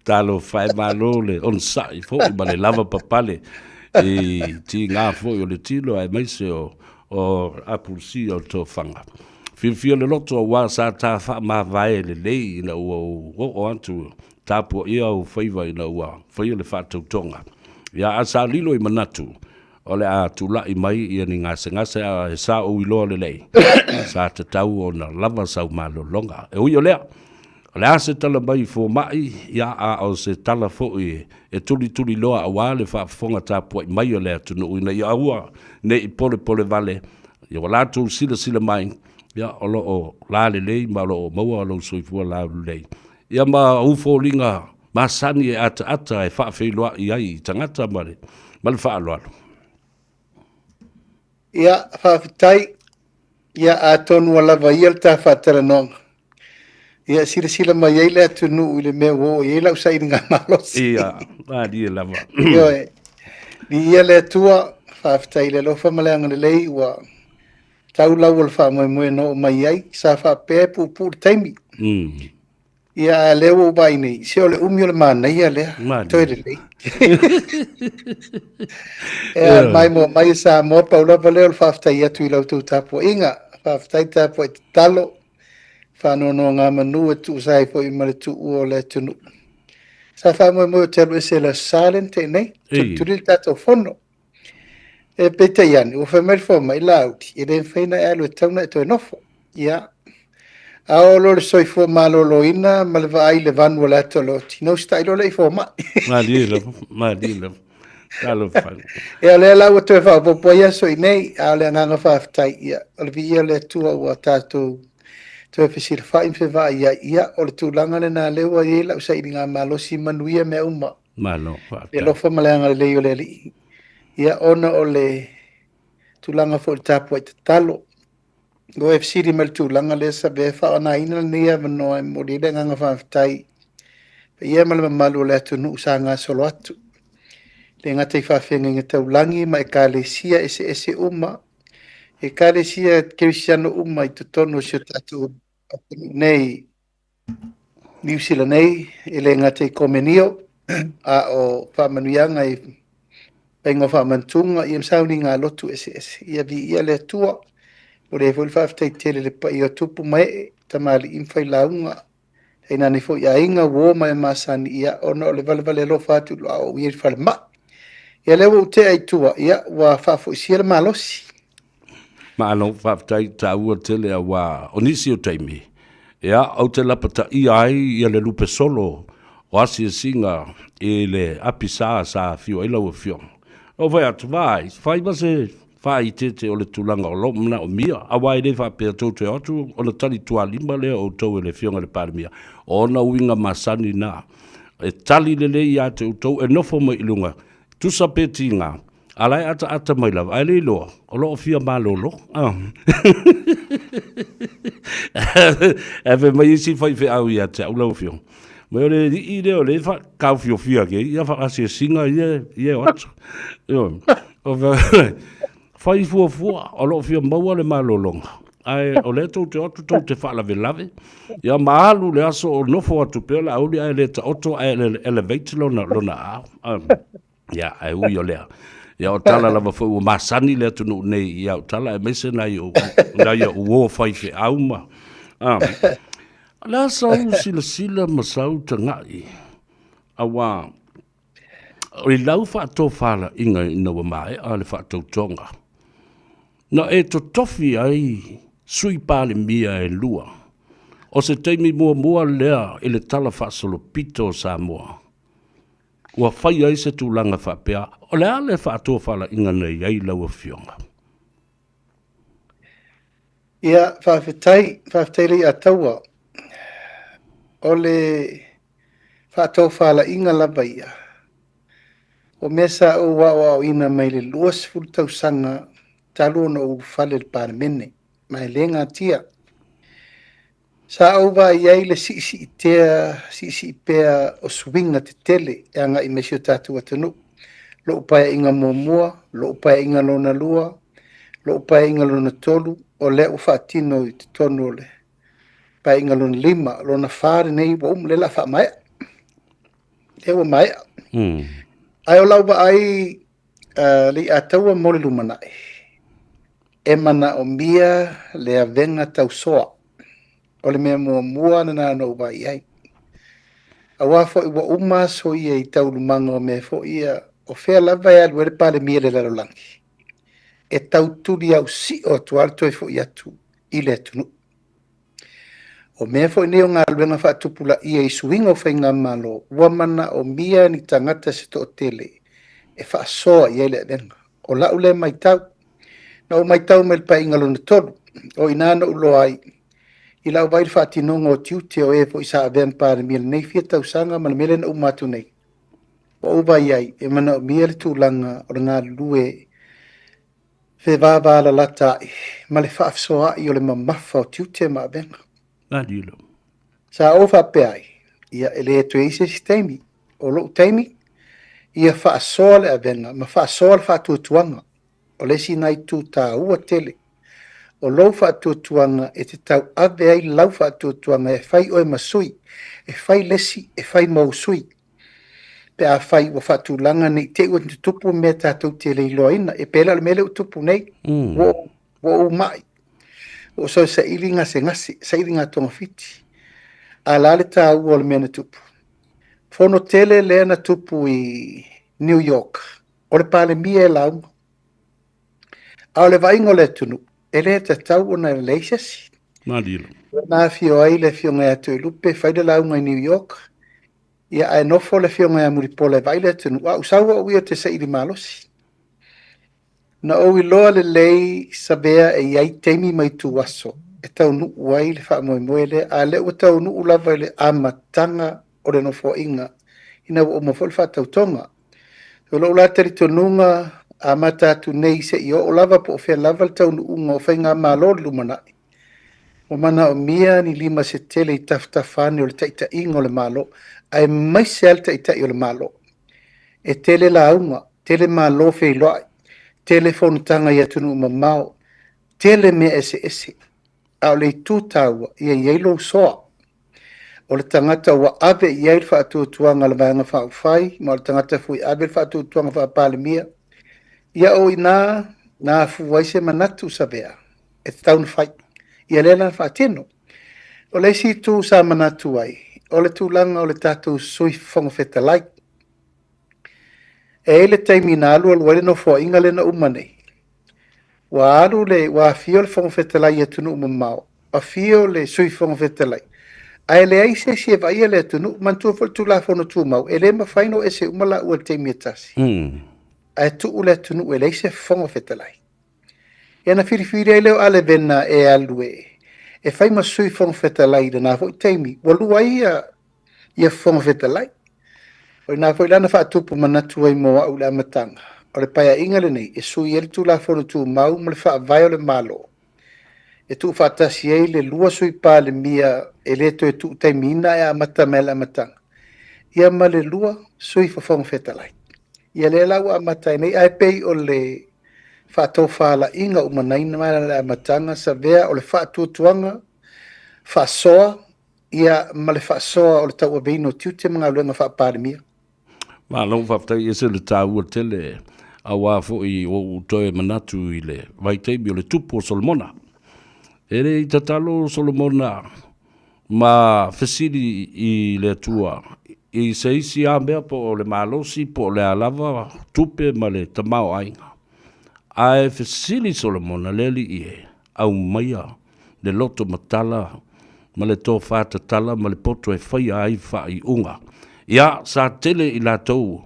Talo fai malo le on sai fo i le lava papale e ti ngā fo o le tilo ai mai se o apulsi o tō whanga. Fio le loto o wā sa tā wha ma vai le lei ina o antu tāpua ia o whaiva ina ua whai o le whātautonga. Ia asa lilo i manatu o le a tula i mai ia ni ngase a sa o iloa le lei. Sa te tau o na lava sau malo longa. E ui o lea. Le ase tala mai fo mai ia a o se tala fo e tuli loa a wale fa fonga tapua i mai o le atunu ina ia ua ne i pole vale ia wala tu sila mai ia o lo o la le lei ma lo o maua lo soifua la lei ia ma ufo linga ma sani e ata e fa fe loa ia i tangata male mal fa loa Ia fa fitai ia atonu wala va ia ta fa teranong. Ia sila mai ai le atunu i le mea o i lau sa i ngā malosi. Ia, di e lava. Ia e. Ni ia le atua, whaafitai le lofa maleanga le lei, ua tau lau o le wha moe no mai ai, sa wha pē pu taimi. Ia leo o bai nei, se o le umi o le mana ia lea, toi le lei. Ia mai sa mo paulava leo le whaafitai atu i lau tau tapua inga, whaafitai tapua i talo, whanono ngā manu e tu sai po i mare tu ua le tunu. Sa wha moe telu e se la silent e nei, tuli tato fono. E peta iani, o whamari foma i lauti, i ren whaina e alu e tauna e toi nofo. Ia. A o lo le soi fua malolo ina, ma le vai le vanu le ato lo tino stai lo le i foma. Ma di la. Talo whani. E a le lau e toi wha popo ia so i nei, a le anganga whaafitai ia. O le vi ia le tua ua tātou Toi fesir fai fe va ia o le tūlanga le nā lewa i lau sa i ngā malosi manuia me uma. Malo. E lofa maleanga le leo le li. Ia ona o le tūlanga fo le tāpua i te talo. Go e fesiri me le tūlanga le sa be wha ana ina nia manoa e mori le nganga whaafitai. Pe ia male malu le atu nuu sa ngā solo atu. Le ngata i whawhenga inga taulangi ma e ka le sia ese uma. E kare sia kerisiano uma i tutono si o tatu nei New Zealand nei, e le ngate i komenio a o whamanuianga i pengo whamantunga i msauni ngā lotu ese. Ia vi ia le tua, o le fwil whaafitai tele le pa i o tupu mai, tamali imwhai launga, e nani fo ia inga woma e masani ia ono o le valevale lo whatu lo au i whale ma. Ia lewa ute ai tua, ia wa whafo isia le malosi. Ma alo whaftai ta ua tele a wā onisi o taimi. Ea, au te lapata i ai i le lupe solo o asi singa e le apisa sa fio ila o fio o vai atu vai fai base fai te o le tulanga o lo mna o mia a wai le fa pe to atu o le tali tua lima le o to le fio le parmia o na winga masani na e tali le ia te to e no fo mo ilunga tu sa petinga alai ata mai la ai le lo o lo fia malolo ave mai si fai fe au ia te o lo fio me ole i le ole fa ka fio fia ke ia fa asi singa ia wat yo o fai fu o lo fia mau le malolonga ai o le to te fa la velave ia malu le aso o no fo atu pela au le ai le auto elevate lona ia ai u yo le ia o tala la fo o masani le tunu nei ia o tala e mese na yo wo fai fe au ma la sau sila masau tangai awa o lau fa to fala inga ina wa mai a le fa to tonga na e to tofi ai sui pale mia e lua o se teimi mua lea e le tala fa solo pito sa mua ua fai ai se tūlanga fa pea o le ale fa to fala inga nei ai lau a fionga ia whawhetai li a taua o le whātou whala inga lava ia. O mesa o wao ina mai le luas fultau sanga talo no u whale le pārmene, mai lenga tia. Sa au wa iai le si pea o swinga te tele, e anga i mesio tātu atanu. Lo upaia inga mua, lo upaia inga lona lua, lo upaia inga lona tolu, o le u whaatino i te tonu le. Pa inga lona lima, lona whare nei wa le la wha mai. Le wa mai. Ai o lau ba ai li a taua mole lumanai. E mana o mia le a venga tau soa. O le mea mua na no ba ai. A wafo i wa uma so ia i tau lumanga o mea fo ia o fea lava ia luere pa le mia le lalolangi. E tau tuli au si o tuar toi fo ia tu i le tunu. O mea fo neo ngā luenga whaatupula ia i suinga o whainga malo, wamana o mia ni tangata se to o tele, e whaasoa ia le venga. O lau le mai tau, na o mai tau mel pa inga lona tolu, o inana ulo ai, i lau vai whaatinonga o tiute o e fo isa aven pāre mia nei fia tau sanga, mana mele na umatu nei. O uba iai, e mana o mia le tūlanga o ngā lue, fe vāvāla latai, ma le whaasoa i o le mamafa o tiute ma avenga. Adilo. Sa o fa peai, ia ele to ise sistemi, o lo temi, ia fa sol avenga, ma fa sol fa tuanga, o le si nai tu ta ua tele, o lo fa tuanga e te tau ave ai lau fa tuanga e fai o e masui, e fai lesi, e fai mausui, pe a fai o fa tulanga nei te ua te tupu me tātou tele i loina, e pela le mele o tupu nei, wo mai. O so sa ilinga se ngasi, sa ilinga tonga fiti. A lale ta ua le mena tupu. Fono tele lea na tupu i New York. O le pale mia e launga. A o le vaingo le tunu. E le ta tau o na leisiasi. Madilo. Na fio ai le fio ngai atu i lupe, faida launga i New York. Ia ai nofo le fio ngai amuripo le vai le tunu. A usawa uia te sa ili malosi. Na o i loa le lei sabea e iai teimi mai tu waso. E tau nu uai le wha moe moe le, a le ua tau nu ulava le amatanga o le nofo inga. Ina o mofo le wha tau tonga. O lo ula teri tonunga a mata tu nei se i o lava po o whea lava le tau nu unga o whainga malo le lumanai. O mana o mia ni lima se tele i taftafane o le taita inga o le malo. Ai mai se al taita i o le malo. E tele la unga, tele malo fei loai. Telefonu tanga ia tunu mamao, tele me ese. Au le tūtaua, ia ielo soa. O le tangata wa ave iai wha atuatuanga le vanga wha ufai, ma le tangata fui ave wha atuatuanga wha palemia. Ia o ina, na fuwaise manatu sabea, e taun fai. Ia lela wha tino. O le si tu sa manatu ai, o le tūlanga o le tatu sui whonga wheta lai. E le taimi na alu al wale no fo inga le na umane. Wa alu le wa fio le fonga fetalai e tunu umamao. A fio le sui fonga fetalai. Ai le ai se vai le tunu man tu fol tu la fono tu mau ele ma faino ese umala o te mietasi ai tu le tunu ele se fongo fetalai ena firi ele ale vena e alue e fai ma sui fongo fetalai de na fo temi walu ai ia fongo fetalai o na fo lana fa tu mana tu ai mo au la matanga o le paia inga le nei e sui ele tu la fono tu mau mo le fa vai o le malo e tu fatasi ai le lua sui pa le mia e le to e tu taimina e amata mela matanga. Ia ma le lua sui fafong fetalai. Ia le lau amata nei ai pei o le whātou whāla inga umanaina mai le amatanga sa vea o le whātuatuanga whāsoa ia ma le whāsoa o le tau abeino tiu te mga luenga whāpāremia. Ma long whaftai e se le tāua tele a wāfo i o toe manatu i le vaiteimi o le tupo Solomona. Ere i tatalo Solomona ma fesiri i le tua i se isi a mea po le malosi po le alava tupe ma le tamao ainga. Ai fesiri Solomona leli i e au maia le loto matala ma le tō whāta tala ma le poto e whaia ai whai unga. Ia sa tele i la tau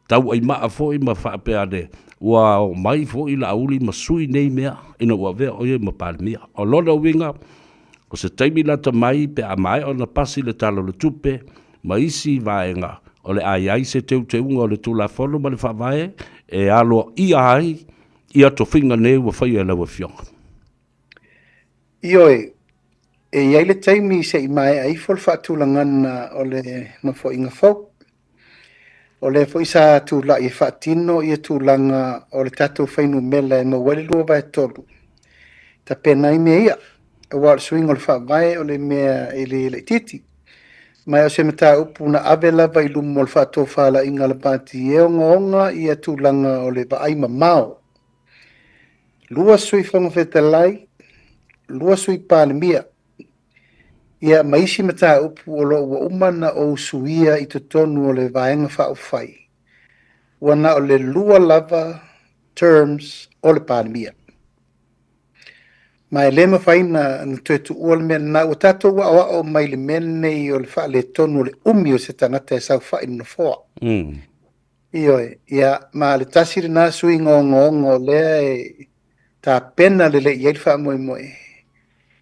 tau ai maa fōi ma whaapea de ua o mai fo i la auli ma sui nei mea ina ua vea oie ma palemia. O lona winga, o se taimi lata mai pe a mai o na pasi le talo le tupe, ma isi vaenga o le ai se teu te unga o le tula fono ma le whavae, e alo i ai, i ato whinga ne ua whaia lawa fionga. Ioe, e iai le taimi se i mai ai fol whaatulangana o le mafo inga fau, o le fo isa tu la i fatino i tu langa o le tatu fainu mela e mo wale lua vai tolu. Ta pena i mea ia, e wal swing o le fa vai o le mea i le titi. Mai o se mata upu na avela vai lumo le fato fala inga le pati e onga i tu langa o le va aima mao. Lua sui fonga fetalai, lua sui palemia. Ia maisi mata upu o lo ua umana o suia i te tonu o le vaenga wha ufai. Wana o le lua lava terms o le palemia. Mai le mawhaina na tue tu ua le mea na ua tato wa awa o mai le mene i o le wha le tonu o le umi o se tangata e sau wha ino foa. Ioe, ia ma le tasiri na sui ngongo lea e ta pena le iei le wha moe moe.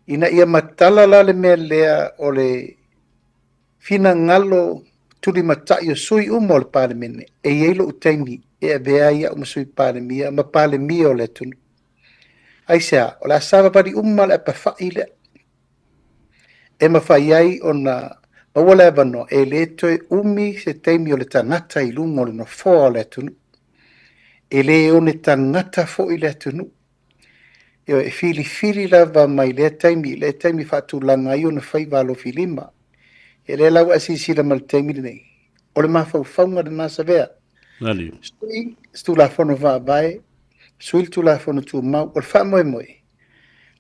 Ina ia matala la le mea lea o le fina ngalo tuli matai o sui umo le palemene. E ielo utaimi e a vea ia uma sui palemia, ma palemia o le tunu. Aisea, o la sava pari umma le pawhai le. E mawhai ai o na mawala evano e le toi umi se teimi o le tangata i lungo o le no foa o le tunu. E le o ne tangata fo i le tunu. Io e fili lava mai le taimi fatu langa io na fai valo filima. E le lau asisi la mal taimi nei. O le mafau faunga de nasa vea. Nani. Stu la fono va vai. Suil tu la fono tu mau. O le fa moe moe.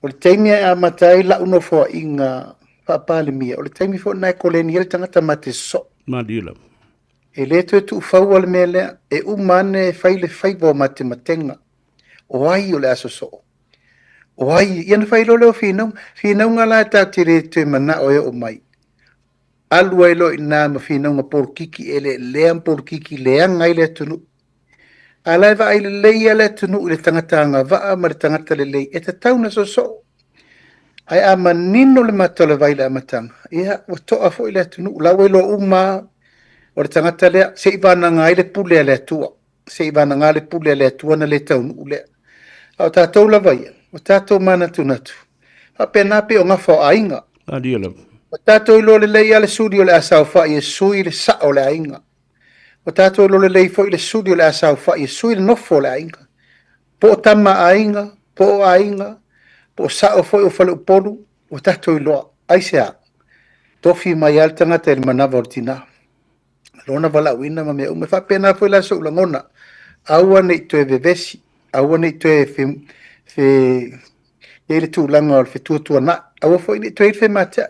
O le taimi a matai la uno fo inga papale mia. O le taimi fo nai koleni ele tangata mate so. Madila. E le tu fau al mele e umane fai le fai bo mate matenga. O ai o le aso so. O ai, iana whai lolo whinau ngā la tau tire te mana o e o mai. Alua ilo i nā ma whinau ngā porkiki e le lea porkiki lea ngai le tunu. A lai wa ai le leia le tunu i le tangata ngā waa ma le tangata le lei. E te tauna so so. Ai a manino le matole vai le amatanga. Ia, wa toa fo i le tunu. Lau ilo uma o le tangata lea. Se i vana ngā i le pule le tua. Se i vana ngā le pule le tua na le taunu lea. Au tātou la vai. O tātou mana tunatu. A pena pe o ngafo ainga. Adila. O tātou ilo le lei ale suri o le asau wha i e sui le sa o le ainga. O tātou ilo le lei fo i le suri o le asau wha i e sui le nofo o le ainga. Po o tama ainga, po o ainga, po o sa o fo i o whale uponu, o tātou iloa. Aisea, tofi mai al tangata il manawa o tina. Rona wala uina ma mea ume wha pena fo i la so ulangona. Aua nei toe vevesi, aua nei toe ele tu langa o fe tu na awa fo ni trade fe mata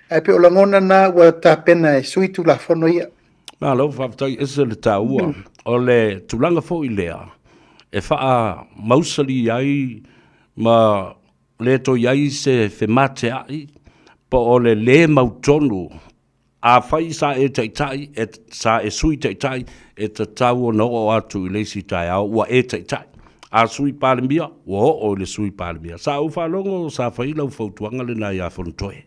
ai pe o langona na wa ta pena sui tu la fono ia ma lo fa tai ese le taua o le tu langa fo ilea e fa mausali ai ma le to ai se fe mata ai po o le mautonu, a whai sa e taitai, sa e sui taitai, e ta tau o no o atu i leisi tai au, ua e taitai. A sui palemia, ua o le sui palemia. Sa u whalongo, sa whai lau fautuanga le nai a whantoe.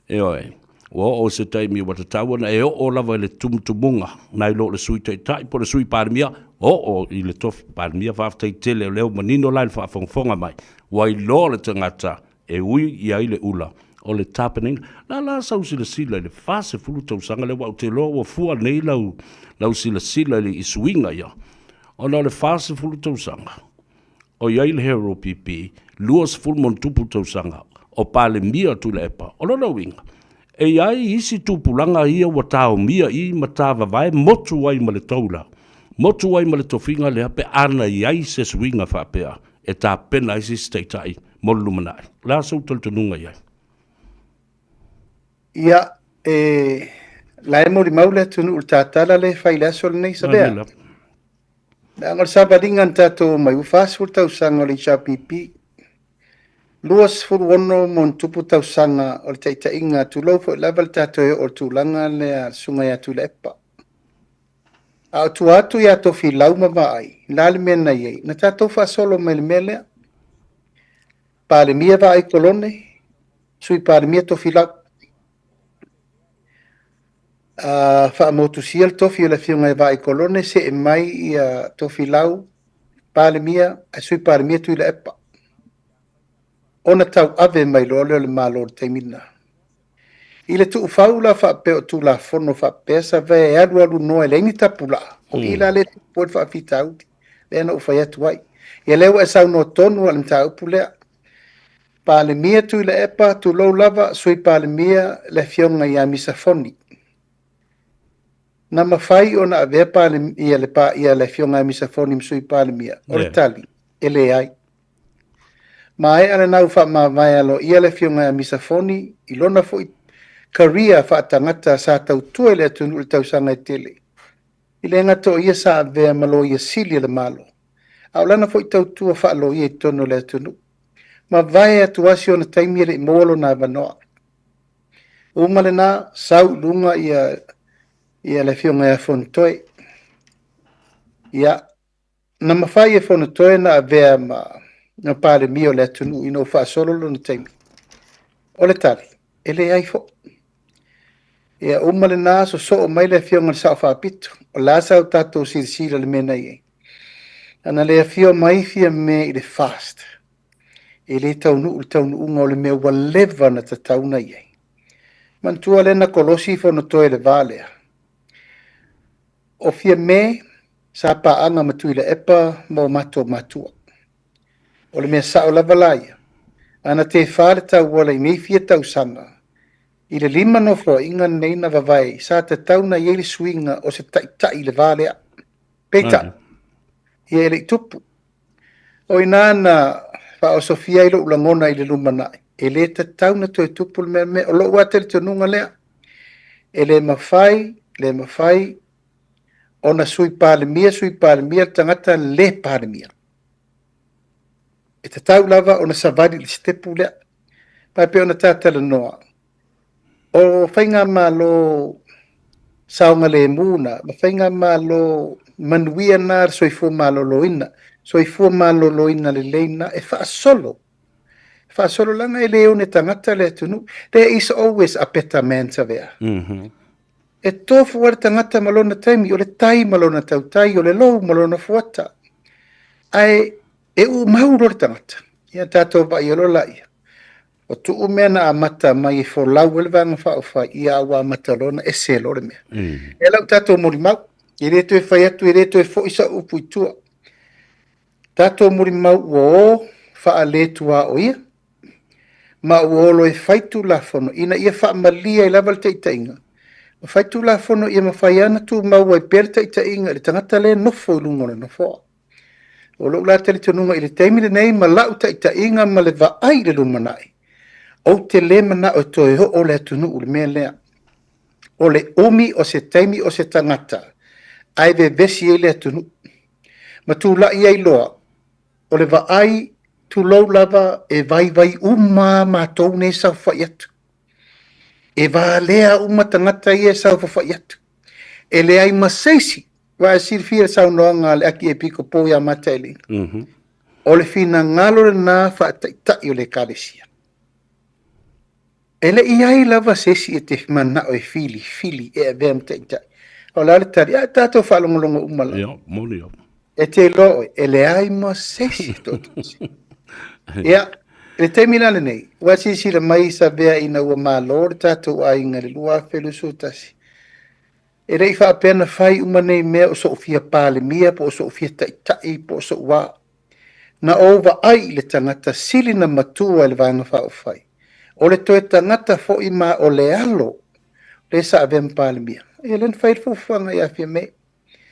E oe, ua o se taimi wata tau na e o lava le tumutumunga, nai lo le sui taitai, po le sui palemia, o i le tofi palemia, whaftai tele o leo manino lai le whaafonga mai, ua i lo le tangata, e ui i aile ula. O le tapening, la sau sila sila le fase fulu tau sanga le wau te loa fua nei lau sila sila le isuinga ia. O le fase fulu tau sanga. O iai le hero pipi, luas fulu mon tupu tau sanga. O pale mia tu le epa. O la winga. E iai isi tupulanga ia wa tau mia i matava vai motu wai ma le taula. Motu wai ma le tofinga le ape ana iai se swinga whapea. E ta pena isi steitai molu manai. La sau taltununga iai. Ia, la e mori maule tunu ultatala le whaile asol nei sa bea. Ngal sabaringan tato mai ufas fur tau sanga le chapipi. Luas fur wono mon tupu tau sanga o le taita inga tu lau fo level tato e o tu langa le a sunga ya tu lepa. A tu atu ya to fi lauma vai, lale mena ye. Na tato fa solo mele mele. Pale mia vai kolone, sui pale mia to fi lau. Whaamotusia le tofi o le whiunga e vai kolone se e mai i tofi lau palemia, a sui palemia tui le epa. Ona tau ave mai lole o le malo le teimina. I le tuu whaula whaapeo tu la fono whaapesa ve e alu noa le ini tapula. O ila le tupoed whaafita auti. Le ana ufai atu ai. Ia lewa e sau no tonu al mta upulea. Palemia tui le epa tu lou lava sui palemia le whiunga i a misafoni. Na mawhai o na avea pale ia le whionga misafoni msui pale mia. O le tali, ele ai. Ma e ana nau wha mawai alo ia le whionga misafoni, i lona fo i karia wha tangata sa tau tue le atunu le tau sanga e tele. I le ngato ia sa avea malo ia sili le malo. Au lana fo i tau tua wha alo ia i tono le atunu. Ma vai atu asi o na taimi le molo na vanoa. Umale na sau lunga ia le whionga e fontoe. Ia, na mawhai e fontoe na avea na pare mio le atunu ino wha sololo na teimi. O le tali, ele ai fo. Ia umale na so mai le whionga sa wha pitu. O la sau tatou sila le mena i. Ana le whio mai fia me i le fast. E le taunu unga o le mea walewa na tatauna i. Mantua le na kolosi fontoe le valea. O fia me, sa paanga matui le epa mo matua. O le mea sao lava laia. Ana te whare tau wala i mei fia tau sanga. I le lima no fro inga nei na vavai, sa te tau na ieli swinga o se tai le valea. Peita. Ia ele i tupu. O ina na wha o Sofia ilo ulangona i le lumanai. Ele te tau na toi tupu le mea o lo wate le tonunga lea. Ele mawhai, ona sui palemia tangata le palemia. E te tau lava ona savadi li stepu lea. Pape ona tātala noa. O whainga malo saunga le muna. Ma whainga malo manuia nā soifua malo loina. Soifua malo loina le leina. E wha solo. Wha solo langa e leo ne tangata le tunu. There is always a better man sa vea. E tofu wara tangata malona taimi, o le tai malona tautai, o le lou malona fuata. Ai, e u mauro le tangata. Ia tātou ba i alola ia. O tu umena a mata mai e fo lau ele vanga wha ia awa mata lona e se lore mea. E lau tātou mori mau, i reto e whai atu, i reto e fo isa upu i tua. Tātou mori mau o wha letua o ia. Ma uolo e whaitu la fono, ina ia wha malia i laval te itainga. Fai tu la fono ia mawhai ana tu mau ai perta ita inga le tangata le nofo i lungona nofo. O lo la tele tonunga i le teimi le nei ma lau ta ita inga ma le vaai le lumanai. O te le mana o toi ho o le atunu u le mea lea. O le umi o se teimi o se tangata. Ai ve vesi e le atunu. Ma tu la ia i loa. O le vaai tu lau lava e vai uma ma tou ne sa whai atu. e va lea uma tangata ia sau whawhai atu. E lea i maseisi, wa e sirfia sau noanga le aki e piko po ia mata e lina. O le fina ngalo le nā whaataitai o le kālesia. E le iai lava sesi e te mana o e fili e a vea mtaitai. O la le tari, a tātou whalongolongo umala. Ia, moni o. E te loe, e le ai maseisi tōtasi. Ia, le te milane nei, wasi sila mai sa vea ina ua mālo le tātou a inga le lua whelu sotasi. E rei wha pena whai umanei mea o so ufia pāle mia, po o so ufia taitai, po o so wā. Na ova ai le tangata sili na matua le vanga wha o whai. O le toe tangata fo i ma o le alo, le sa avem pāle mia. E len whai fuwhanga i awhia me.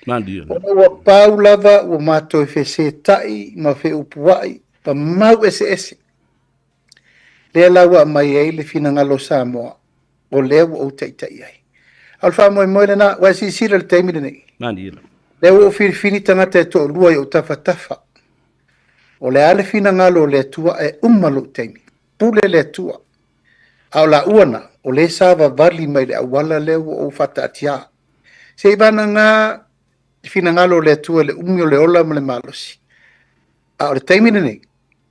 Mandi O ua pāu lava, ua mātou e whese tai, ma whe upuai, pa mau ese. Lea lawa mai ei le fina ngalo Samoa, o lea ua o taitai ai. Alfa moe le na, wa si sira le teimile nei. Mandi ila. Lea ua o whirifini tangata e to lua i o tafa. O le ale fina ngalo le tua e umalo teimi. Pule le tua. Au la uana, o le sava vali mai le awala leo o fata atia. Se ibana ngā fina ngalo le tua le umio le ola ma le malosi. Au le teimine nei.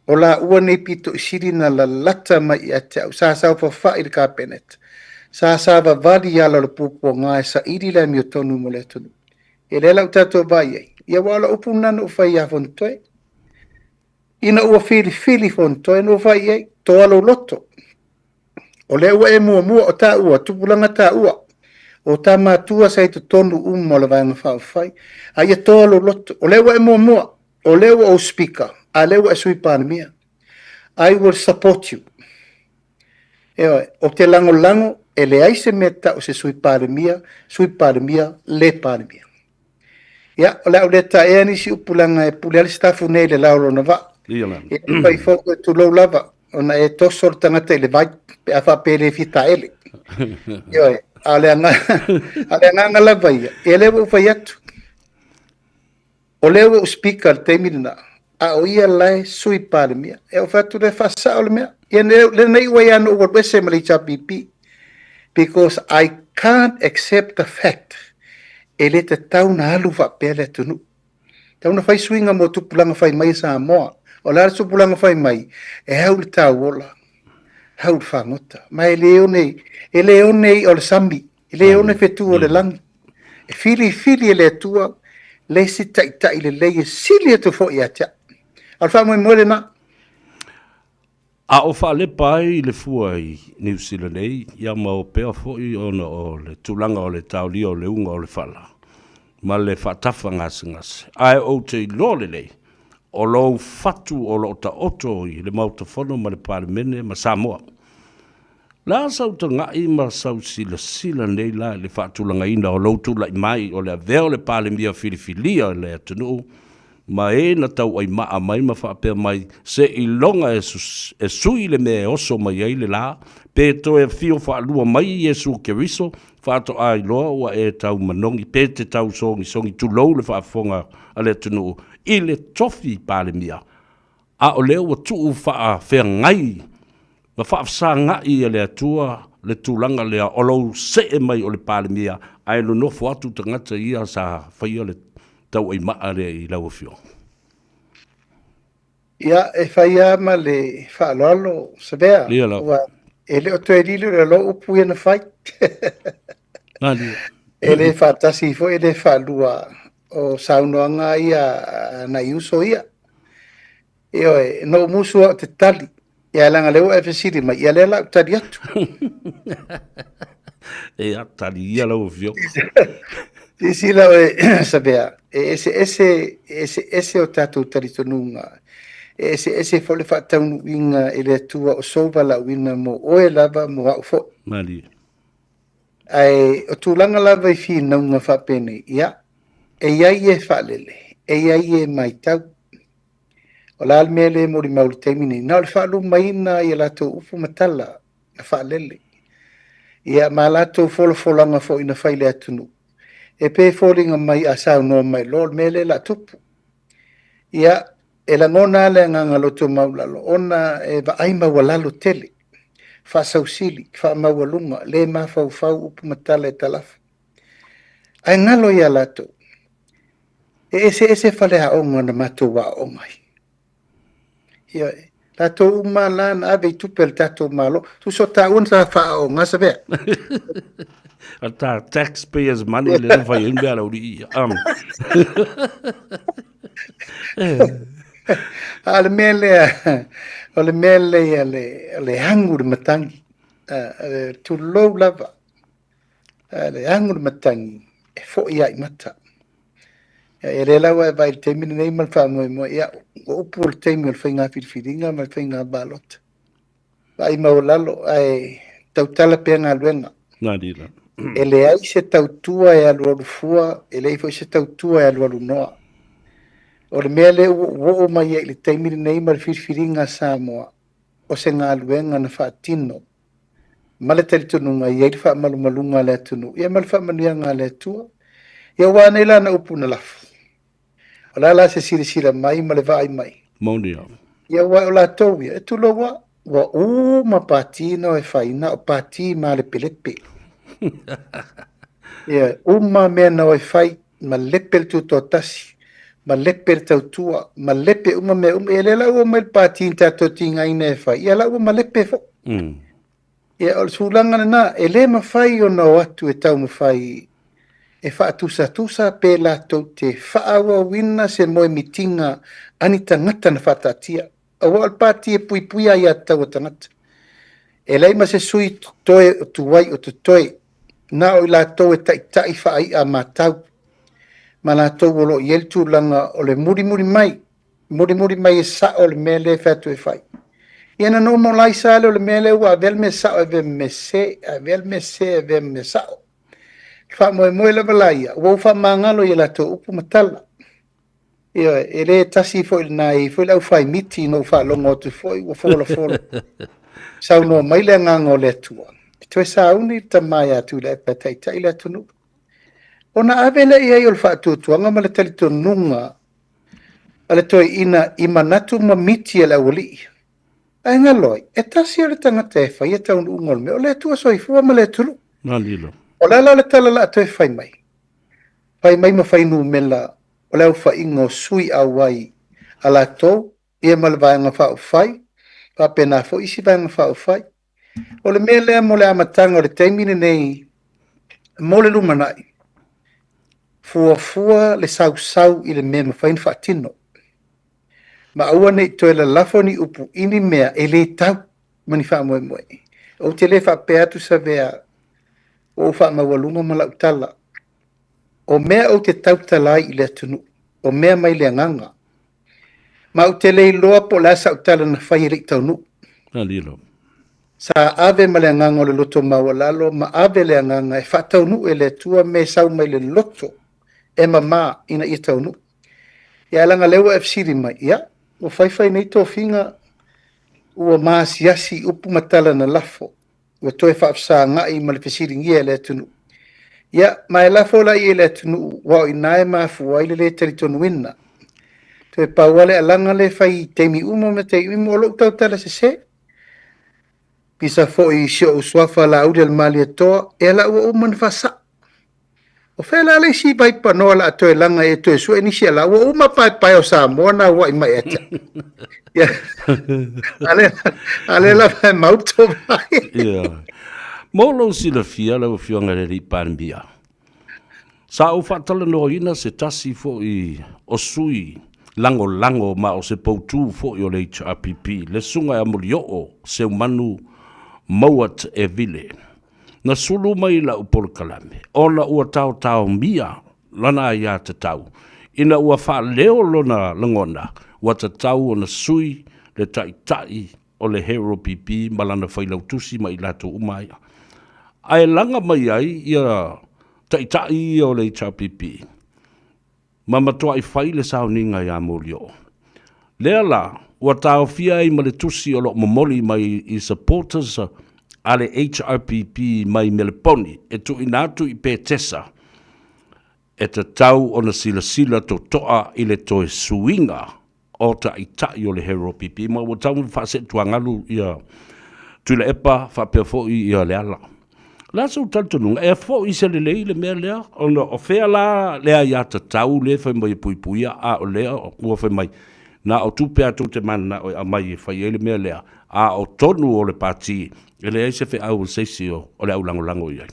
O la uana i pito isiri na la lata mai a te au. Sa sau fa i le kāpenet. Sa sava vali ala le pupo ngā e sa iri le mio tonu mo le tonu. E le lau tato vai ei. Ia wala upu nana u fai a fontoe. Ina ua fili fontoe no vai ei. To alo loto. O le ua e mua o ta ua, tupulanga ta ua. O ta matua sa i tu tonu mo le vanga whai. Aia to alo loto. O le ua e mua. O le ua o speaker. A le ua e sui pānemia. I will support you. Eoi, o te lango, e le aise meta o se sui pānemia, le pānemia. Ia, o le au le ta ea nisi upulanga e pule ali stafu nei le lauro na va. Ia lan. E pai foko e tu lau lava. Ona e toso le tangata ele vai, pe a whapele fita ele. Ioi, a le anga lava ia. E lewa ufai atu. O lewa u speaker le teimina. A o ia lai sui pānemia. E o fatu le whasa o le mea. Ia le nei wai anu o wese mali chapipi. Because I can't accept the fact e le te tauna alu whapele tunu. Tauna whai suinga mo tupulanga whai mai sa moa. O lara tupulanga whai mai, e hau le tau ola, hau le whangota. Ma e leone o le sami, e leone fetu o le langi. E fili e le atua, le si tai le leie sili atu fo i atia. Al wha mo le na. A o wha le pai le fua i New Zealand nei, ia ma o pea fo i ona o le tulanga o le tauli o le unga o le whala. Ma le whatafa ngasi. Ai o te i lole lei. O lo fatu o lo ta oto i le mautafono ma le palemene ma Samoa. La sau ta ngai ma sau sila nei la le whaatulanga ina o lo tula i mai o le aveo le palemia filifilia le atunu ma e na tau ai maa mai ma whaapea mai se i longa e sui le me oso mai ei le la pe to e fio whaalua mai Yesu Keriso whaato ai loa ua e tau manongi pe te tau songi tulou le whaafonga a le atunu i le tofi palemia. A o leo wa tuu wha whea ngai. Ma wha wsa ngai e le atua, le tūlanga lea olo se e mai o le palemia. Ai no nofo atu tangata ia sa whaia le tau ai maa lea i lau fio. Ia e whaia ma le whaalolo sa bea. Lia lau. E le o tue lilu le lo upu ia na whai. E le whaatasi fo e le whaalua. O saunoanga ia na iuso ia. Ioe, no musua o te tali. Ia langa leo e fesiri, ma ia lela tali atu. E atali ia lau fio. Isi lau e sabea. Ese o tatou tali tonunga. Ese fole whaataunu inga ele atua o soba la wina mo oe lava mo au fo. Mali. Ai, o tūlanga lava i fi naunga whapene, ia. E iai e whaalele, e iai e mai tau. O la almele mori mauri teimine, na ole whaalu maina i lato ufu matala, na whaalele. Ia ma lato folanga fo ina whaile atunu. E pe fōringa mai a sao no mai lor mele la tupu. Ia e la ngona le nganga loto maulalo, ona e va aima walalo tele. whaasausili, whaamaualunga, le mawhauwhau upu matala e talafa. Ai ngalo ia lato. Ese whale haonga na matou wa ongai. Ia lato uma lana ave tupel tato malo, tu so ta unta whaonga sa vea. Ata taxpayers money le fa yin bia lo di Ale mele ale hangur matangi tu low lava ale hangur matangi e fo ia mata e le lawa vai temini nei mal fa mo ia o pul temil finga firinga mal finga balot vai maulalo ai tautala pena luenga nadila ele ai se tautua e alu fua ele foi se tautua e alu noa o le mele o mai le temini nei mal firinga Samoa o se ngā luenga na whaatino. Male tari tunu ngā iei wha malunga le tunu. Ia male wha manuia ngā le tua. Ia wane la na upu na lafu. O la se sira mai male vai mai. Maunia. Ia wa o la tau ia. E tu lo wa ma patino e whaina o pati ma le pelepe. Ia uma mea na o e whai ma lepe le tu tō tasi. Ma lepe le tautua, ma lepe uma me e le lau o me le pāti tato tinga ina e whai. Ia lau o ma lepe fo. Ia o sulanga na, e le ma whai o na o atu e tau ma whai e wha tusa pe la tau te whaawa wina se moe mitinga ani tangata na whatatia. Awa al pāti e pui ai a tau o tangata. E lei ma se sui toe o tuwai o tutoe. Na o la tau e tai whaai a mātau. Mana tau wolo i eltu langa o le muri mai e sa o le mele whatu e whai. Iana no mo lai sa o le mele ua vel me sa o e me se, a vel me se e ve me sa o. Wha moe la valaia, wau wha mangalo i la tau upu matala. Ia, e le tasi fo il nai, fo lau whai miti no wha longo tu fo i wa fola. Sau no mai le ngango le tua. Toi sa uni ta mai atu le patai tai le tunu. Ona avele ia i o le whaatutuanga ma le talito nunga a le toi ina i manatu ma miti e la wali. Ai ngaloi, e tasi a le tangata e whai e taunu ungol me, o le tua soifua ma le tulu. Nalilo. O la le tala la toi whai mai. Whai mai ma whai nu mela, o leo whai ingo sui a wai a la tau, ia ma le vaenga whau whai, pa pena fo isi vaenga whau whai. O le mele mo le amatanga o le teimine nei, mo le lumanai. Fua le sau i le mea mawhain whaatino. Ma aua nei toi la lafo ni upu ini mea e le tau mani wha moe. O te le wha peatu sa vea o wha mawalunga ma lau tala. O mea o te tau talai i le atunu. O mea mai le anganga. Ma o te le loa po la sa utala na whai rik tau nu. Nalilo. Sa ave ma le anganga o le loto mawalalo ma ave le anganga e wha tau nu e le tua me sau mai le loto. E mama ina i taunu. Ia langa lewa e fsiri mai. Ia, o whaiwhai nei tō whinga ua maasiasi upu matala na lafo. Ua toe whaafsa ngai ma le fsiri ngia le tunu. Ia, mai lafo la i le tunu wao i nae maafua i le taritonu wina. Toe pauale a langa le whai teimi umo me te imo o lo tau tala se. Pisa fo i sio uswafa la audel mali atoa e la ua uman fasa. O whela le si pai panoa la atoe langa e toe sua ni sia la ua uma pai o Samoa na ua i mai eta. Ale la pai mauto vai. Molo si la fia la ufionga le ri panbia. Sa u fatala no ina se tasi fo i o sui lango ma o se poutu fo i o le HRPP. Le sunga e amulio o se manu mauat e vile. Na sulu mai la upol kalame. Ola ua tau mia lana ia te tau. Ina ua wha leo lona langona. Ua te tau o na sui le tai o le Hero PP malana whailau tusi mai lato umai. Ai langa mai ai ia tai o le HRPP. Mamatua i whai le sauninga ia molio. Lea la, ua tau fia i ma le tusi o lo momoli mai i supporters ale HRPP mai Meleponi e tu inatu i Petesa e te tau o na sila to toa i le toe suinga o ta i o le Hero PP ma ua tau whase tuangalu ia tula epa fa pe fo I le ala la so tanto nunga e fo I se le mea lea ona o fea la lea ia ta tau le fa mai puipuia a o lea o fa mai na o tupe atu te mana o a mai fa le mea lea a o tonu o le pati e le se fe au se o le au lango ia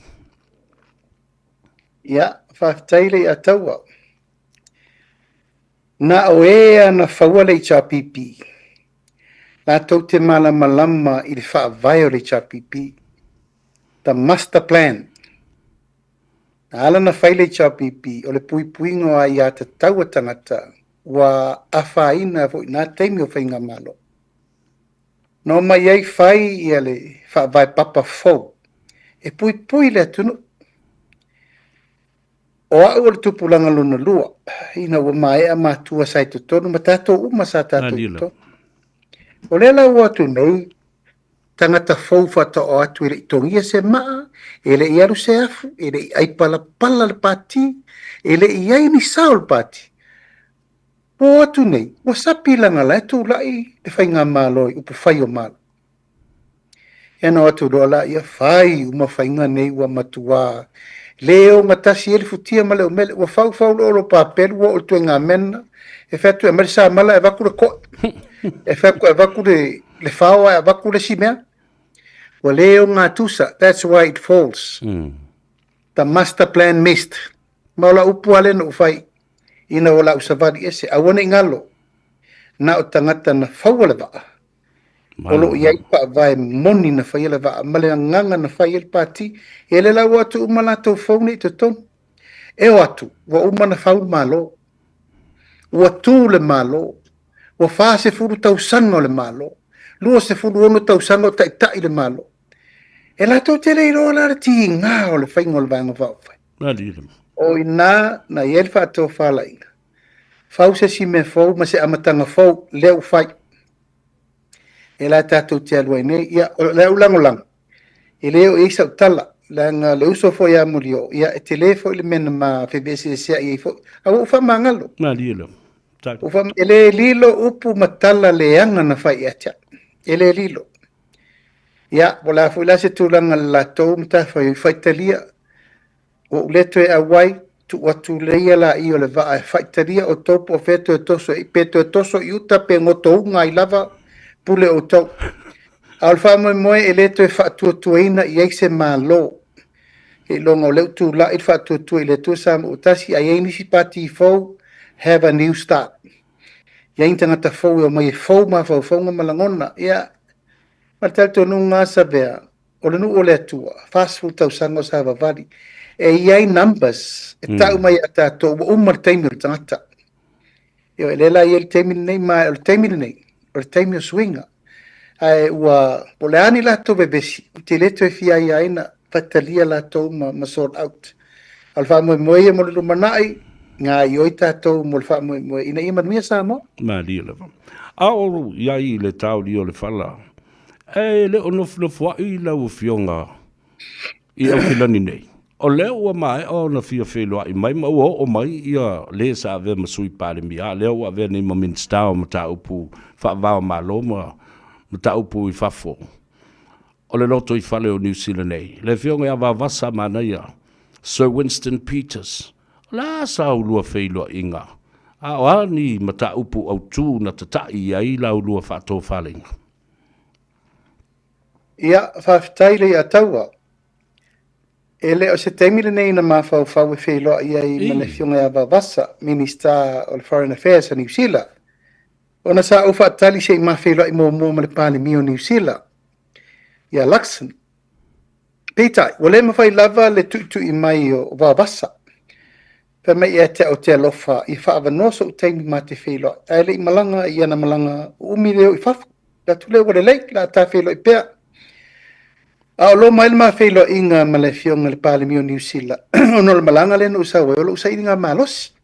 ia faafetaile a taua na o ea na faua le chapipi latou te malamalama I le faavae o le chapipi the master plan ala na fai le chapipi o le puipuinga a ia te taua tangata wa awhaina fo ina teimi o whainga malo no mai ei fai ia le faavae papa fou e pui le atunu o au le tupulanga luna lua ina wa mai a matua sai tutonu ma tatou uma sa tatou tutonu o le la ua tu nei tangata fou fata o atu ele itongia se maa ele iaru se afu ele ai pala le pati ele iai ni sao le pati o atu nei wa sapi langa la tu lai e whainga maloi upu whai o malo ena atu rola ia whai uma whainga nei wa matua leo matasi ele futia ma leo mele wa fau lo papelu wa o tuenga mena e fetu e marisa mala e vakure ko e fetu e vakure le fawa e vakure simea wa leo ngā tusa that's why it falls the master plan missed maula upu ale no ufai ina wala usavadi ese awana ingalo na o tangata na fawa le vaa olo iai pa vai moni na fai le vaa male nganga na fai le pati ele la watu umala to fauni to ton e watu wa umana faul malo wa tu le malo wa fa se furu tau sango le malo lua se furu ono tau sango tai le malo e la to tele iro la ti nga o le fai ngol vanga va o ina na yel fa to fa la ina fa se si me fo ma se amatanga fo le fai e la tatou te alua nei ia le ulangolang e leo e sa tala langa le uso fo ia mulio ia e telefo le mena ma febesi sia ia fo au fa mangalo na lilo o fa ele lilo upu matala le anga na fai acha ele lilo ia bola fo la se tulanga la to mta fai talia o leto e awai tu watu leia la io le va fai talia o topo feto toso e peto toso yuta pe ngoto ngai lava pule o tau. Alfa moe ele to fa tuina i se malo. E longo leu tu la il fa tu ile tu sam utasi ai ni si pati fo have a new start. Ya intanga fo o mai fo ma fo malangona ya matal to nunga sabea. O le nu o le tua fast food tau sango sa vali. E ai numbers e tau mai ata to o martaimir tangata. Yo ele la el temin nei ma el temin nei. O taimi o swinga. Ai ua poleani la to bebesi. Te leto e fia ia ina fatalia la to ma sort out. Alfa moe e mo le lumanai ngā ioi tātou mo le wha moe ina ima nuia sa mo. Ma lia le wha. A oru iai le tau li o le whala. E le onofu i lau fionga i au kilani nei. O leo ua mai o na fia whelua i mai ma o mai ia le sa ave masui pale mi a leo ua ave ni ma minstao ma ta upu whaavao ma loma ma ta upu i whafo. O le loto i whale o New Zealand nei. Le fionga ia vavasa mana ia Sir Winston Peters. La sa ulua whelua inga. A o ani ma ta upu au tū na tatai ai la ulua whato whalinga. Ia whawhitaile a taua. Ele o se teimile nei na mawhau e wheloa ia i mana fionga ia vavasa, Minister of Foreign Affairs a New Zealand. Ona sa ufa tali se i mawheloa i mō ma le pāne mi o New Zealand. Ia Luxon. Peitai, wale mawhai lava le tuitu i mai o vavasa. Pe mai e te o te alofa i whaavanoso u teimi ma te wheloa. Aile i malanga i ana malanga umi leo i whafu. La tule wale leik la ta wheloa i pea. A lo mai ma felo inga ma le fionga le pale mi o New Zealand. Ono le malanga le no usawa, o lo usai inga malos.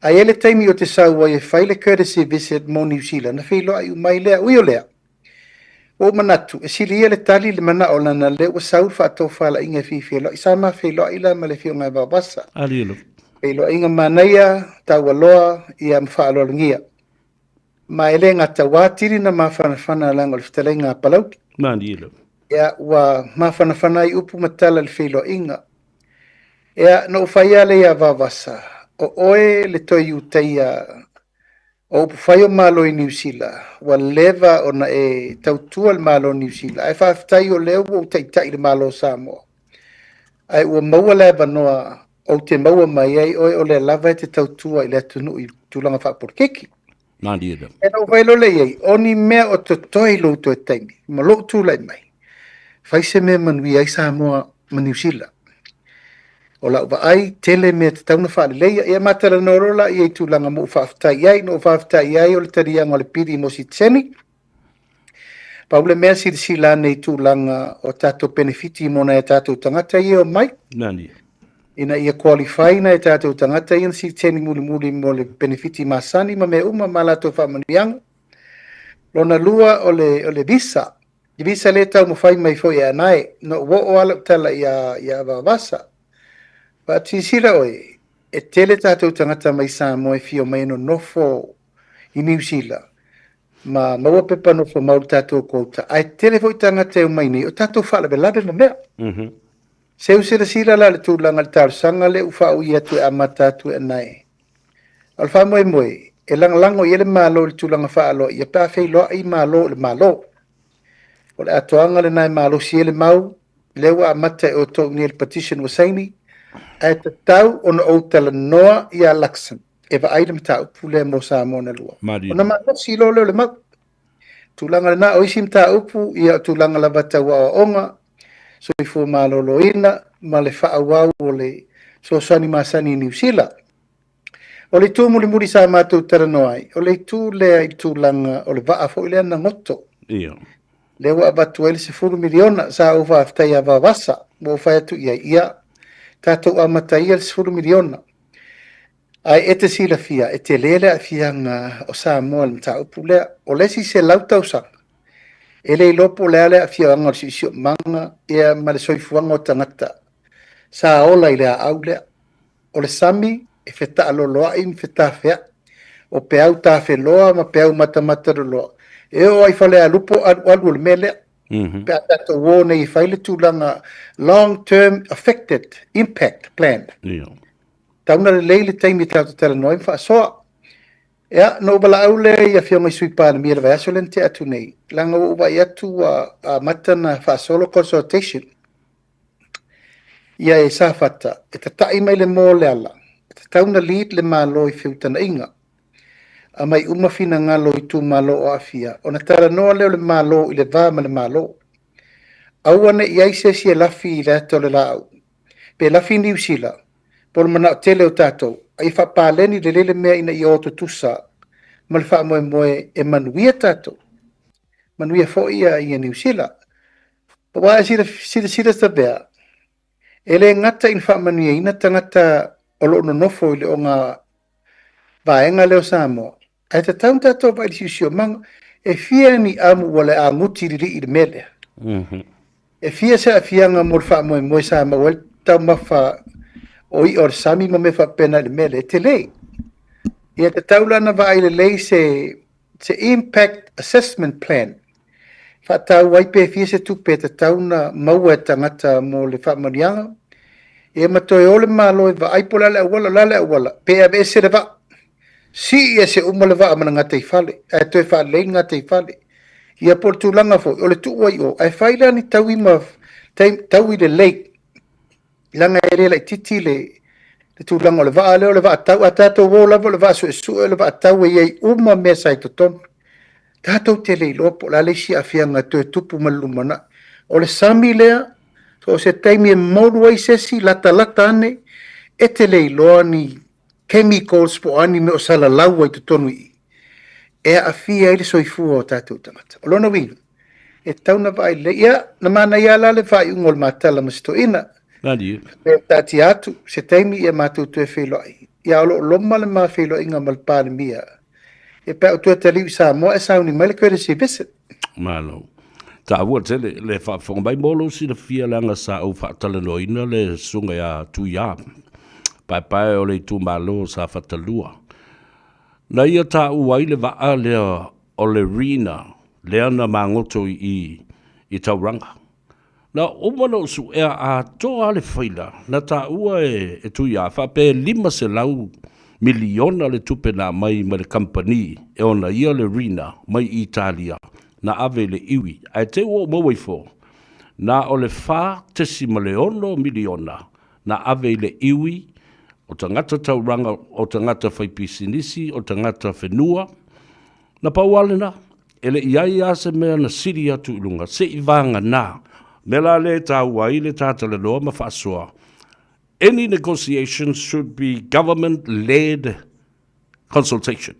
A ele taimi o te sawa e whaile courtesy visit mo New Zealand. Na felo ai mai lea, ui o lea. O manatu, e sili ele tali le mana o lana le o sau whato whala inga fi felo. Isa ma felo ila ma le fionga e wawasa. Alilo. Felo inga manaia, tawa loa, ia mwha alo ngia. Ma ele ngata wātiri na mawhana langa le whitale ngā palauki. Manila. Ia ua mawhanawhana I upu matala le whilo inga. Ia no whaia le ia vavasa. O oe le toi uteia o upu whaio malo I New Zealand. Wa leva o na e tautua le malo New Zealand. Ai whaafitai o leo o taitai le malo Samoa. Ai ua maua leva noa o te maua mai ai oe o le lava e te tautua I le atunu I tūlanga whaporkeki. Manila. E no vailo le iei, oni mea o te toi lo to taimi, ma lo tu lai mai. Fai se me manui ai Samoa ma New Zealand. O la uva ai tele mea te tauna whaale leia, ia matala norola iei tūlanga mo whaafitai iai, no whaafitai iai o le tarianga o le piri mo si tseni. Paule mea si la nei tūlanga o tātou benefiti mona e tātou tangata i o mai. Nani. Ina ia qualify na e tātou tangata i si tseni muli mo le benefiti masani ma me uma malato whamanianga. Lona lua o le visa. I visa le tau mo whai mai fo ia nai, no wo o ala tala ia vavasa. Pa tisira oe, e tele tātou tangata mai Samoa e fio mai no nofo I New Zealand. Ma maua pepa nofo mauri tātou kouta. Ai tele fo I tangata e mai nei, o tātou whaala belade na mea. Seu sira la le tūlanga le tārsanga le ufa ui atu e amata atu e nai. Alfa moe, e lango I ele malo le tūlanga whaalo, ia pāwhei loa I malo le malo. O le atoanga le nai malo si ele mau, lewa amata e o tō ni le petition wa saini, e te tau o na outala noa I a laksan, e wa aida mta upu le mo Samoa na lua. O na malo si lo leo le mau. Tūlanga le na oisi mta upu, ia tūlanga la vata wa o onga, so I fu malolo ina, ma le whaawau o le so sani masani New Zealand. O le tū muri sa mātou taranoai, o le tū lea I tūlanga o le waa fo ilea na ngoto. Ia. Lewa abatu ele se 4 miliona sa ufa aftai a vavasa, mo whai atu ia, tātou amata ia le 4 miliona. Ai e te sila fia, e te lele a fia nga o Samoa le mta upu lea, o lesi se lautau sang. Ele lopo lea a fia anga o si manga, ea male soifuanga o tangata. Sa ola I lea au lea, o le sami, e feta aloloa im feta fea, o peau ta fe loa, ma peau mata loa. E o ai fale a lupo alu le mele, pe a tato wo nei faile tūlanga long-term affected impact plan. Tauna le leile taimi tau tala noim wha soa. Ea, no bala au le ia fia mai sui pāna mia le vai aso lente atu nei. Langa uwa I atu a matana wha solo consultation. Ia e sa fata, e ta tai mai le mō le ala. E ta tauna lead le malo I whiutana inga. A mai umawhina ngalo I tū malo o afia. O na tara noa leo le malo I le vāma le malo. Auane I aise si e lafi I le ato le lau. Pe lafi New Zealand. Polo mana o tele o tātou. Ai whapāleni le lele mea ina I oto tusa. Ma le wha moe e manuia tātou. Manuia fo ia I New Zealand. Pa wā sira sa bea. Ele ngata in wha manuia ina tangata o lo nofo I le o ngā vaenga leo Samoa. Ai te taun tātou vai si sio manga, e fia ni amu wale a muti riri I le mele. E fia se a fianga mo le wha moe Samoa, wale tau mawha o I or sami mo me wha pena le mele, e te lei. Ia te taulana vai le lei se impact assessment plan. Wha tau waipe fia se tupe te tauna maua e tangata mo le wha manianga. E matoi ole malo e wa aipo lale awala, pe a se le wa. Si ia se umalewa amana ngata I fale, ai toi wha lei ngata I fale. Ia por tūlanga fo, o le tuwai o, ai whaila ni tau I le lake. Langa e rela I titi le tūlanga o le waa leo, le waa tau, a tātou wō lava, le waa su le waa tau e iei uma mea sai to ton. Tātou te lei lopo, la leisi a fianga toi tupu malumana. O le sami lea, so se taimi e mauru ai sesi, lata ane, e te lei loa ni chemicals po ani me o sala lau ai tonu I. E a fia ele soifua o tātou tangata. O lona winu. E tauna vai le ia, na mana ia la le vai ungol matala masito ina. Nadi. E tati atu, se taimi ia mātou tue whilo ai. Ia olo loma le maa whilo inga malpāne mia. E pēo tue taliu Samoa e sauni mai le kwere si visit. Malo. Ta ua tele, le whaafonga mai molo si le fia langa sa au whaatala noina le sunga ia tu ia. Pai o le tu malo sa fatalua. Na ia ta uai le waa lea o le rina, lea na mangoto I i tauranga. Na umana usu a toa le whaila, na ta ua e tui a whape 5 se lau miliona le tupe na mai ma le company e ona ia le Rina mai Italia na ave le iwi. Ai te ua mawaifo, na o le wha tesi ma le ono miliona na ave le iwi o tangata tauranga, o tangata whaipisinisi, o tangata whenua, na pauale na, ele iai ase mea na siri atu ilunga, se i vanga na, mela le taua i le tata le loa ma whaasua. Any negotiations should be government-led consultation.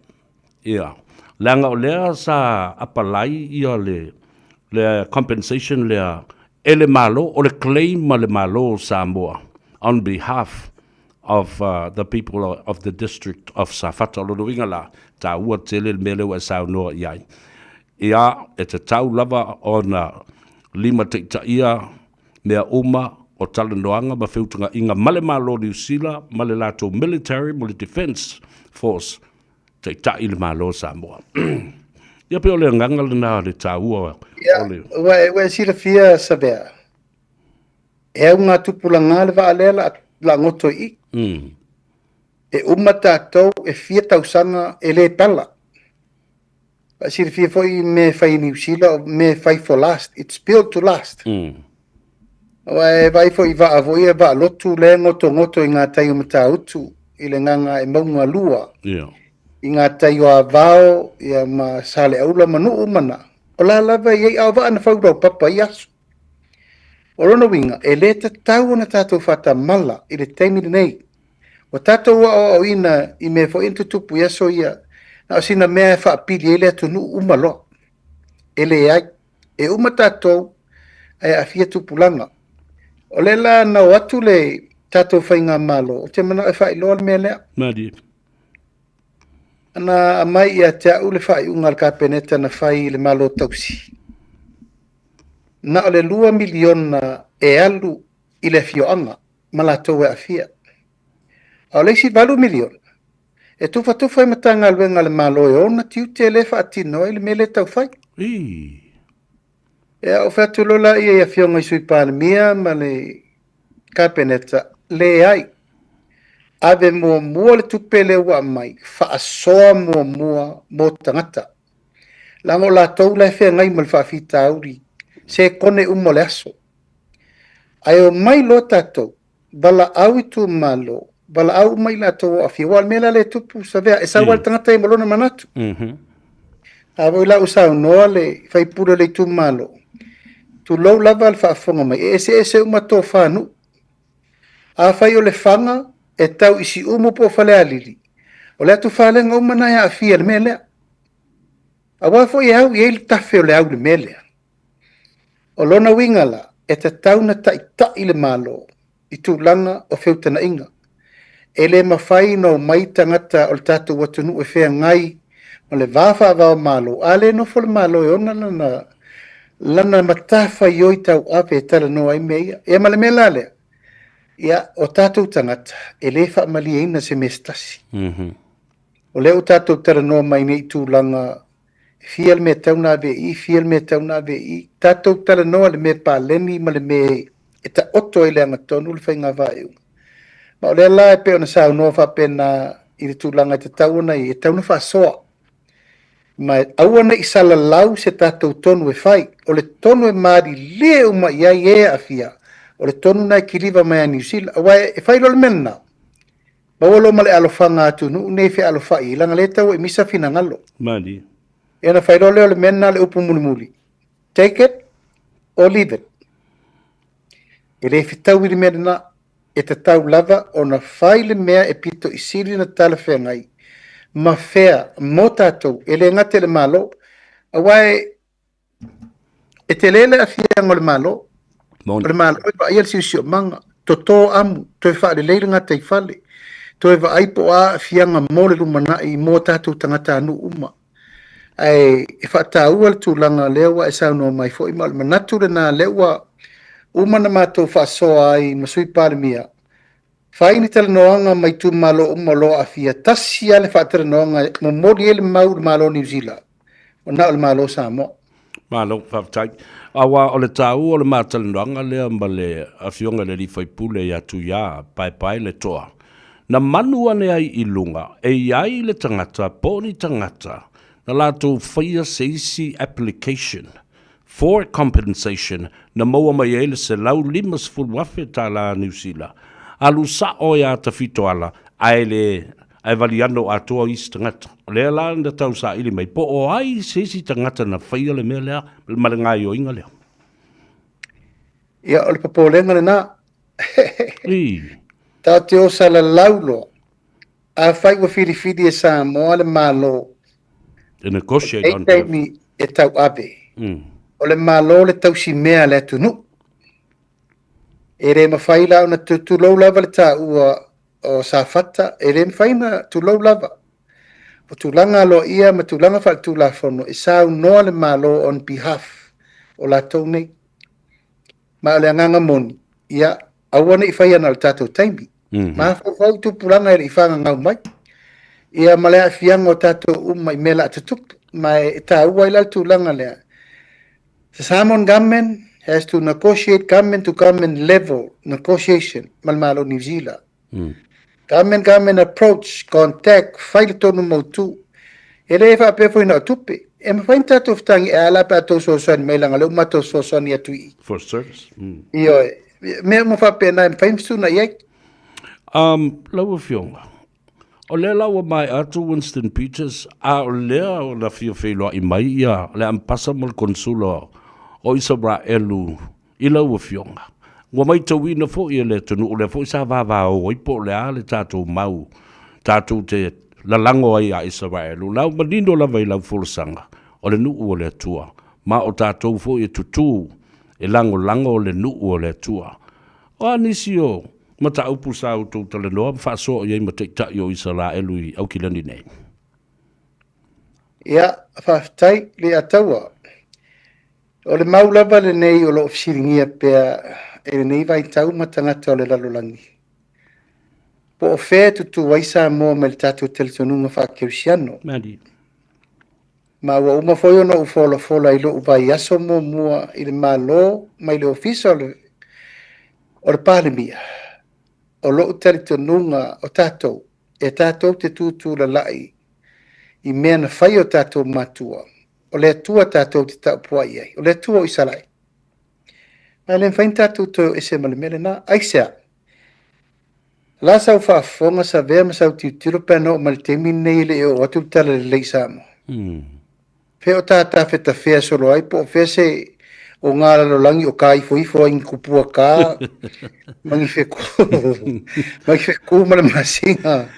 Yeah. Langa o lea sa apalai ia le compensation lea ele malo o le claim ma le malo Samoa on behalf of the people of the district of Safata Luluingala, ta ua tele mele wa sao noa iai. Ia e te tau lava o na 5 te ia mea uma o talanoanga ma whiutunga inga male malo New Zealand, male lato military, male defense force, te tai le malo Samoa. Ia pe ole nganga le na le ta ua. Ia, we sira fia sabea. E unga tupulanga le va alela la ngoto i. E umata tau e fia tausanga e le pala. Ba sira fia foi me fai New Zealand, me fai for last. It's built to last. Vai foi va avoia va lotu le ngoto i ngā tai o mata utu i le nganga e maunga lua. I ngā tai o a vao i a ma sale aula manu umana. O la lava i au va ana whaurau papa i asu. O rona winga, e le ta tau na tātou whata mala i le teimiri nei. O tātou o ina i me fo intu tupu i aso ia. Na o sina mea e whaapiri e le atu nu umalo. E le ai. E uma tātou e a fia tupulanga. O le la na o atu le tātou whainga malo. O te mana e whai loa le mea lea. Madi. Ana mai ia te au le whai unga le kapeneta na whai le malo tausi. Na o le 2 miliona e alu i le fioanga, malatou e a fia. O le si 2 miliona. E tufa e matanga luenga le malo e ona tiu te le whaatino i le mele tau whai. E o whatu lola ia ia fionga i sui pānemia ma le kapeneta le ai. Ave mua le tupele ua mai, whaasoa mua mo tangata. Lango la tau lai whea ngai mal whaafita auri. Se kone umo le aso. Ai o mai lo tatou, bala au i tu malo, bala au mai la tau a fia, wal mela le tupu sa vea, e sa wal tangata i malona manatu. Avo i la usau noa le, fai pura le tu malo. Tu lau lava al whaafonga mai, e se umato whanu. A fai o le whanga, e tau isi umo po whale alili. O le atu whalenga umana ya a fia le melea. A wafo i au, i eili tafe o le au le melea. O lona wingala, e te tauna ta i le malo, i tūlanga o whiutana inga. E le mawhai no mai tangata o le tātou watunu e whea ngai, o le wāwha wāo malo, a le no le malo e ona lana matawha i oi tau awe e tala no ai mea. E male me lalea, ia o tātou tangata, e le wha mali eina se mestasi. O le o tātou tala no mai nei tūlanga, fiel me tauna VI, fiel me tauna VI, tātou tala noa le me pāleni ma le me e ta oto e le angatonu le whainga vāeu. Ma o le la e pe ona sao noa whapena i le tūlanga te tauna i e tauna whasoa. Ma awana i sala lau se tātou tonu e whai, o le tonu e maari le uma iai e a fia, o le tonu nai kiriva mai a New Zealand, awa e whai lo le mena. Bawalo ma le alofanga atu nu, nei fe alofai, ilanga le tau e misa fina ngalo. Madi. E na whairo leo le mena le upu mulimuli. Take it or leave it. E le fitau i le mena e te tau lava o na whai le mea e pito i siri na tala whea ngai. Ma whea mo tātou e le ngate le malo. Awai e te lele a fia ngole malo. O le malo e wa ial siusio manga. To tō amu, to e wha le leile ngata i whale. To e wa aipo a fia nga mo le lumana i mo tātou tangata anu uma. Ai e whaataua le tūlanga lewa e sauno mai fo i mal manatu le nā lewa umana mātou whaasoa ai masui pāremia. Whaini tala noanga mai tū malo umalo a fia tasi ale whaatara noanga mo mori ele mau le malo New Zealand. O nā le malo Samoa. Malo, whaftai. Awa o le tau o le mātalanoanga lea ma le awhionga le li whaipule ia tu ia pai le toa. Na manu ane ai I lunga, e iai le tangata, pōni tangata, na lātou whaia seisi application for compensation na maua mai ele se lau 5 wafe tā la New Zealand. Alu sa o ia ta fito ala, ai valiano atoa isi tangata. Lea la na tau sa ili mai, po o ai seisi tangata na whaia le mea lea, malangai o inga lea. Ia, o le papolenga le nā. Tā te o sa la laulo, a whai wa whiri e sa moa le malo. E negotiate on behalf. E tau abe. O le malo le tau si mea le tunu. E re mawhai lau na tu lau lava le tā ua o sa fata, e re mawhai na tu lau lava. O tu langa lo ia, ma tu langa whak tu la whono, e sa noa le malo on behalf o la tau nei. Ma o le anganga moni, ia, awana I whai ana le tātou taimi. Ma whau tu puranga e I whanga ngau mai. Ia ma lea whianga o tātou umai mela atutuk, ma e tā ua ila tu langa lea. The Samoan government has to negotiate government to government level negotiation, malmalo New Zealand. Government approach, contact, whaile tonu mautu. E le wha pefo ina tupe. E ma whain tātou whatangi e ala pa tau soasani meilanga leo matou soasani atui. For service. Iyo e. Mea mo whapena e whain suna iei. Laua whionga. O le laua mai atu Winston Peters, a o lea o la fia wheloa I mai ia, le ampasa mo le konsula o Israelu I laua whionga. Wa mai tau ina fo I le tunu, o le fo isa vava o ipo le a le tātou mau, tātou te lalango ai a Israelu. Lau manino la vai lau fulasanga, o le nuu o le tua, ma o tātou fo I tutu, e lango o le nuu o le tua. O anisi o, ma ta upu sa o tau tala noa, ma so iei ma teita I o Israelu I au kilani nei. Ia, whaftai le ataua. O le maulava le nei o lo ofisiringia pea e nei vai tau matangata o le lalolangi. Po o whea tutu waisa moa me le tātou teletonunga whakeusiano. Madi. Ma ua uma foi ona u fola I lo vai aso mua I le malo mai le ofisa o le palemia. O lo teletonunga o tātou. E tātou te tūtū la lai I mea na whai o tātou matua. O le atua tātou te taupua I ai. O le atua o Isalai. Ma le whain tātou to e se male mele na. Aisea. La sau whaafonga sa vea ma sau tiu tiro pēna o male temi nei le o atu tala le lei samo. Whea o tātā wheta whea solo ai po o whea se o ngā lalolangi o kā ifo in kupua kā. Mangi wheku male masinga.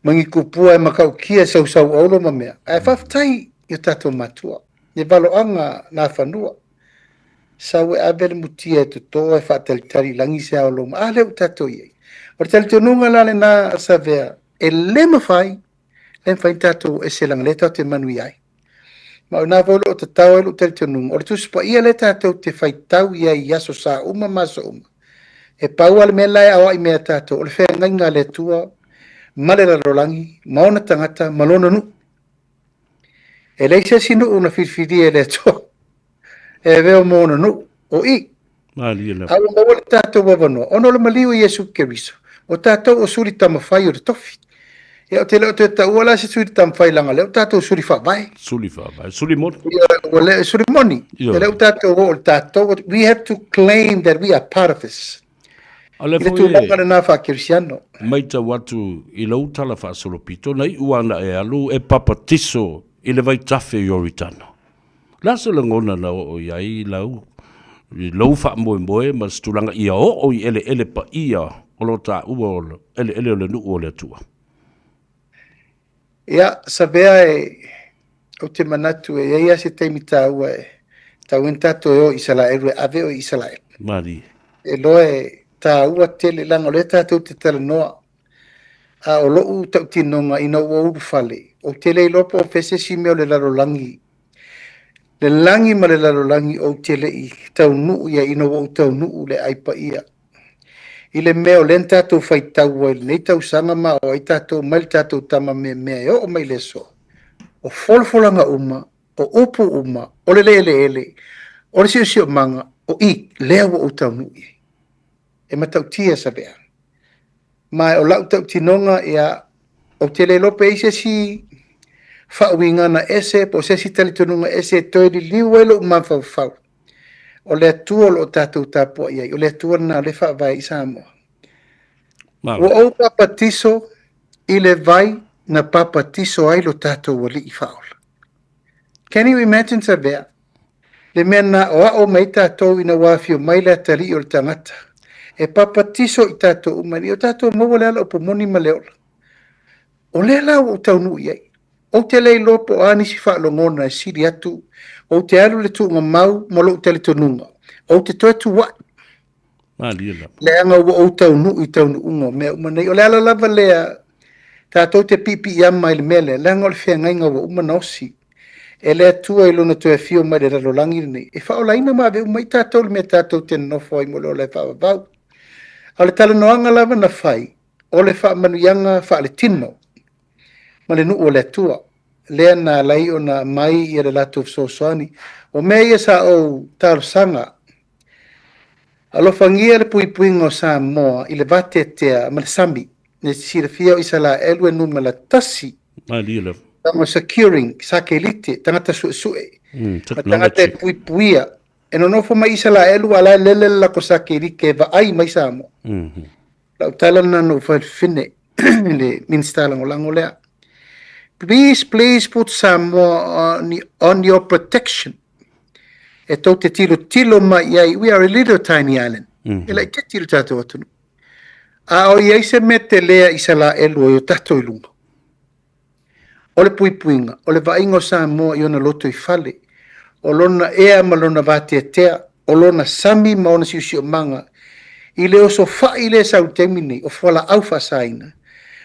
Mangi kupua e makau kia sau aulo ma mea. Ai whaftai I tātou matua. Ne valoanga nā whanua. Sau e abele mutia e tutoa e whaatalitari langi se au loma. Ah, leo tātou iei. O te talitonunga lale nā sa vea. E le mawhai. Le mwhai tātou e se langa le tau te manui ai. Ma o nā volo o te tau e lo talitonunga. O le tuspa ia le tātou te whai tau iai yaso sa uma maso uma. E pau ale me lai awa I mea tātou. O le whea ngai ngā le tua. Male la rolangi. Maona tangata. Malona nu. E leise sinu una whiwhiri e le toa. E veo mōna nu. O I. Au maua le tātou wawanoa. Ono le maliu Iesu Keriso. O tātou o suri tamawhai o le tofi. E o te leo te taua la se suri tamawhai langa leo. Tātou suri whabai. Suri whabai. Suri moni. Suri moni. E leo tātou o le tātou. We have to claim that we are part of this. Ale I le tūlanga le nā whakirisiano. Mai ta watu I lau tala whaasolopito. Nei uana e alu e papatiso I le vai tafe I oritano. Lasa le ngona na o iai lau. I lau wha moe ma stulanga ia o I ele pa ia o lo ta ua o ele o le nu o le tua. Ia, sa bea o te manatu e ia se teimi tā ua e tau intato e o Israel e ave o Israel. Mari. E loe tā ua tele langa o le tātou te tala noa. A o loo tau tinonga ina ua uru fale. O tele lopo o fese si meo le lalolangi. Le langi ma le lalolangi o tele I tau nuu ia ina ua tau nuu le aipa ia. I le meo len tātou whai tau ai nei tau sanga ma o ai tātou mai tātou tama mea o mai le so. O folfolanga uma, o upu uma, o le ele. O le si o manga o I lea wa o tau nui. E matau tia sa bea. Mai o lau tau tinonga ia o te le lope ise si whauinga na ese po se si tali tununga ese toi li liwelo umawhau whau. O le atua lo tātou tāpua iai. O le atua na le whawai i Samoa. O au papatiso I le vai na papatiso ai lo tātou wali I whaola. Can you imagine sa bea? Le mea na o mai tātou ina wawhio mai le atali o le tangata. E papatiso I tātou umani. O tātou maua le ala o pomoni ma leola. O le ala o taunu iai. O te lei lopo ani si whaalongona e siri atu. O te alu le tuunga mau ma lo te le tonunga. O te toi tu wa. Le anga o taunu I taunu unga mea umanei. O le ala lava lea tātou te pipi I amma I le mele. Le anga o le whiangainga wa umana osi. E le atua I lona toe fio mai le ralolangi nei. E whaolaina ma ve umai tātou le mea tātou te nofo ai mo leo le whaavau. O le tala noanga lava na whai. O le whaamanuianga wha le tino. Ma le nuu o le atua. Lea na lai o na mai I le latou sosoani. O mea ia sa o talo sanga. Alofangia le puipuinga o Samoa I le vate tea ma le sami. Ne sirafia o isa la elue nu ma la tasi. Tamo securing, sake elite, tangata suesue. Tangata puipuia. E no nofo mai isa la elu ala lele la ko sake elike va ai mai Samoa. La utala na no fa fine le minstala ngolango lea. Please put Samoa on your protection. E tau te tilo mai iai, we are a little tiny island. E lai te tilo tātou atunu. A o iai se me te lea isa la elu o tātou I lunga. O le puipuinga, o le vaingo Samoa I ona loto I fale. O lona ea ma lona vate tea, o lona sami ma ona siusi o manga. I le oso whai le sau temine, o whala au whasaina.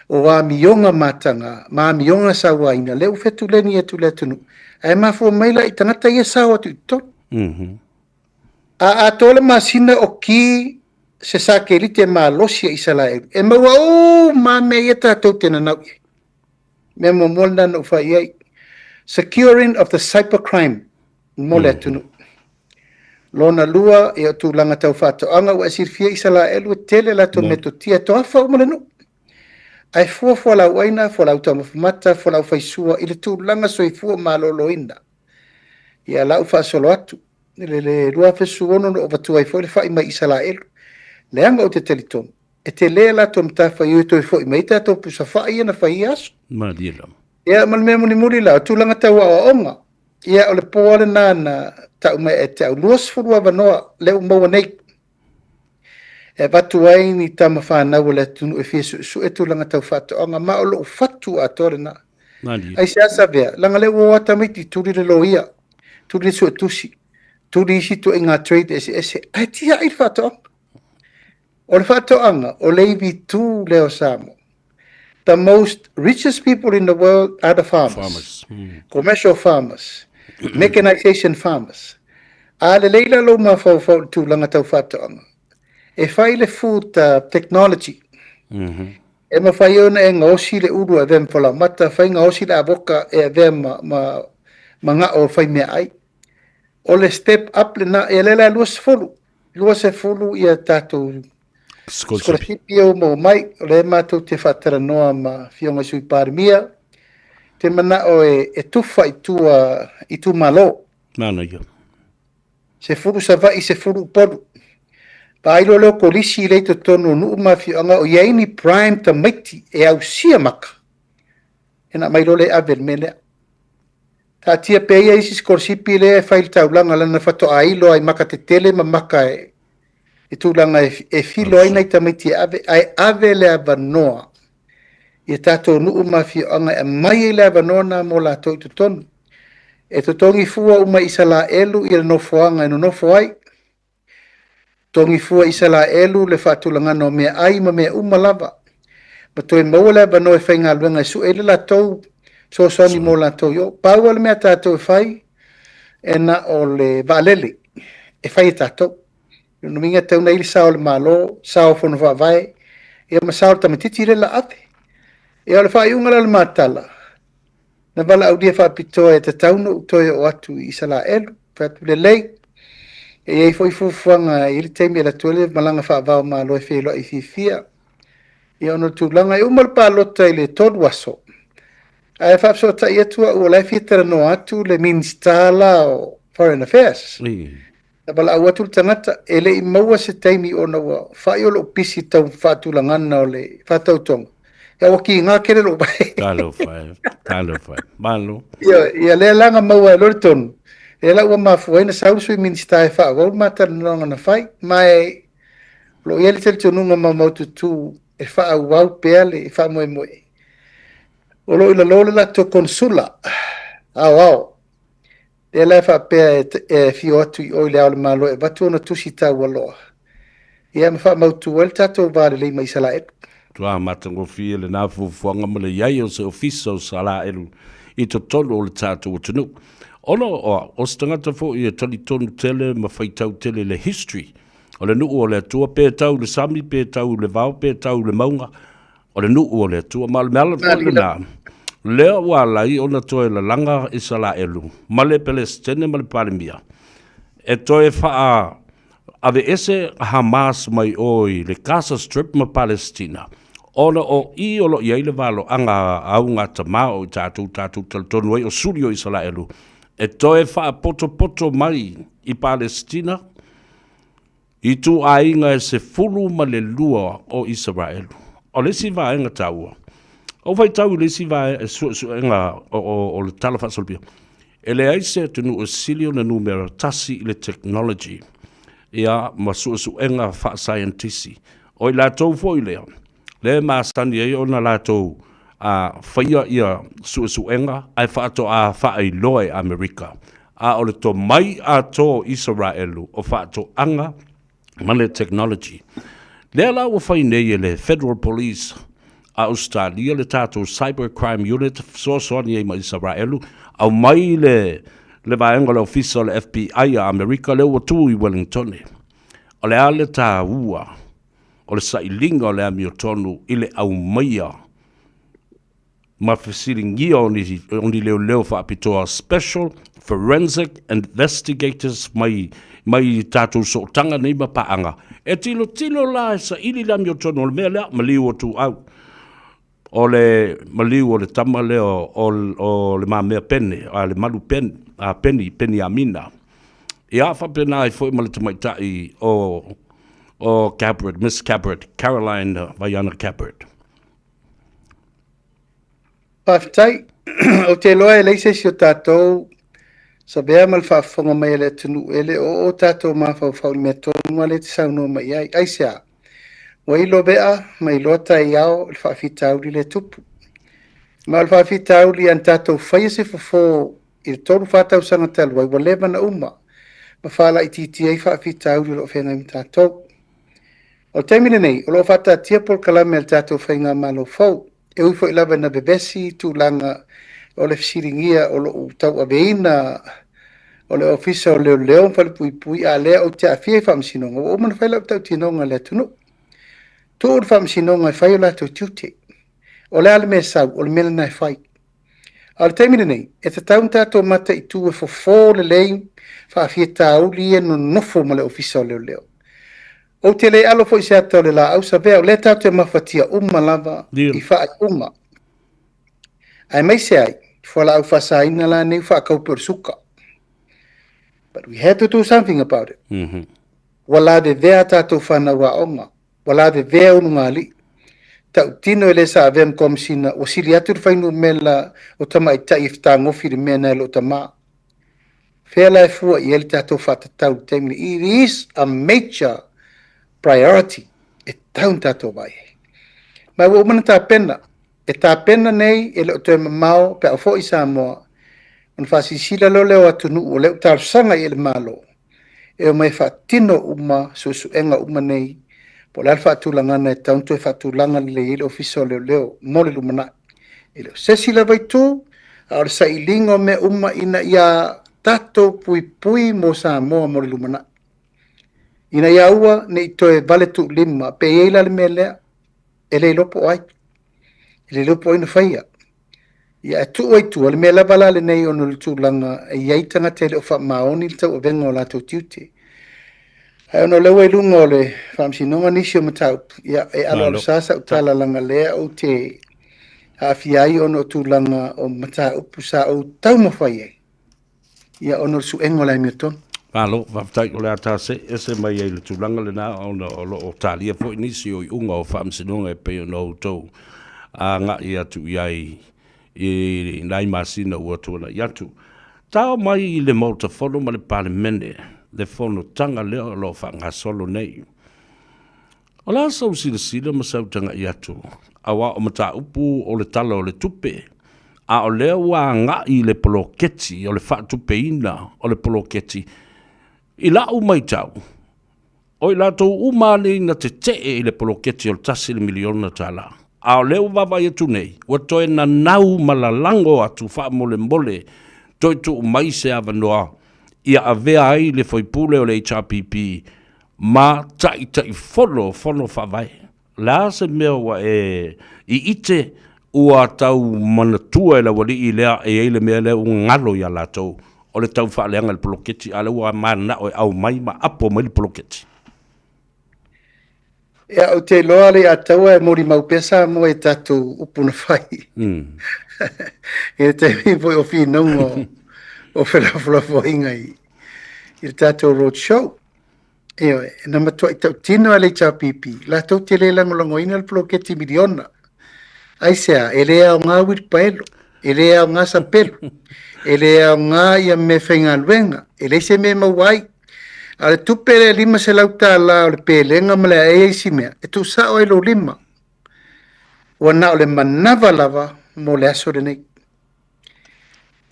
O a mionga matanga, ma mionga sawaina, leo fetu leni e tu le tunu. Ai mafua maila I tangata ia sawa tu tot. A tole masina o ki se sake elite ma losia I sala elu. E maua o ma me ia tātou tena nau iai. Me mo molna no whai iai. Securing of the cybercrime. Mole tunu. Lona lua e o tūlanga tau whātoanga wa sirfia I sala elu e tele la to meto tia to awha o mole no. Ai fua la waina, fua la utamafumata, fua la ufaisua, I le tūlanga so I fua malolo inda. Ia la ufa solo atu. Le lua fesu ono no ovatu ai fo le fai mai isa la elu. Le anga o te telitonu. E te lea la to mtafa I to fo I mai tato pusa fai na fai aso. Ia mal me muri la tūlanga tau a onga. Ia o le poale na tau mai e tau luas furua vanoa le umaua nei. E vatu ai ni tama whanau le tunu e fiesu su e tūlanga tau whatu onga ma o lo fatu a tore na. Ai se asa vea, langa le ua tamiti turi le loia. Turi su e tusi. Turi isi tu inga trade ese. Ai tia ai whatu onga. O le whatu anga, o leivi tu leo Samoa. The most richest people in the world are the farmers. Commercial farmers. Mechanization farmers. A le leila lo ma fau tu langa tau whatu anga. E whai le food technology. E ma whai ona e ngaosi le uru e vem whala mata, whai ngaosi le avoka e vem ma nga o whai mea ai. O le step up le na e lela luas fulu. Luas e fulu ia tātou skolasipi o mo mai, o le mātou te whatara noa ma fionga sui pārmia. Te mana o e tufa I tu malo. Se fulu sa vai se fulu podu. Pa ailo leo kolisi I leito tonu nuu ma fionga o iaini prime ta maiti e au sia maka. E na mailo le avel melea. Ta tia peia isi skolasipi le e whail taulanga lana whato ailo ai maka te tele ma maka e tūlanga e filo aina I tamaiti ave le avanoa. I tātou nuu mawhi anga e mai le avanoa na mo la toi tutonu. E tutongi fua uma isa la elu I le nofo anga e no nofo ai. Tongi fua isa la elu le whaatulanga no mea ai ma mea uma lava. Ma toi maua le avanoa e whainga luenga su ele la tou so soni mo la toi yo. Paua le mea tātou e whai e na o le vaalele e whai e tātou. No minga tau nei sao le malo, sao fono vai, e ma sao tamatiti le la ave. E ole fa iunga le matala. Na vala au dia fa pito e te tauno utoe o atu I sala elu, fa le lei. E foi fufuanga i le taimi la tuele malanga whaavao ma loe whelo i fifia. I ono tūlanga i umal pa lota i le tonu waso. Ai whaapso ta i atua ua lai fitara no atu le minister la o Foreign Affairs. Bala au atu tangata ele i maua se taimi ona wa whai o lo pisi tau whaatulangana o le whaatautonga. Ia waki ngā kere lo bai. Talo fai. Malo. Ia lea langa maua e lori tonu. E la ua mafuaina sausu i minister e whaagol matanonga na whai. Mai lo ia le tele tonunga ma maututu e whaau pea le e wha moe moe. O lo ila lole la to konsula. Au. E la wha pea e fio atu i oile au le malo e batu ona tusi tau aloa. Ia ma wha mautu el tato vare le mai sala eku. Tua matango fia le nā fufuanga ma le iai o se ofiso sala elu i to tolu o le tātou o tunu. Ono o stangata fo i e tali tonu tele ma whaitau tele le history. O le nuu o le atua pē tau le sami pē tau le vau pē tau le maunga. O le nuu o le atua ma le meala tole nā. Lea wala i ona toe la langa i sala elu. Ma le Palestine ma le Palemia. E toe faa ave ese Hamas mai oi le Gaza Strip ma Palestina. Ona o i olo i eile valo anga aunga tamao i tātou taltonu o surio i sala elu. E toe faa poto mai i Palestina. I tu ainga e se fulu ma le lua o Israel. O le si vaenga taua. O vai tau le si vae e suenga o le talafa solpia. E le aise tunu o silio na numero tasi i le technology. Ia ma suenga fa scientisi. O i la tau foi lea. Le maasani e o na la tau a whaia ia suenga ai whaato a whaai loe Amerika. A o le to mai a to Israelu o whaato anga male technology. Lea la ua whai nei le Federal Police a Australia le tātou Cybercrime Unit soani e ma Israelu au mai le vaenga le ofisa le FBI a Amerika le ua tu i Wellington. O le ale tā ua o le sailinga o le ami o tonu i le au maia ma fesiringia o ni leo whaapitoa Special Forensic Investigators mai tātou sootanga nei ma paanga. E tilo la e sa ili la mi o tono o le mea lea maliu o tu au. O le maliu o le tama leo o le mamea pene, a le malu peni amina. E a whapena e fwoi male tamaitai o Cabret, Miss Cabret, Caroline Vaiana Cabret. Paftai, o te loa e leise si o tātou sa bea mal whaafonga mai ele tunu ele o tātou mawhau me tonu ale te sauno mai ai. Aisea, wa ilo bea mai lota i au il whaafitauri le tupu. Ma il whaafitauri an tātou whaia se fofo i tolu whaatau sanga talu ai wa lewa na uma. Ma whaala i titi ai whaafitauri lo whenga mi tātou. O teimine nei, o lo whata tia pol kalame al tātou whainga malo fau. E uifo ilawa na bebesi tūlanga o le fisiringia o lo tau abeina o le ofisa o leo pui a lea o te awhia whamsinonga o mana whaila o tau tinonga lea tunu. Tu o whamsinonga e whai o la tau tiute. O le ale me sau, o le mele nai whai. A le taimine nei, e te taun tātou mata i tu e fofo le lein whaafia tāu li e no nofo ma le ofisa o leo. O te le alo fo i se atau le la au sa vea o le tau te mawhatia lava i whaai unga. Ai mai se ai, whala au whasaina la nei whaakau per suka. But we had to do something about it. Wala de vea tātou whanau onga. Wala de vea ununga li. Tau tino ele sa avem komsina o sili atur whainu mela o tama i tai ifta ngofi de mena ilo tama. Whela e fua i ele tātou whatatau temini. It is a major priority. E taun tātou vai. Mai wa umana tā pena. E tā pena nei e leo toe mamao pe au fo i Samoa. On whasisila lo leo atunu o leo tāru sanga i ele malo. E o mai whatino uma suenga uma nei. Po le alfa atulangana e taunto e whatulanga le ele ofiso leo mole lumana. E leo sesila vai tū, a ora sa ilingo me uma ina ia tato pui mo Samoa mole lumana. Ina ia ua ne i toe vale tu lima pe eila le mea lea. E le lopo ai. Le lupo ina whaia. Ia e tu ai tu, ale mea lavala le nei ono le tūlanga e iei tanga te le o wha maoni le tau o venga o lātou tiute. no lewe lunga o le whamsinonga nisi o matau. Ia e alo alo sasa utala langa lea o te awhiai ono tūlanga o matau pusa o tau mawhai e. Ia ono su engola mi ton. Alo, whaftai o le atase, ese mai e le tūlanga le nā o talia po inisi o unga o whamsinonga e peo no tau. A ngā i atu iai i nai masina ua tuana i atu. Tau mai i le mauta whono ma le palemene, le whono tanga leo lo whanga solo nei. O la sau sila ma sau tanga i atu, awa o mata upu o le tala o le tupe, a o leo wa ngā i le poloketi, o le wha tupe ina o le poloketi, i la u mai tau. O i la tau umane ina te i le poloketi o le tasi le miliona tala. A o leo wawa i atu nei, ua toe na nau malalango atu wha mole, toi tu mai se avanoa, ia avea ai le whaipule o le HRPP, ma tai whono whawai. La se mea wa i ite ua tau manatua e la wali i lea e eile mea lea ngalo i ala tau, o le tau whaaleanga le poloketi, ale ua mana o au mai ma apo mai le poloketi. Ia o te loa le ataua e mori maupesa mo e tatu upuna whai. E te mi voi o whinongo o whelafulafo inga i le tatu road show. Ewe, na matua i tau tino a le HRPP, la tau te le langolango ina le poloketi miliona. Aisea, e lea o ngā wirpaelo, e lea o ngā sampelo, e lea o ngā ia me whainga luenga, e le se me mauai. A le tupe le lima se lauta la o le pelenga ma le e eisi mea, e tu sa o ilo lima. Ua na o le manawa lava mo le aso le nei.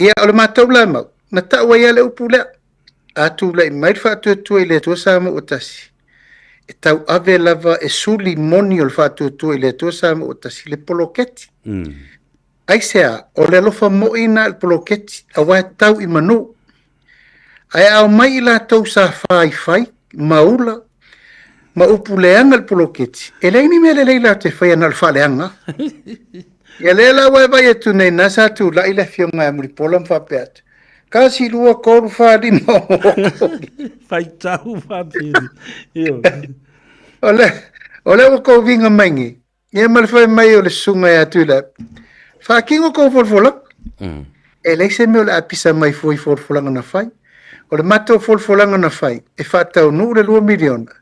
Ia o le mātau lai mau, na tau ia le upu lea. A tu lai mai whātua i le tua sama o tasi. E tau ave lava e suli moni o le whātua i le tua sama o tasi, le poloketi. Aisea, o le lofa mo ina le poloketi, a wai tau i manu. Ai au mai la tau sa fai maula ma upu leanga le poloketi. E leini mea le leila te whai ana le wha leanga. Ia leila wai vai e tu nei nasa tu la ila fionga e muri pola mwhapeat. Kasi lua koru wha lima o. Whai tau whapiri. Ole o kou vinga maingi. Ia male whai mai o le sunga e atu la. Wha kingo kou folfolak. E leise me o le apisa mai fui folfolanga na whai. O le mato folfolanga na whai, e whātau nu le 2 miliona.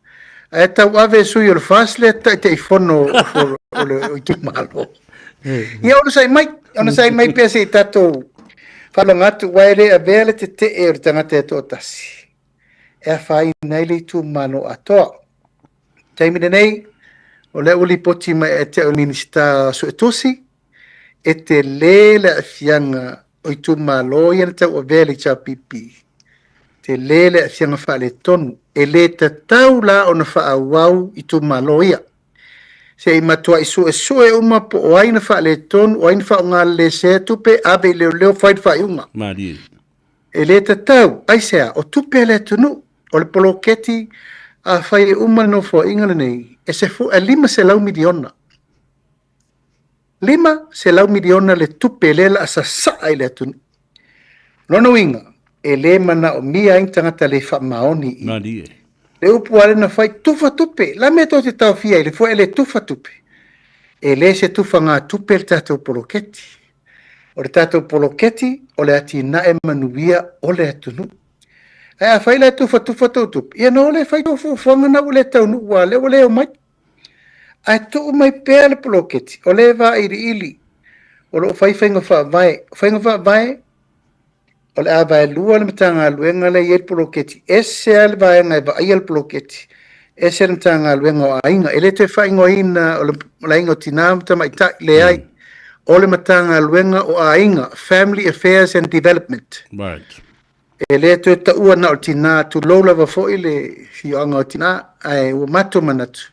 E tau ave sui o le whāsle, te i whono o le itu malo. Ia ono sai mai pia se i tatou whalangatu waere a vele te e o le tangata e tō tasi. E a whai nei le itu malo atoa. Taimine nei, o le uli poti mai e te o minista su e tosi, e te lele a fianga o itu malo i ana tau a vele i cha pipi. Te lele a fianga wha le tonu, e le ta tau la o na wha wau i tu maloia. Se i matua i su e uma po o aina wha le tonu, o aina wha o ngā le se tupe, abe leo whai wha i unga. Mari. E le ta tau, aisea, o tupe le tunu, o le poloketi, a whai uma no fo ingana nei, e se fu, e 5 se lau miliona. 5 se lau miliona le tupe le la asa saa i le tunu. Nono inga. E le mana o mia in tangata le wha maoni i. Nari e. Le upu ale na whai tufa tupe. La me tō te tau fia i le fua e le tufa tupe. E le se tufa ngā tupe le tātou poloketi. O le tātou poloketi o le ati na e manuia o le atunu. E a whai le tufa tau tupe. Ia no le whai tofu whangana o le tau nuua le o le o mai. A tō mai pēr le poloketi. O le wā ili. O le o whai whainga wha vai. Whainga wha vai. O le a vai lua le matanga luenga le iel poloketi. Ese ale vai ngai va iel poloketi. Ese le matanga luenga o ainga. Ele te whaingo ina o le ingo tinam tama i tak le ai. O le matanga luenga o ainga. Family Affairs and Development. Right. Ele te ta ua na o tina tu lola va fo ile fioanga o tina ai o mato manatu.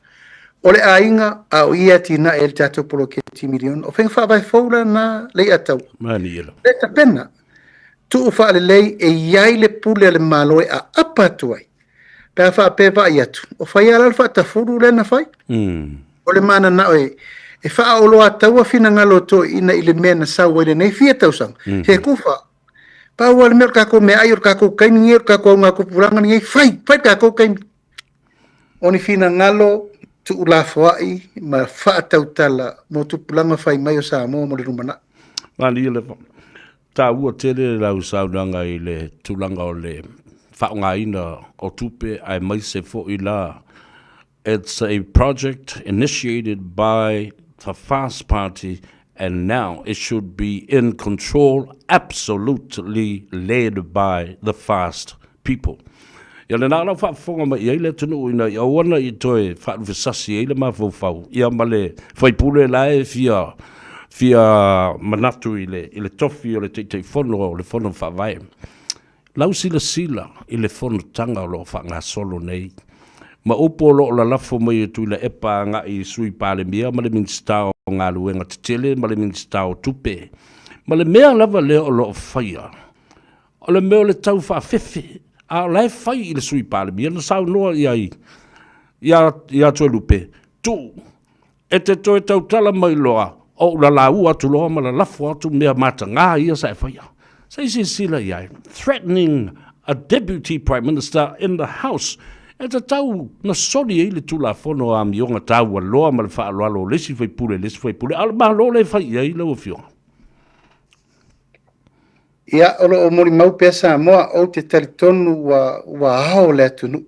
O le ainga a o ia tina el tato poloketi milion. O whenga wha vai foula na le atau. Mani ilo. Le ta pena. Tu ufa le lei e iai le pule le maloe a apa tuai. Pea wha pepa i atu. O whai ala wha ta furu le na whai. O le mana na oe. E wha o loa taua fina ngalo to ina i le mea na sawa ile nei fia tausang. He kufa. Pa ua le mea kako mea ai o kako kaini nge o kako ngā kupuranga ni ei whai. Whai kako kaini. O ni fina ngalo tu ula foai ma whaatautala mo tupulanga whai mai o Samoa mo le rumana. Mani le ta ua tele lau saunanga i le tulanga o le whaongaina o tupe ai mai se fo i la. It's a project initiated by the FAST Party, and now it should be in control, absolutely led by the FAST people. Ia le nāna whaafonga mai ia le tunu ina ia wana i toi whaarufisasi ia le mawhauwhau. Ia ma le whaipule lae fia manatu i le tofi o le teitei whono o le whono whawai. Lau sila i le whono tanga o lo wha solo nei. Ma upo lo la lafo mai tu la epa nga i sui pale mia ma le minsta o ngā luenga tele ma le minsta o tupe. Ma le mea lava leo o lo whaia. O le mea le tau wha fefe. A lai whai i le sui pale mia na sau noa i ai. Ia tue lupe. Tu. E te toi tau tala mai loa. O la lau atu loa ma la lafo atu mea mata ngā ia sa e whaia. Sa isi sila i ai. Threatening a deputy prime minister in the house. E ta tau na soni e le tula fono a mionga tau a loa ma le wha aloalo lesi fai pule. Ala ma lo le fai ia i lau fionga. Ia olo o mori mau pea Samoa o te taritonu wa hao le atunu.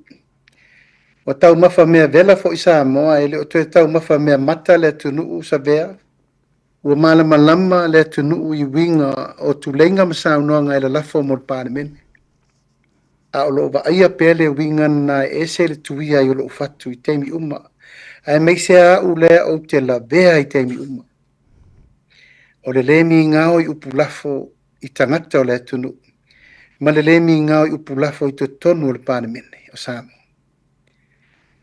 O tau mafa mea vela fo i Samoa ele o toe tau mafa mea mata le atunu u sa vea. Ua malama lama le atunu i winga o tulenga masaunoanga ele lafo mo le parliament. A olo wa aia pele winga na ese le tuia i olo ufatu i teimi uma. Ai meise a ulea o te la vea i teimi uma. O le lemi ngao i upulafo i tangata o le atunu. Ma le lemi ngao i upulafo i tonu o le parliament o Samoa.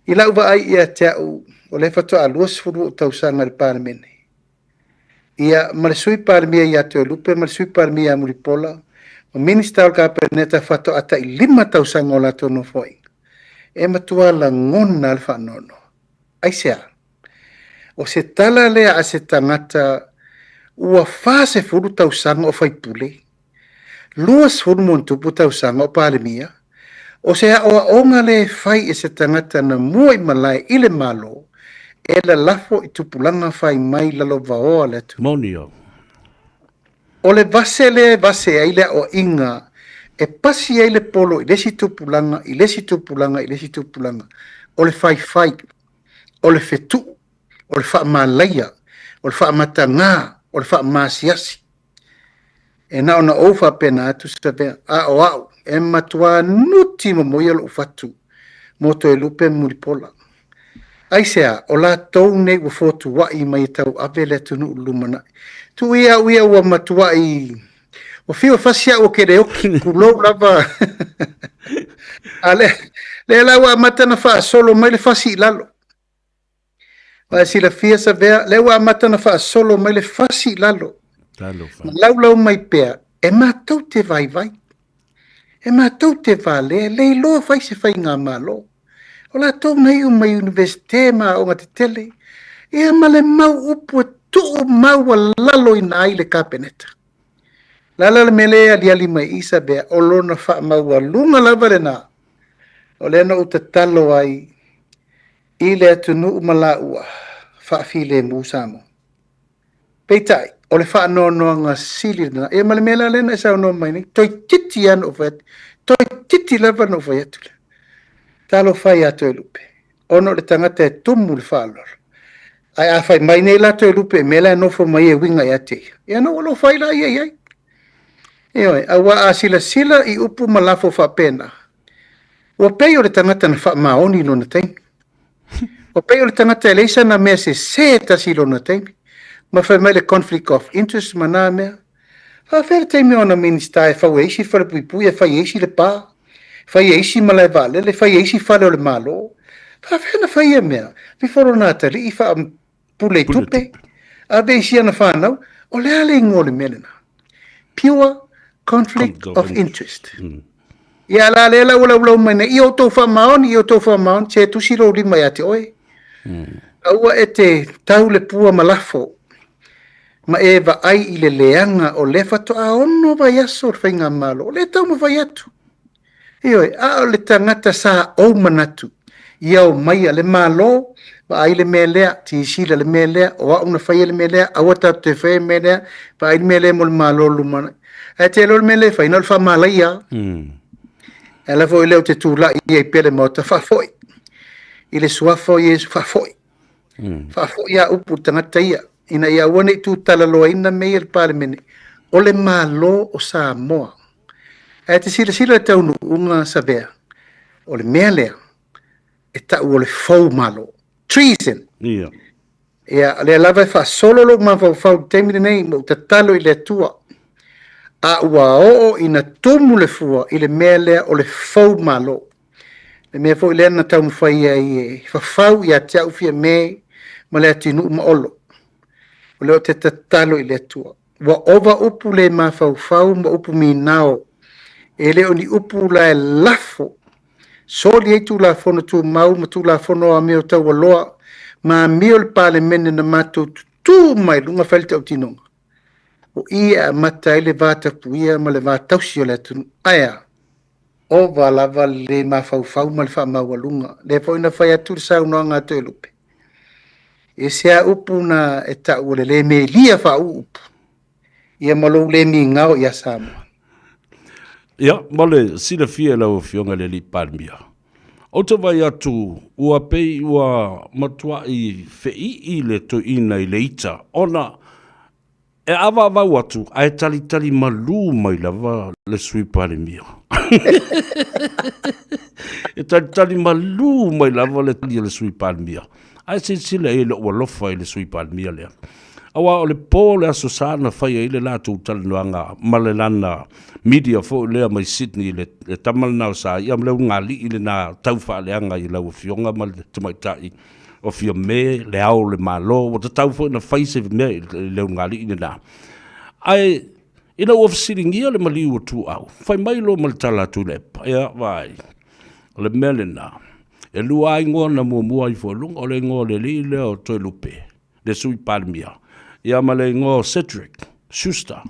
I lau wa ai ia te au o le fato a luas furu o tausanga le parliament. Ia ma le sui parlimia i ate o lupe, ma le sui parlimia a muripola. O minista o kapeneta fato ata i 5 tausanga o la tono foi. E matua la ngona alfa nono. Ai sea. O se tala lea a se tangata ua fase furu tausanga o fai pule. Luas furu montupu tausanga o parlimia. O se o onga le fai e se tangata na mua i malai ile malo. E la lafo i tupulanga fai mai lalo vaoa le tu. Monio. O le vase aile o inga, e pasi aile polo i lesi tupulanga, i lesi tupulanga, i lesi tupulanga. O le fai, o le fetu, o le faa malaya, o le faa matanga, o le faa masiasi. E na ona ofa pena atu sa vea, au, e matua nuti mo moia lo ufatu, moto e lupe muripola. Ai sea, o la tau nei wa fotu wai mai tau ave le tunu lumana. Tu ia ua matua i o fio fasia o kere oki kulo lava. Ale, le la ua matana fa solo mai le fasi lalo. Wa si la fia sa vea, le ua matana fa solo mai le fasi lalo. Lau mai pea, e matau te vai. E matau te vale, le loa fai se fai ngā malo. O la tau nei o mai universite ma o ngati tele. Ia male mau upu tuu mau a lalo ina ai le kapeneta. Lala le mele a liali mai isa bea o lona wha mau a lunga lava le na. O le na uta talo ai i le atunu umala ua wha file musamo. Peitai, o le wha no nga sili na. Ia male mele a lena isa o no mai ni. Toi titi anu o whait. Toi titi lava no whaiatule. Talo fai ato e lupe. Ono le tangata e tumu le whaalor. Ai a fai mai nei lato e lupe, mela e nofo mai e winga e ate. Ia no olo fai la iai. Ioi, a wa a sila i upu malafo wha pena. Ua pei o le tangata na wha maoni lona taimi. Ua pei o le tangata e leisa na mea se tasi lona taimi. Ma fai mai le conflict of interest mana mea. Fa fere taimi ona minista e fau eisi fara pui e fai eisi le paa. Fai eisi malai vale, le fai eisi fale o le malo. Fa fena fai e mea. Biforo nā tali i fa pule tupe. A beisi ana whanau, o le ale ngole melena. Pure conflict of interest. Ia la le la ula mai i o tau wha maon, se tusi ro lima ia te oe. Aua e te tau le pua malafo. Ma e va ai i le leanga o le fato a ono vai aso fai ngā malo. O le tau ma vai atu. Ioi, a o le tangata sa o manatu. ia o mai a le malo va ai le melea ti sila le melea o a una fai le melea a wata te fai melea va ai melea mo le malo lumana e te lo melea fai no fa malaia ela foi le te tula ia pele mo ta fa foi ile suafo ia fa foi fa foi ia upu tangata ia ina ia wone tu tala loa ina me il parlemene o le malo o Samoa e te sila taunu unga sabea o le melea e ta o le fau malo treason ia le lava fa solo lo ma fa temine nei mo tatalo i le tua a ua o ina tumu le fua i le melea o le fau malo le mea fo i le na taunu fai ai fa fau ia te au fia me ma le atinu ma olo o le o te tatalo i le tua wa ova upu le ma fau ma upu minao e le o ni upu la e lafo soli e tu la fono tu mau ma tu la fono a meo tau aloa ma meo le pale mene na mato tu mai lunga felte au tinonga o ia mata ele vata puia ma le vata usio le tunu aia o va lava le ma fau ma le fa ma walunga le fo ina fai atu sa no nga to lupe e sia upu na e ta o le me lia fa upu ia malo le mi ngao ia Samoa ia mole sila fia lau fionga le li palmia o te vai atu ua pei ua matua i fei le to ina i le ita ona e awa vau atu ai tali malu mai lava le sui palmia e tali malu mai lava le sui palmia ai sila e lo lofa i le sui palmia lea awa o le po le aso sana fai e le latu talanoanga malelana media fo le mai Sydney le tamal na sa iam le ngali ile na taufa le anga i lau fionga mal te mai tai o fio me le au le malo o te taufa na fai se me le ngali ile na ai ina of sitting here le mali o tu au fai mai lo mal tala tu le ya vai le melena e lua ingo na mo ai fo lung o le ngo le le o to lupe le sui palmia ia male ngo Cedric Schuster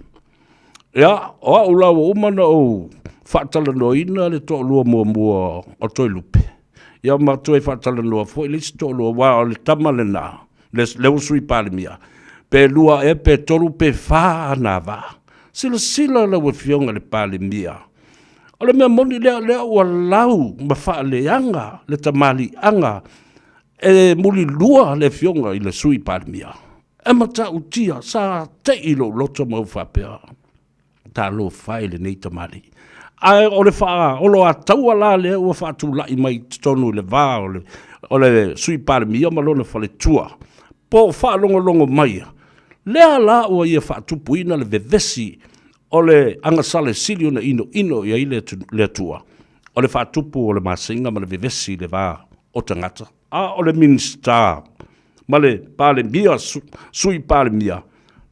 ia o ula o mana o fatala no ina le to lua mo o to lupe ia ma to e fatala no fo le to lua wa le tamalena le usui palmia pe lua e pe to lupe fa na va sila le wo fionga le palmia o le me moni le o lau ma fa le anga le tamali anga e muli lua le fionga i le sui palmia e mata utia sa te ilo loto mau whapea. Tā lo whai le nei tamari. Ai o le wha, o lo a taua la le ua whatu lai mai tonu le vā o le sui parmi o malona whale tua. Po wha longo mai. Lea la ua ia whatupu ina le vevesi o le angasale silio na ino ia i le tua. O le whatupu o le masinga ma le vevesi le vā o tangata. A o le minister male pale mia sui pale mia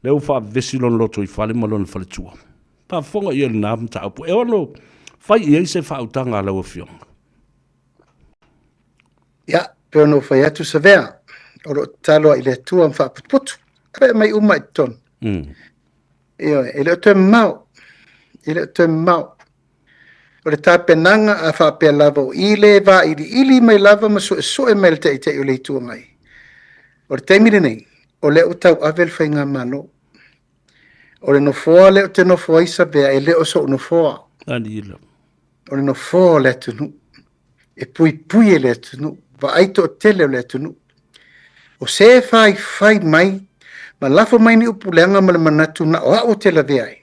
le ufa vesilon loto I fale malon fale tua pa fonga ia na mta apu e ono fai ia se fa utanga la ofiong ya pero no fai atu severa o lo talo ile tua fa putu pe mai uma ton io ele te mau o le tapenanga a fa pe lavo ile va ili mai lava ma so e melte ite ile tua mai o le taimire nei, o le o tau avel fai ngā mano. O le nofoa le o te nofoa isa bea, e le o so nofoa. Anila. O le nofoa le tunu. E pui e le tunu. Va aito o tele o le tunu. O se fai mai, ma lafo mai ni upuleanga ma le manatu na o hao te la vea ai.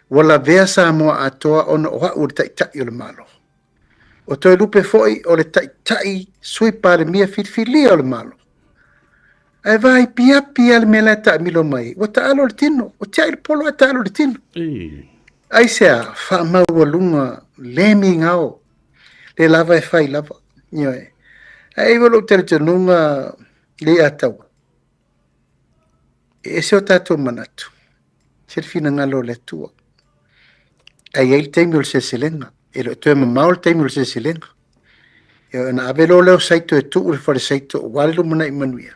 Wala vea sa moa atoa ona o hao le tai o le malo. O toi lupe foi o le tai sui pare mia filfilia o le malo. Ai vai pia le mela ta milo mai. O ta alo le tino. O tia il polo ta alo le tino. Ai sea fa mawalunga le mi ngao. Le lava e fai lava. Nyoe. Ai volo te tenunga le atau. E se o tato manatu. Se fina ngalo le tua. Ai el temio se silenga. E lo te mamau temio se silenga. Yo na avelo leo saito e tu for saito wale lo mana imanuia.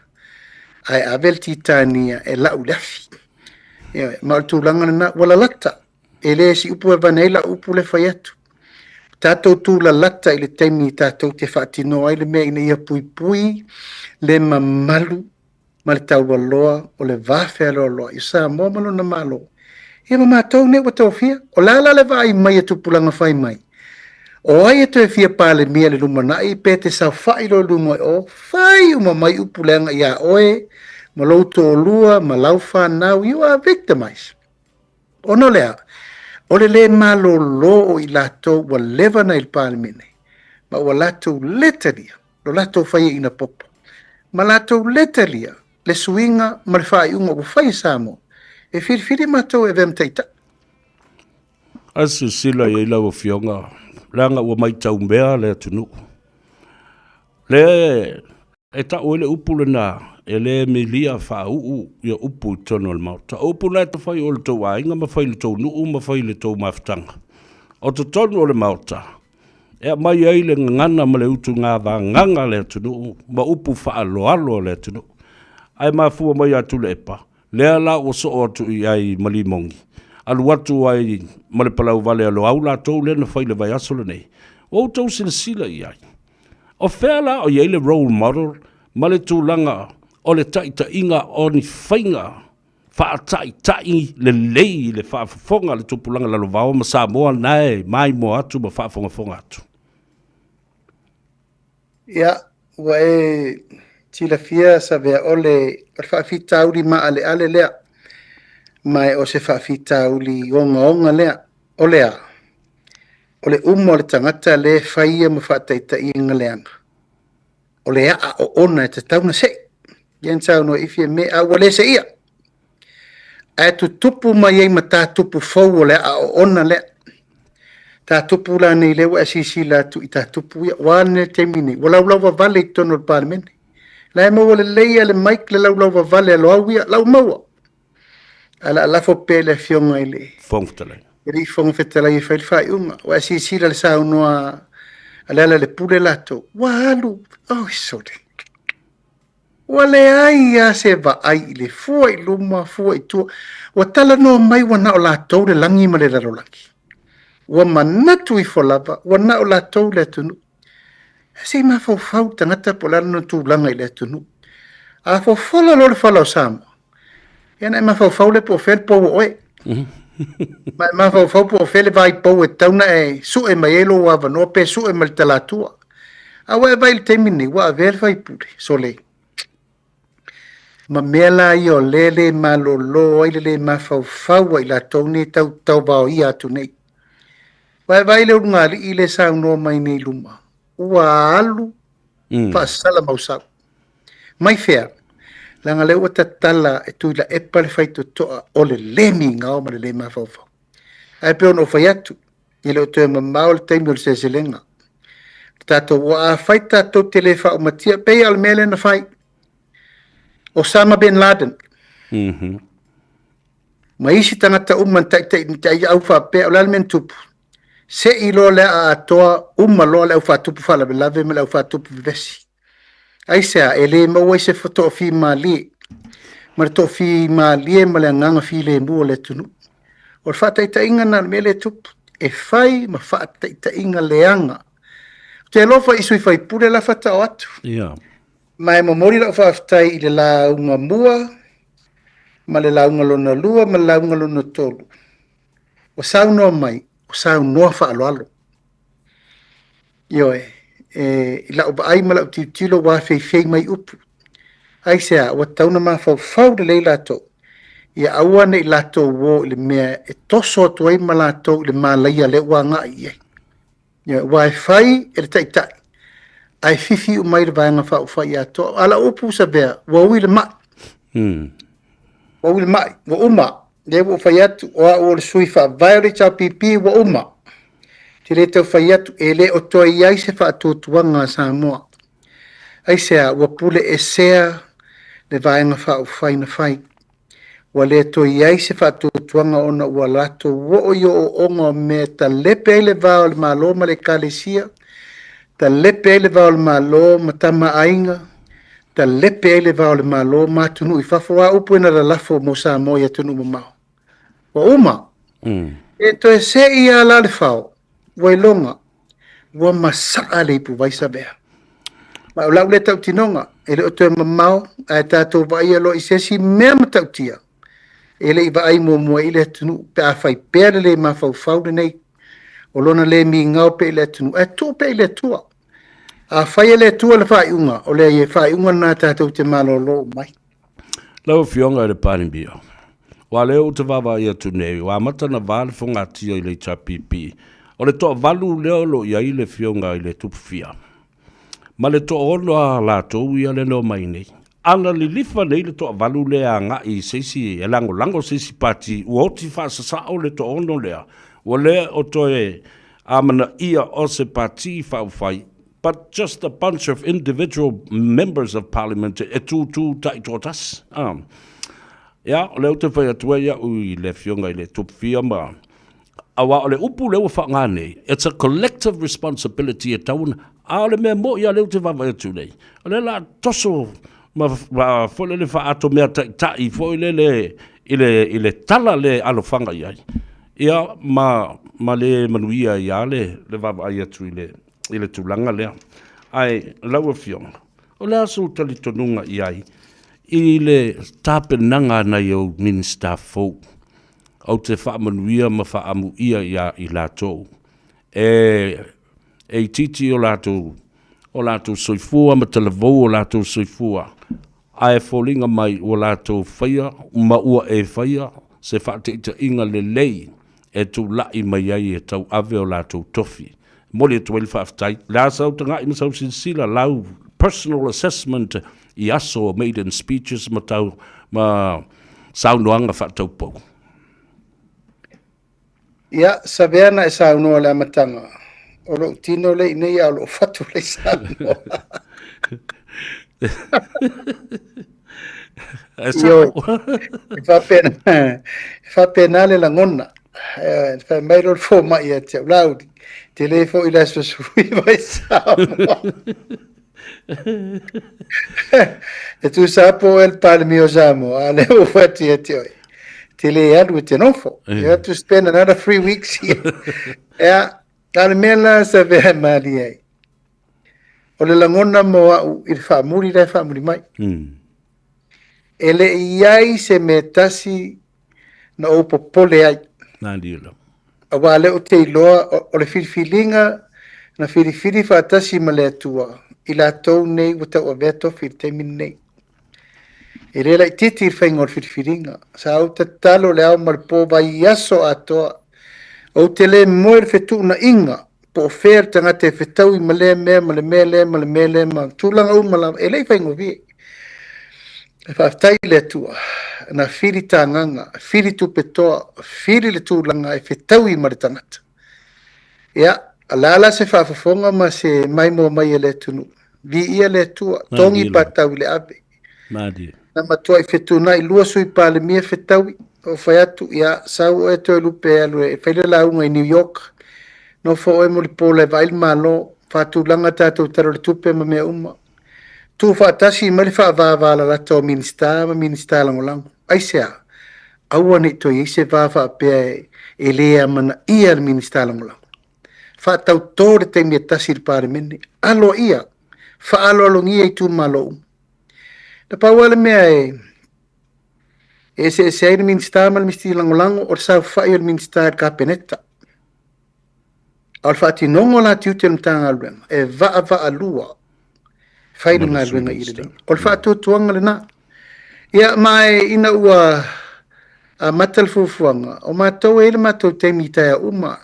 Ai avel titania e la ulafi. Ma tu langa na wala lata. Ele si upu e vanela upu le faiatu. Tātou tūla lata i le taimi tātou te whaatino ai le mea ina ia pui le mamalu ma le tau waloa o le vafe aloa i sa momalo na malo. Ia mamātou ne wa tawhia, o lala le vai mai atu pulanga whai mai. O ai e toe fia pāle mia le lumana i pe te sau whai lo lumo o whai uma mai upulanga ia oe, ma louto o lua, ma lau whanau, you are victimized. Ono lea, o le malo lo o i lato wa leva na il pāle mene, ma wa lato letaria, lo lato whai ina popo, ma lato letaria, le suinga, ma le whai unga o whai samo, e whirwhiri mato e vem teita. Asu sila i lau fionga, langa ua mai tau mea le atunu. Le e ta o le upu le nā, e le me lia wha uu ia upu i tono le mau. Ta upu le ta whai o le tau ainga, ma whai le tau nuu, ma whai le tau maftanga. O ta tono o le mauta, e mai ai le ngana ma le utu ngā wā nganga le atunu, ma upu wha alo le atunu. Ai ma fua mai atu le epa, lea la o so o atu i ai malimongi. Alu atu ai ma le palau vale alo au la tau le na whai le vai aso le nei. O tau sila i ai. O whea la o iei le role model, ma le tūlanga o le taita inga o ni whainga, wha tai le lei le whaafonga le tupulanga lalo vao, ma sa moa nae, mai mo atu ma whaafonga atu. Ia, wa e tila fia sa vea ole, whaafita uri ma ale lea, mai o se whaafita uli onga lea, o lea. O le umo le tangata le whaia ma whaataita i inga leanga. O le a o ona e te tauna se. Ien tau no ifi e me a wale se ia. A tu tupu mai ei ma tā tupu fau o le a o ona lea. Tā tupu la nei lewa a sisi la tu i tā tupu ia. Wane te mini. Walau wa vale i tono le parlemene. La e maua le leia le maik le lau wa vale alo au ia. Lau maua. Ala lafo pele fionga i le. Fongtale. Iri fonga fetala i whai unga. Wa si le sao noa alala le pule lato. Wa alu. Oh, sore. Wa le ai a se va ai le fua i luma, fua i tua. Wa tala noa mai wa nao lato le langi ma le raro langi. Wa manatu i folava. Wa nao lato le tunu. Se ma fau tangata polana no tu langa i le tunu. A fola lo le falau sama. Iana ma fau le po fel po oe. Ma fau po fele vai po e tauna e su e mai elo wa no pe su e mal talatua. A wa vai te mini wa ver vai pure sole. Ma mela io lele ma lo ile ma fau i la tone tau ba ia tu nei. Wa vai le ngali ile sa no mai nei luma. Wa alu pa sala mausa. Mai fair. Langa le o tatala e tu la epa le fai toa o le lemi ngao ma le le ma fau. Ai pe ono fai atu. I le o te mamau le taimi o le seselenga. Tato wa fai tato te le fau matia pei al mele na fai. Osama bin Laden. Ma isi tangata umman tai au fa pe o lalmen tupu. Se i lo le a atoa umma lo le au fa tupu fa la belave me le au fa tupu vesi. Ai sea, ele maua se foto fi mali. Ma to fi mali ma le nganga fi le mu le tunu. O fa ta inga na mele tup e fai ma fa ta inga leanga. Te lo fa isu fai pure la fata o atu. Yeah. Ma e momori la fa tai le la unga mua. Ma le la unga lona lua ma la unga lona tolu. O sau no mai, o sau no fa alo. Yo la o ai mala tilo wa fei mai upu ai sea wa tauna ma fau de leila to ia aua nei lato wo le me e toso to ai mala to le malaya le wa nga ia ia wifi e tai ai fifi o mai va nga fa ia to ala upu sa be wa wil ma wa wil mai wa uma de wo fa ia o sui fa vai cha pipi wa uma te le tau whai atu e le o toi iai se wha atuatuanga sa moa. Ai sea, wa pule e sea le vaenga wha o whai na whai. Wa le toi iai se wha atuatuanga ona ua lato wo o yo o onga me ta lepe ele vao le malo ma le kalesia, ta lepe ele vao le malo ma tama ainga, ta lepe ele vao le malo ma tunu i whawha upu ina la lafo mo sa moa tunu mo mao. Wa uma, e toi se ia la le whao, Wailonga, ua masaa le ipu vaisa mea. Ma o lau le tau tinonga, e le o tue mamau, a e tātou vai alo i sesi mea matau tia. E le i vai mua i le tunu, pe a fai pēre le mawhau whaure nei, o lona le mi ngau pe i le tunu, e tō pe i le tua. A whai le tua le whai unga, o le i whai unga nā tātou te malo lo mai. Lau fionga e le Pānimbia. Wa leo te wawa ia tu nei, wa matana vale fonga tia i le tapipi. O le toa valu leo lo ia i le fionga i le tupufia. Ma le toa ono a lātou ia le no mai nei. Ana li lifa nei le toa valu lea ngā i seisi, e lango seisi pati, uoti whaasasa o le toa ono lea. Wa lea o toe amana ia o se pati whauwhai, but just a bunch of individual members of parliament e tu tai totas. Ia, o leo te whai atua ia ui le fionga i le tupufia ma. Awa o le upu leo whanga nei. It's a collective responsibility e tauna. A o le mea mo ia leo te wawa atu nei. O le la toso ma fole le wha ato mea tai fo i le tala le alo whanga iai. Ia ma le manuia ia le wawa ai atu i le tūlanga lea. Ai, lau e fionga. O le aso tali tonunga iai. I le tāpenanga nei o Minister Fou. Au te whaamanuia ma whaamuia ia i lātou. E titi o lātou soifua ma televou o lātou soifua. Ai fōlinga mai o lātou whaia, ma ua e whaia, se whateita inga le lei, e tū lai mai ai e tau ave o lātou tofi. Mole e tuaili whaaftai, la sau tanga i masau sinsila, lau personal assessment i aso maiden speeches ma tau, ma saunoanga whaatau pou. Ia, sabeana e saunoa le amatanga. O lo tino le nei a lo fatu le saunoa. Io, fa pena le langona. Fa mai ro fo mai e te laudi. Telefo i la sui vai saunoa. E tu sapo el palmio samo, ale o fati e te oi. Tele adu te nofo. You have to spend another 3 weeks here. Yeah, almela sa ve mali ai. O le langona mo au il fa muri dai fa muri mai. Ele iai se metasi na o popole ai. Na dilo. Awale o te loa o le filfilinga na filifili fa tasi male tua. Ila tou nei wata o veto fil nei. E re lai titi whaingor whiriwhiringa. Sa au te talo le au marpo vai aso atoa. O te le moer whetu na inga. Po wher tanga te whetau i male mea, male mele, ma tūlanga umala. E lei whaingor vi. E whaftai le tua. Na whiri tānganga, whiri tupetoa, whiri le tūlanga e whetau i mare tangata. Ia, alala se whafafonga ma se mai mo mai e le tunu. Vi ia le tua, tongi patau le ave. Madi. Na matua i whetuna i lua sui pāle mia whetaui o whai atu ia sau e toi lupe alu e whaile launga i New York no fo e moli pōle vail malo whātu langa tātou taro le tupe ma mea uma tu whaatasi mali whaavāvala lata o minister langolango aisea aua ni toi eise vāwha pia e lea mana ia le minister langolango whaatau tōre te mea tasir pāre mene alo ia whaalo alongia i tu malo na pauale mea e se ai minister mal misti langolango o sa fai o minister kapeneta al fati nongo la tiute mtanga alwenga e va alua fai no alwenga ire o fatu tuanga le na ia mai ina ua a matal fufuanga o matou ele matou te mita uma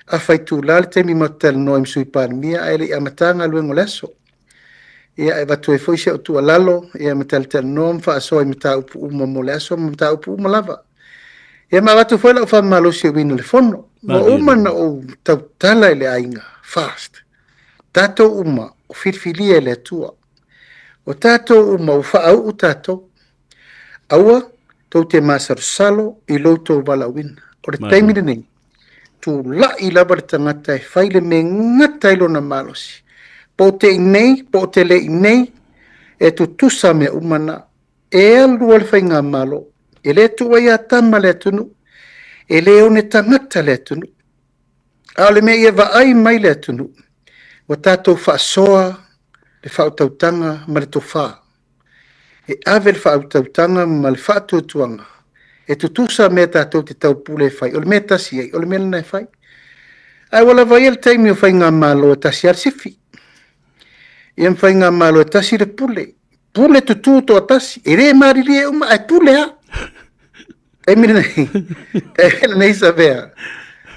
a fai tu lal te mi matal no im sui par mia ele a matanga alwenga leso ia e watu e foi se o tua lalo, ia matal tel nom fa so i mata upu uma mo leso, mata upu uma lava. Ia ma watu foi la fa malo se wino le fono. Mo uma na o tau tala ile ainga, fast. Tato uma, o firfilia le tua. O tato uma, o fa au tato. Aua, tau te masar salo, i loto wala wina. O le taimine nei, tu la i laba le tangata e faile me ngata ilo na malosi. Po te inei, po te le inei, e tu tusa me umana, e alu alfa inga malo, e le tu wai atama le tunu, e le one tangata le tunu, ale me ia va ai mai le tunu, Wa tātou whaasoa le whautautanga ma le tofa. E ave le whautautanga ma le whaatuatuanga. E tutusa mea tātou te taupule e whai. O le mea tasi ei, o le mea lana e whai. Ai wala vai el taimi o whai ngā malo e tasi ar sifi. Ia mwhai ngā malo e tasi le pule. Pule tutu to tasi. E re mariri e uma, ai pule ha. Taimi nei. Taimi nei sa vea.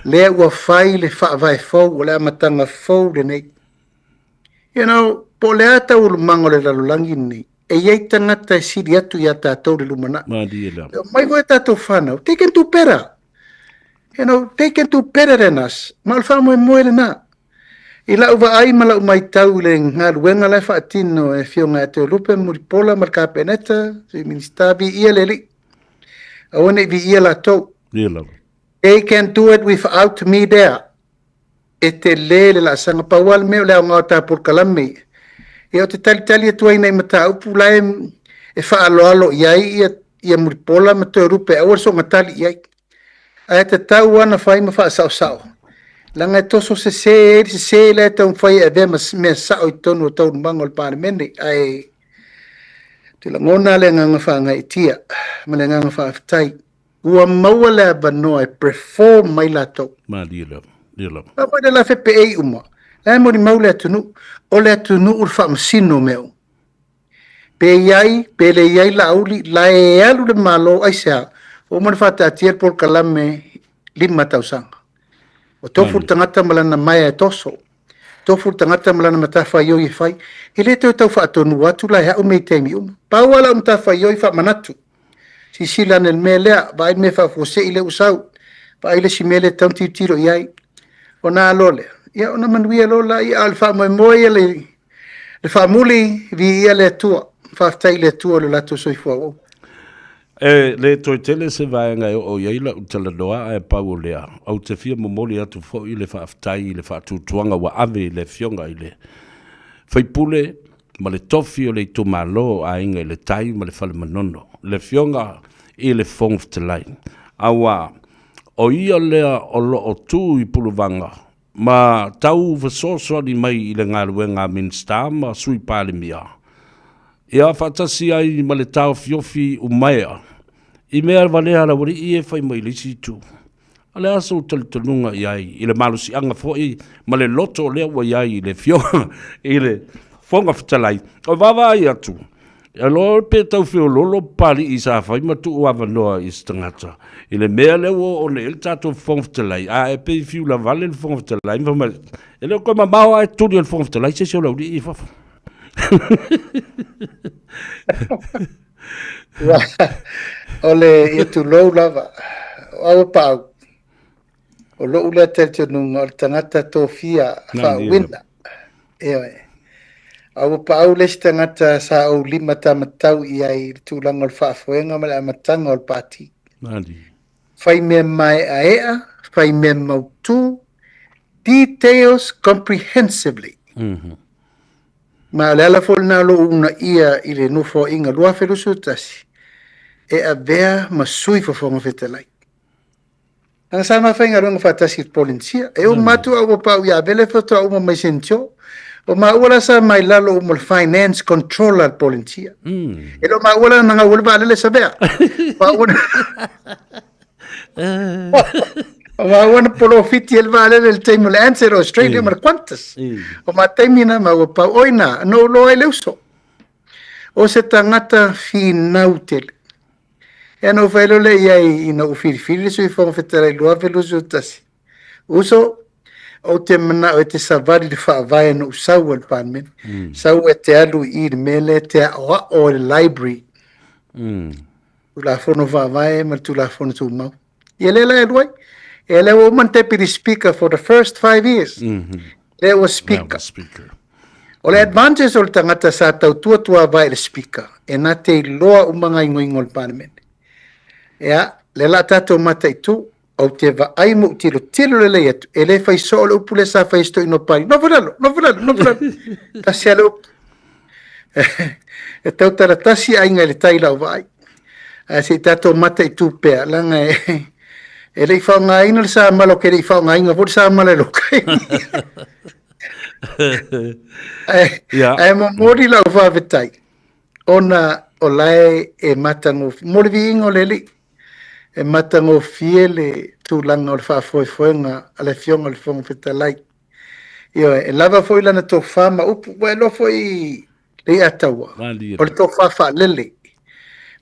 Lea ua whai le wha vai fau, o lea matanga fau le nei. You know, po lea tau lumango le lalulangi nei. E iei tangata e siri atu ia tātou le lumana. Mai voe tātou whanau. Take into pera. You know, take into better than us. Malfa mo mo le na. Ila uva ai mala mai tau le nga luenga le fa tino e fionga te lupe muri pola mar kapeneta, se minista vi ieleli. Awone vi iela to. They can do it without me there. E te lele la sanga pawal me le nga ta por kalami. E o te tali tu ai nei mata upu la e fa alo iai ia muri pola ma te lupe awor so ngatali iai. Ai te tau ana whai ma wha sao. Langa e toso se le tau whai e vema mea sao i tonu o tau mango le pāre mene. Ai te la ngona le nganga wha ngai tia. Ma le nganga wha aftai. Ua maua le abanoa e perform mai la tau. Ma dila. Papa de la fepe ei uma. Lai mori mau le atunu. O le atunu ur wha masino meo. Pe le iai la auli. La e alu le malo ai sea. O mana whata atia por kalame 5 tausanga. O tofu tangata malana mai e toso. Tofu tangata malana matafa yo i whai. E le tau tau whaatonu atu la hea umei teimi uma. Pauala matafa yo i wha manatu. Si sila nel me lea, vai me wha fose i le usau. Vai le si mele tau tiro iai. O nā lole. Ia ona manuia lola i al wha moe le wha muli vi ia le tua. Whaftai le tua le lato soifua o. Le toi tele se vai ngai o iaila utala doa e pau lea. Au te fia momoli atu fo i le whaaftai, le whaatutuanga wa ave le fionga i le. Whaipule, ma le tofi o le i malo a inga i le tai ma le whale manono. Le fionga i le fong te lai. Awa, o ia lea o lo o tu i puluvanga. Ma tau vasoso ni mai i le ngaluenga minsta ma sui pale mia. Ia whatasi ai ma le tau fiofi umea. I mea valea la wari i e whai mai lisi tu. Ale aso talitanunga iai. I le malusi anga fwoi ma le loto lea wa iai i le fionga. I le fonga whatalai. O wawa ai atu. E lo pe tau fio lolo pali i sa whai ma tu uawa noa i stangata. I le mea leo o le il tato fonga whatalai. A e pe fiu la vale le fonga whatalai. E leo koe ma maho ai tuli le fonga whatalai. Se seo lau di i whafa. Ole ia tu lou lava au pau o lo ule te nunga o tangata tofia fa winda au pau le tangata sa o 5 tamatau ia i tulanga o fa foenga ma matanga o pati fai me mai aea fai me mautu details comprehensively ma le ala fol na lo una ia i le nufo inga lua felusu tasi e a vea ma sui fo fonga fetalai. Ang sama whainga runga whatasi polincia e o matu au pau ia vele foto au ma mai sentio o ma ula sa mai lalo o finance controller polincia. E lo ma ula nanga ula vale sa vea. Ma wana polo fiti el vale del teimo le answer Australia mar quantas. O ma teimina ma o pau oina no lo ele uso. O se tangata finautele. E no whaelo le iai ina ufirifiri sui whonga whetara i lua velusu tasi. Uso o te mana o te savari de whaavai no usau al panmen. Sau e te alu i mele te awa o le library. Tu la whono whaavai ma tu la whono tu mau. I le la e luai. E le o man tepi speaker for the first 5 years. Le o speaker. O le advantage o le tangata sa tau tua vai le speaker. E na te loa umanga ingoingo al panmen. Ia, le la tatou mata i tu, au te va ai mo tilo le le atu, e le fai so le upu le sa fai sto ino pari, no fulalo, ta sia le upu. E tau taratasi ai ngai le taila o vai. Se tatou mata i tu pea, langa e le i whao ngā ina le sa malo ke le i whao ngā inga, po le sa malo e lokai. E mo mori lau whawhetai. Ona o lai e matango, mori vi ingo leli, e matango fie le tūlanga o le whaafoefoenga a le fionga le whonga whetalai. Io e lava foi lana tō whama upu, wai lo foi le ataua. O le tō whawha lele.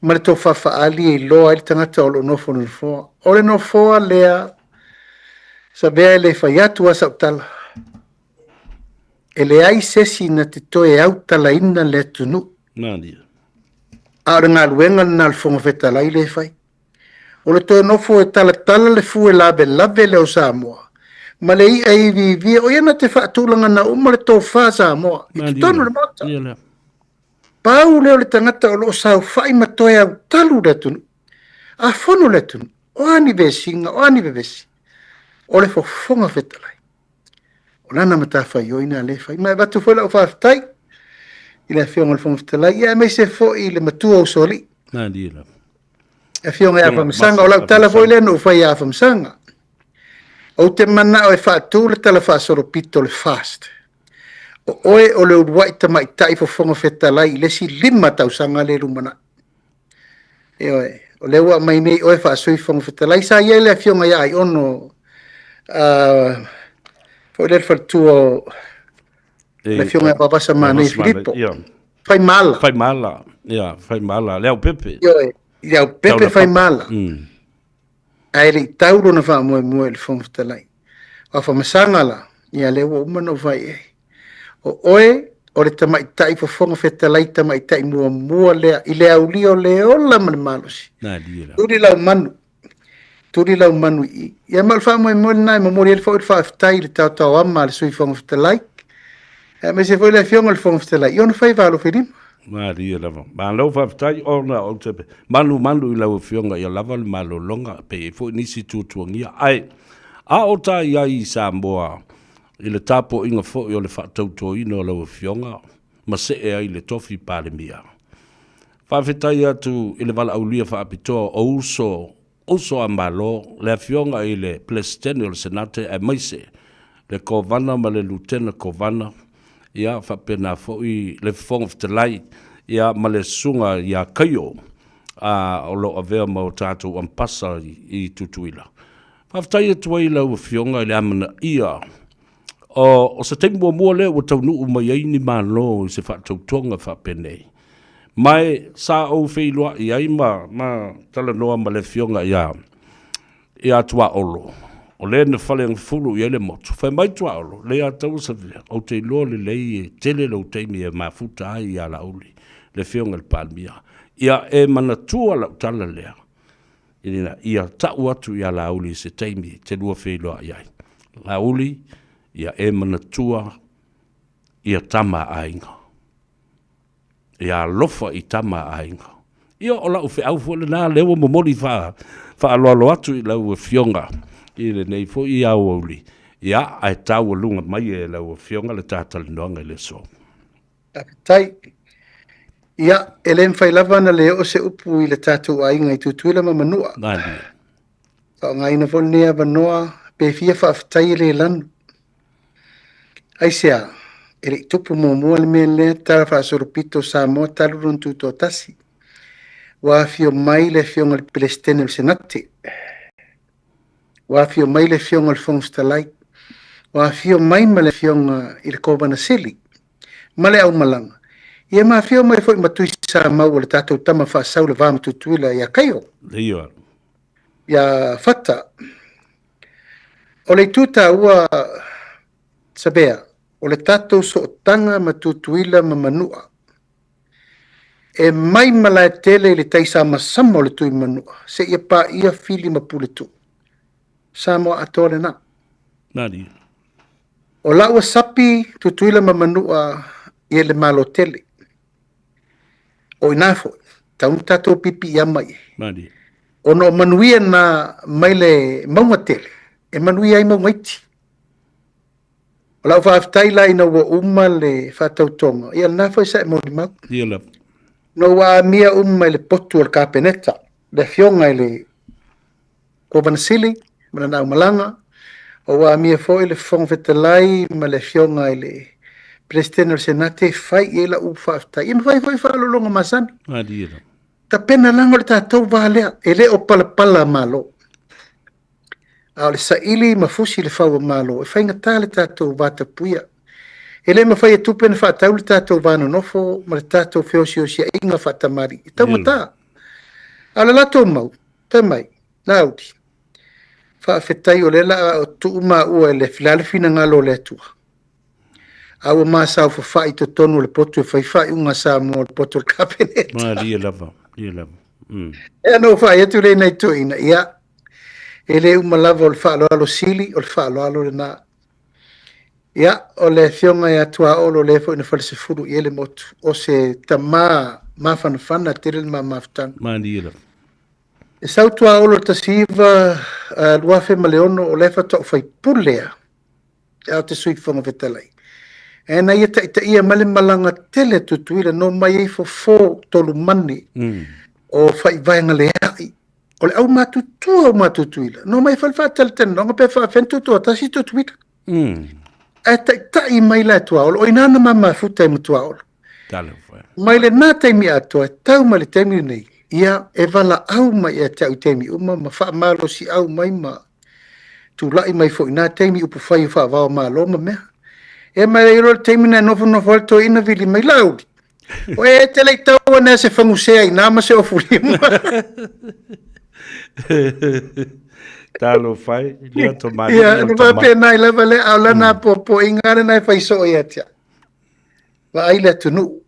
Ma le tō whawha ali e loa i tangata o lo nofo no foa. O le nofoa lea sa bea le whai atu asa utala. E le ai sesi na te toe au tala ina le tunu. A ora ngā luenga na le whonga whetalai le whai. O le toe nofo e tala le fu e labe le o Samoa. Ma le i ai vi o iana te whaatulanga na uma le tō wha Samoa. I te tonu le mata. Pau leo le tangata o lo sau whai matoe au talu le tunu. A whono le tunu. O ani vesinga, o ani vevesi. O le whonga whetalai. O nana mata whai oina le whai. Mai batu whela o whawhtai. I le whionga le whonga whetalai. Ia mei se fo i le matua o soli. E whionga e awhamsanga. O lau tala fo i le no whai e awhamsanga. O te mana o e whaatu le tala whaasoro pito le fast. O oe o le uruai tamai tai fo whonga whetalai. I le si lima tausanga le rumana. E oe. O le ua mai nei oe whaasui whonga whetalai. Sa ia le whionga ia ai ono. Foi le whatu le whionga e papasa mane Filipo. Fai mala. Fai mala. Ia, fai mala. Leo Pepe. Leo Pepe fai mala. Ai le tauro na wha moe le whonga whetalai. A whamasanga la. Ia le ua umano vai e. O oe, o le tamai tai fo whonga whetalai tamai tai mua lea. I le au lio le ola mani malosi. Turi lau manu. Turi lau manu i. Ia malwha moe nai ma mori ele fo il whaafitai le tau ama le sui whonga whetalai. Me se foi le whionga le whonga whetalai. Iona whai walo whirima. Maria lava. Ma lau whaafitai ona o tepe. Manu i lau whionga ia lava le malo longa pe e fo nisi tuatuangia. Ai, a o ta ia i Samoa. I le tapo inga fo i o le whaatauto ino lau whionga. Ma se e ai le tofi pale mia. Whaafitai atu i le wala aulia whaapitoa o uso a malo, le whionga i le Plestene o le Senate e maise. Le kovana ma le lutena kovana. Ia whapena fo i le whonga whetalai. Ia ma le sunga ia kaio. O lo avea ma o tātou ampasa i tutuila. Whaafitai atu ai lau whionga i le amana ia. O sa teimu mua leo o taunu umai aini malo i se whaatautonga whapenei. Mai sa o wheilua i ai ma tala noa ma le whionga ia tua olo. O le na whale ang fulu i ele motu. Whai mai tua olo, le a tau sa via. O te iloa le lei e tele lau teimi e mafuta ai i ala uli. Le whionga le palmia. Ia e mana tua lau tala lea. Ia tau atu i ala uli se teimi te lua wheilua i ai. La uli, ia e mana tua ia tama ainga. Ia lofa i tama ainga. Ia o lau au fwole nā lewa momoli wha aloalo atu i lau whionga. I le nei fo i au auli. Ia ai tau lunga mai e lau whionga le tātali noanga i le so. Tai. Ia ele mwhai lava na leo se upu i le tātou ainga i tutuila ma manua. Nani. Ka o ngai na fol nea vanoa pe fia whaafitai le lanu. Ai sea. Ele tupu mua le mea lea tara whaasoropito Samoa talurun tuto tasi. Wa fio mai le whionga le Plestene le Senate. Wa fio mai le whionga le whonga whetalai. Wa fio mai ma le whionga i le kovana sili. Ma le au malanga. Ia ma fio mai fo i matui sa mau le tātou tama whaasau le vāma tutuila ia kaio. Ia. Ia fata. O le tuta ua sabea. O le tātou so tanga ma tutuila ma manua. E mai mala tele le taisa masama o le tui manua. Se ia pa ia fili ma pule tu. Samoa atole na. Nani. O laua sapi tutuila ma manua ia le malo tele. O inafo. Taun tātou pipi ia mai. Nani. O no manuia na mai le maunga tele. E manuia ai maunga iti. O lau whaafitai lai na ua uma le whaatautonga. Ia na fai sa e mori mau. Ia la. No wa mia uma le potu al kapeneta. Le whionga le kovana sili. Mana nau malanga. O wa mia fo i le fong fetalai ma le fionga i le Presidente o Senate fai e la ufa afta. Ia fai whalolonga masani. Adira. Ta pena lango le tātou wālea. E le o pala malo. A le saili mafusi le whaua malo. E whainga tā le tātou wāta puia. E le mawhai e tupe na whaatau le tātou wāno nofo. Ma le tātou whiosi o sia inga whaatamari. I tau mata. A le lato mau. Ta mai. Naudi. Whaafetai o le la o tu uma ua le filale fina ngalo le atua. Awa masau fa fai to tonu le poto fai unga sa mo le poto le cabinet. Ma lia lava. E no fai atu le nei to ina ia. Ele uma lava o le fa alo sili o le fa alo le na. Ia o le fionga ia tua olo le fo ina fa se furu ele motu o se tama mafana tele ma maftan. Ma lia lava. E sau tua olo ta siva luafe maleono o le fa to fai pulea. Ia te sui fonga vetalai. E na ia ta ia male malanga tele tutuila no mai e fo tolu mani o fai vaenga le ai. O le au matutuila. No mai falfa tele no pe fa fentu to ta si tutuila. E ta i mai la tua o inana mama futa i mutua o. Mai le na taimi ato e tau mai le taimi nei. Ia e vala au mai e tau taimi uma ma fa malo si au mai ma tu lai mai fo ina taimi upu fai fa va malo ma mea. E mai iro temina nofo volto ina vili mai laudi. O e te lei tau na se fangusea i nama se ofurima. Talo fai, lia to mai. Ia, no va pena i lava le au lana po ingare nai fai so ia tia. Va ai le tunu.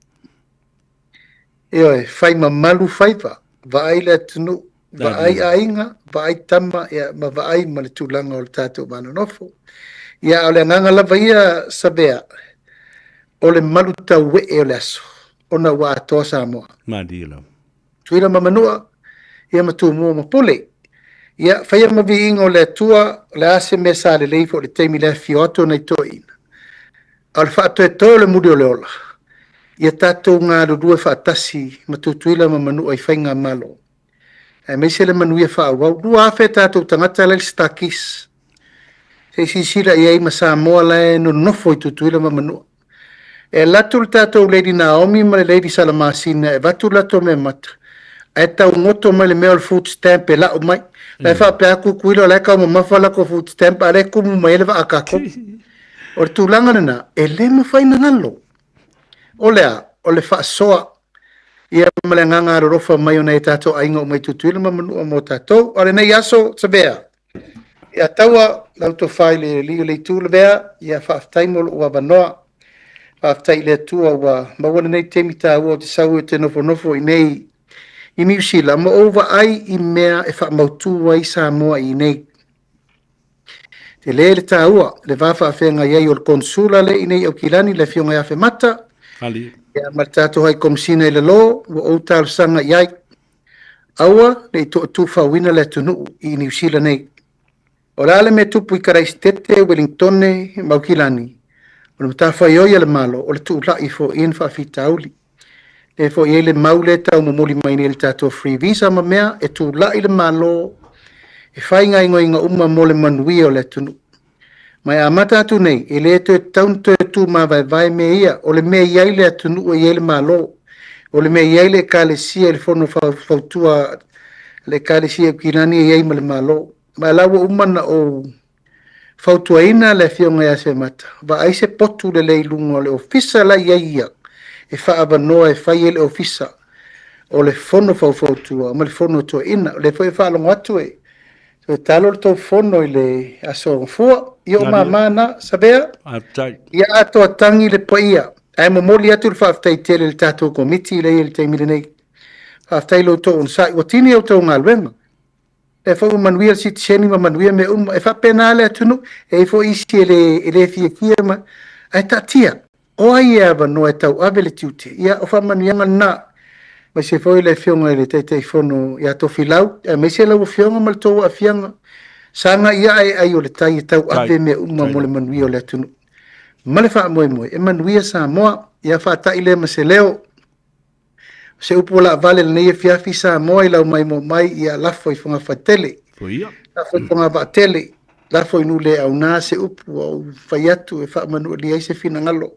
Io fai mamalu fai va ai le tunu. Va ai ainga, va ai tama, ma va ai ma le tulanga o le tātou manu nofo. Ia o le nganga lava ia sabea o le maluta we e o le aso o na wa atoa Samoa. Madila. Tuila mamanua ia matu mua mapule. Ia whaia mavi inga o le atua le ase me sa le leifo o le teimi le fioto nei toina. A le whaato e tō le muri o le ola. Ia tātou ngā rurua whaatasi matu tuila mamanua i whainga malo. E meise le manuia whaawau. Rua awhe tātou tangata le stakis. Se sisira ia i masa moa lai no nofo i tutuila mamanua. E latu le tātou Lady Naomi ma le Lady Salamasina e vatu lato me mata. E tau ngoto ma le mea le food stamp e lao mai. Lai wha pe aku kuilo lai kau mamawhala ko food stamp a le kumu mai le wa akako. O le tūlanga nana, e le mawhaina ngalo. O lea, o le wha soa. Ia ma le nganga rorofa mai o nei tātou ainga o mai tutuila mamanua mo tātou. O le nei aso sabea. Ia taua lauto fai le liu le tūle vea, ia whaaftai mo ua wanoa, whaaftai le tua ua mawana nei temi tā ua te sau e te nofo i nei i New Zealand, ma ova ai i mea e whaamautua i Samoa i nei. Te le tā ua, le wafa a whenga iei o le konsula le i nei au kilani le fionga ia whe mata, ia maritato hai komsina i le lo, ua o tālu sanga iai, aua le i tu whawina le tunu i New Zealand nei. O le me tupu i Karaistete, Wellingtone, Maukilani. O le mtawhai oia le malo, o le tu lai fo in whawhita auli. Le fo i le maule tau mamuli mai ni le tātua free visa ma mea, e tu lai le malo, e whainga inga uma mo le manui o le tunu. Mai a mata atu nei, e le te taunto e tu ma vai me ia, o le mea iai le atunu o iai le malo, o le mea iai le kālesia, le fono whautua, le kālesia kirani iai ma le malo. Ma lawa umana o fautuaina le fionga ia se mata. Va ai se potu le leilunga le ofisa la ia. E whaava noa e whai le ofisa. O le fono fautua, ma le fono tua ina. Le fo e whaalongo atu e. So e talo le tau fono i le aso fua. Ia o mamana, sabea? Ia ato atangi le paia. Ai momoli atu le whaaftai tele le tātou komiti le le teimile nei. Whaaftai lo tō unsai. Watini au tau ngā luenga. E fo manuia si tseni ma manuia me e fa penale atunu e fo isi ele fia ma ai tatia o ai ava no e tau avele tiute ia o fa manuia na ma se fo ele fionga ele te fono ia to filau e me se la fionga mal to a fianga sanga ia ai o le tai tau ave me mo le manuia o le atunu ma le fa mo e manuia sa mo ia fa ta ile ma se leo se upola vale nei fiafi sa moi la mai mo mai ia la foi fonga fatele. Foi ia. La foi fonga fatele. la foi nu le au na se upu o fai atu e wha manu li ai se fina ngalo.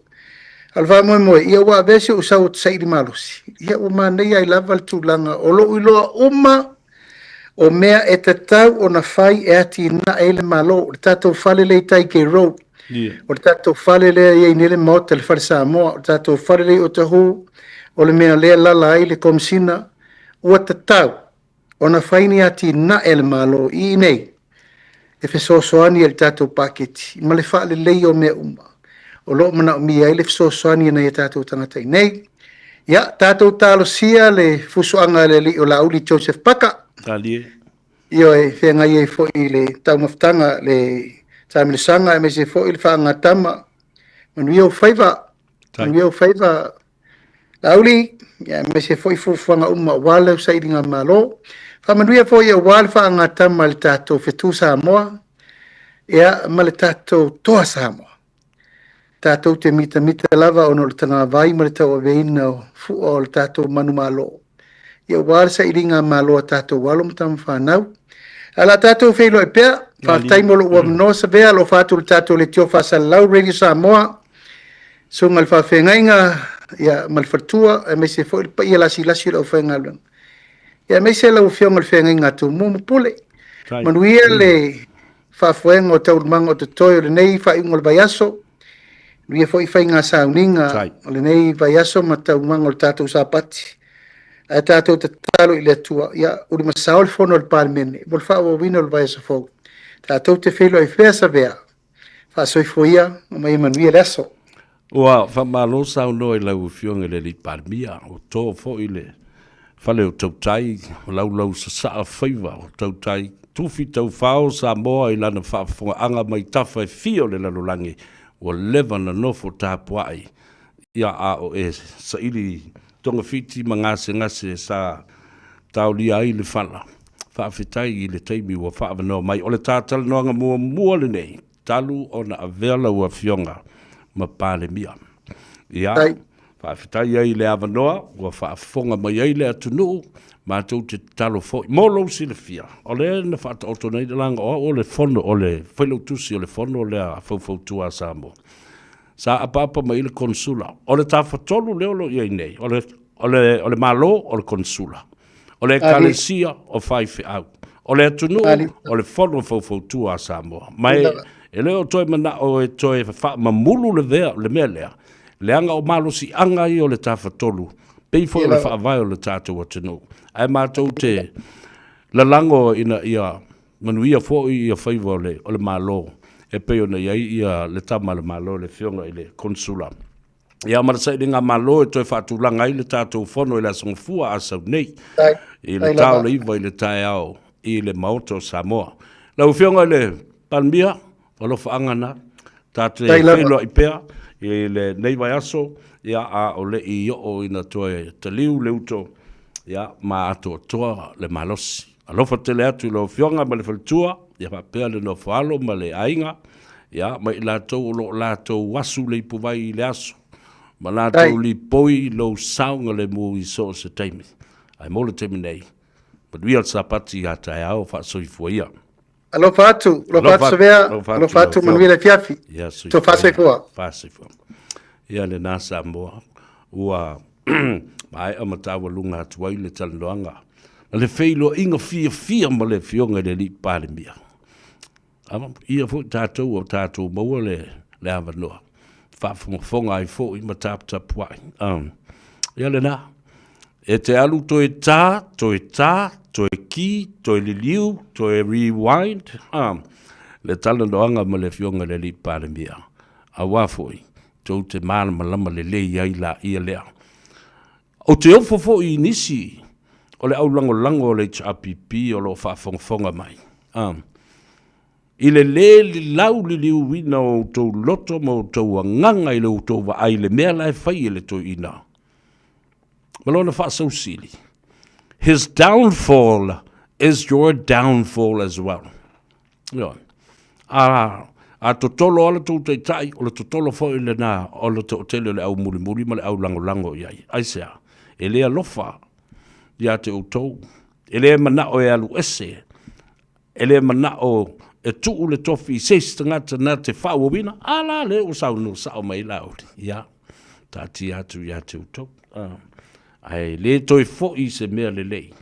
Al wha moe moe, ia wa vese o sau sai di malusi. Ia o ma nei ai lava le tūlanga o lo iloa uma o mea e te tau o na whai e ati na e le malo. O tatou whale le tai ke rou. O tatou whale le iei nele mota le whare Samoa. O tatou whale le o te hu o le mea lea lala ai le komisina. Ua te tau o na whai ni ati na e le malo i nei. E fesoasoani e le tatou paketi. Ma le whaale lei o mea uma. O lo mana o mia ele fesoasoani e nei e tatou tangatai nei. Ia, tatou talo sia le fusuanga le li o la uli Joseph Paka. Talie. Io e whenga i e fo i le tau maftanga le tamile sanga e me se fo i le whaanga tama. Manuia o whaiva. Manuia o whaiva. La uli, ia me se fo i fufuanga uma wale o sairinga malo. Whamanuia fo i a wale whaanga tama le tatou fetu Samoa. Ia, ma le tatou toa Samoa. Tatou te mita lava o no le tanga vai ma le tau aveina o fu o le tatou manu malo. Ia wale sairinga malo a tatou walo mtama whanau. Ala tatou feilo e pea, whataimo lo ua mno sa vea lo whatu le tatou le tio whasalau Radio Samoa. So ngal whawhengainga, ia malfatua, e me se fo pa ia lasi lau whengalung. Ia me se lau whionga le whengainga tu mumu pule. Manuia le whawhenga o taurumanga o te toi o le nei whaingo le vaiaso. Nuia fo i whainga sauninga o le nei vaiaso ma taurumanga o le tatou sapati. A tatou te talo i le atua, ia uri masao le fono le parimene, mo le whaua wina le vaiaso fau. Tatou te whelo i whea sa vea, whaasoi foia, o mai manuia le aso. Ua, whamalo sau noi lau fionga le li parimia, o tō fo i le whale o tautai, o lau sa saa whaiva, o tautai, tufi tau whao sa moa i lana whaafonga anga mai tawhai fio le lalolangi, o lewa na nofo tāpuai, ia a o e sa ili tonga fiti ngase sa tau li ai le whala. Whaafitai i le teimi ua whaavanoa mai, o le tātala noanga mua le nei, talu o na avela ua fionga, ma pāle mia. Ia, whaafitai ai le avanoa, ua whaafonga mai ai le atunu, mātou te talo fo, molo si le fia. O le na whaata oto nei le langa, o le fono, o le whailotusi, o le fono, o le a whautua Samoa. Sa apapa mai le konsula. O le tawhatolu leo lo iei nei. O le malo, o le konsula. O le kalesia, o whaife au. O le atunu, o le fono whautua Samoa. Mai, e leo toi mana o e toi mamulu le vea, le mea lea. Le anga o malo si anga i o le tawhatolu. Pei fo le whaavai o le tātou atunu. Ai mātou te lalango ina ia, manuia fo i a whaiva o le malo. E peo na iai ia le tama le malo le fionga i le konsula. Ia marasai le ngā malo e toi whaatulanga i le tātou whono i le asongfua a sau nei. I le tau le iwa i le tae au i le maoto Samoa. Lau fionga i le panmia, o lo whaangana, tātou e whelo i pea, i le neiwai aso, ia a o le i o ina toi taliu le uto, ia ma ato toa le malosi. Alofa tele atu lo fionga ma le whaltua, ia pēa le no whaalo ma le ainga, ia ma i lātou lo lātou wasu le ipuwai i le aso, ma lātou li poi lo saunga le mu i so se teimi. Ai mo le teimi nei, ma dui al sapati a tae au whaasoi fuaia. Alo fatu sa vea, alo fatu manuia le fiafi, to whaasoi fua. Whaasoi fua. Ia le nasa moa, ua mai amatawa lunga atuai le talanoanga. Le feilo inga fia ma le fionga le li pāle mia. Ia fo tātou o tātou maua le awanoa. Whaafonga ai fo i ma tapuai. Ia le nā. E te alu toi tā, toi ki, toi li liu, toi rewind. Le talanoanga ma le fionga le li pāle mia. A wafoi, tau te mana malama le lei ai la ia lea. O te ofo i nisi, o le au lango le HRPP o lo whaafonga mai. I le li lau li liu wina o tau loto mo tau anganga i le tau wa ai le mea lai whai i le tau ina. Malona whaasau sili. His downfall is your downfall as well. A totolo ala tau te tai, o le totolo fo i le nā, o le tau tele le au muri ma le au lango iai. Aisea, e lea lofa, ia te utou, e lea mana o e alu ese, e lea mana o e tuu le tofi seis tangata na te whauawina, ala le o sau no sao mai lauri, ia, tati atu ia te utou. Ai le toi fo'i se mea le lei,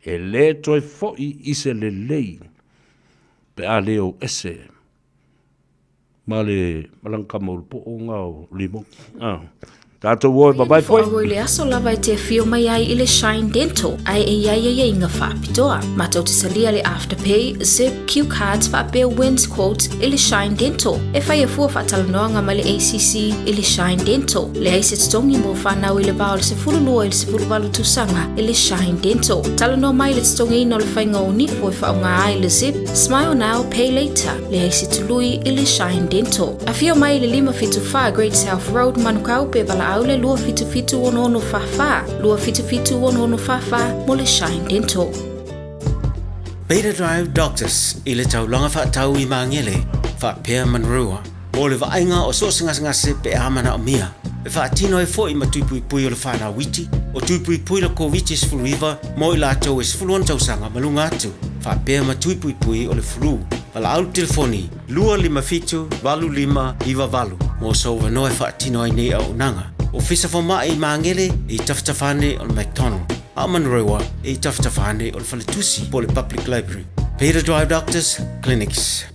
e le toi fo'i i se le lei, pe a leo ese, ma le malangkama ulupo o ngau limo. Tātou woi, babai foi. Whakawoi le aso lava te fio mai ai i le Shine Dental, ai e inga whaapitoa. Matau te salia le Afterpay, Zip, Q Cards, whaapea wins quotes i le Shine Dental. E whai a fua whaatalanoanga ma le ACC i le Shine Dental. Le aise tongi mo whanau i le bao le se fululua i le se fuluwalu tusanga i le Shine Dental. Talanoa mai le tongi ino le whainga o nifo i whaunga ai le Zip, Smile Now, Pay Later. Le aise tului i le Shine Dental. A fio mai le 5 Great South Road, Manukau pe bala au le lua fitu ono fafa. Lua fitu ono fafa mo le Shine Dental. Beta Drive Doctors i le taulanga whaatau i mangele, whaapea manrua, o le vaenga o so ngase pe amana o mia, e whaatino e fo i matupui pui o le whana witi, o tupui pui la COVID is fluiva, mo i lato is fuluan tausanga malunga atu, whaapea matupui pui o le flu, wala au telefoni, lua 55 valu iwa valu, mo so wano e whaatino ai nei au nanga, o fisa foma i mangele i taftafane o le McDonald, a manrewa i taftafane o le Faletusi po le Public Library. Beta Drive Doctors Clinics.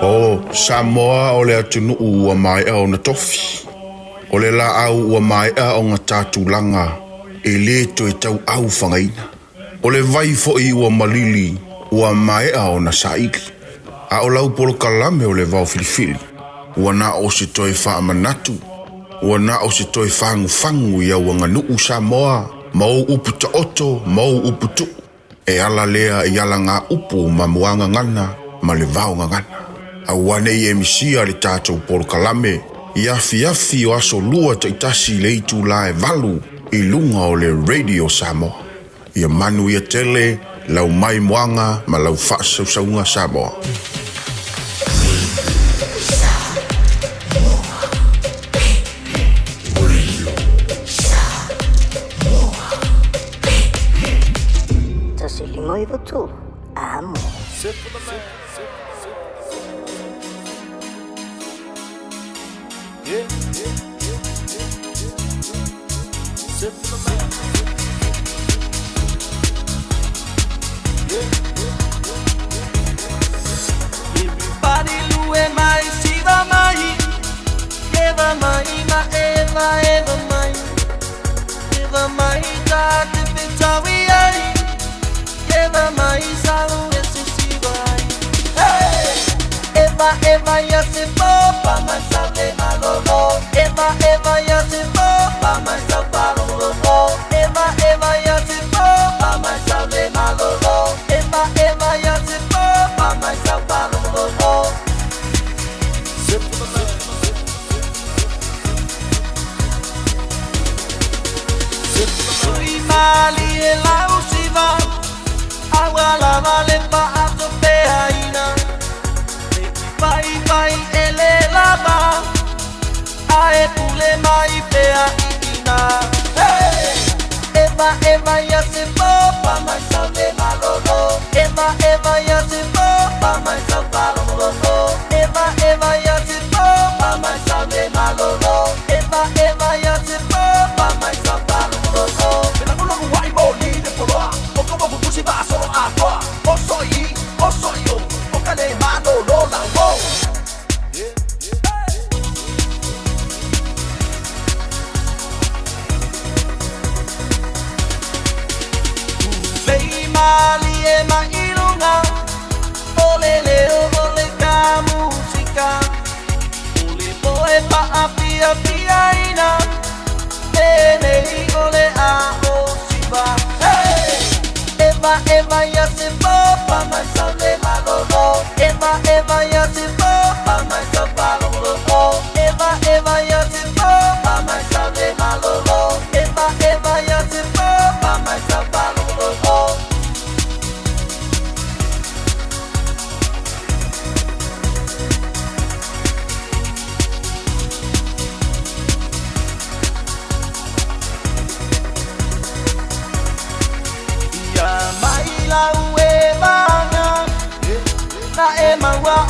O Samoa o le atunu ua mai au na tofi. O le la au ua mai au ngā tātulanga e le to e tau au whangaina. O le vai fo i ua malili ua mai au na saili. A o lau polo kalame o le vau filifili. Ua na o se toi wha manatu. Ua na o se toi whangu ia ua nganuu Samoa. Mau upu ta oto, mau upu tu. E ala lea i ala ngā upu ma muanga ngana, ma le vau ngana. A wane i emisia le tātou polo kalame. I afi o aso lua ta itasi le itu la e valu i lunga o le Radio Samoa. Ia manu ia tele, lau mai muanga ma lau whaasaunga Samoa. Moi tu amo. Everybody lue mai siva mai. Eva mai ma eva mai. Eva mai da te pitawi ai. Eva mai salu esse sibai. Eva ya se popa mai sale malolo. Eva ya se popa mai sapalolo. Eva ya se popa mai sale malolo. Eva ya se popa mai sapalolo. Sui mali e la usiva. Agua la vale pa atopeaina. Pai ele lava. Ae pule mai pea ina. Eva ya se popa mai sale malolo. Eva ya se popa mai sapalolo. Eva ya se popa mai sale malolo. Eva ya se popa mai sapalolo. Pero no lo guay boli de poloa. O como pupusi va solo agua. O soy yo. O cale mano lo la wo. Lei mali e mailunga. Ole ka musica. Ole boe pa apia piaina. Ole a osiba. Eva ya se popa mai sale malolo. Eva ya se popa mai sapalolo. Eva ya se popa mai sale malolo. Eva ya se popa mai sapalolo.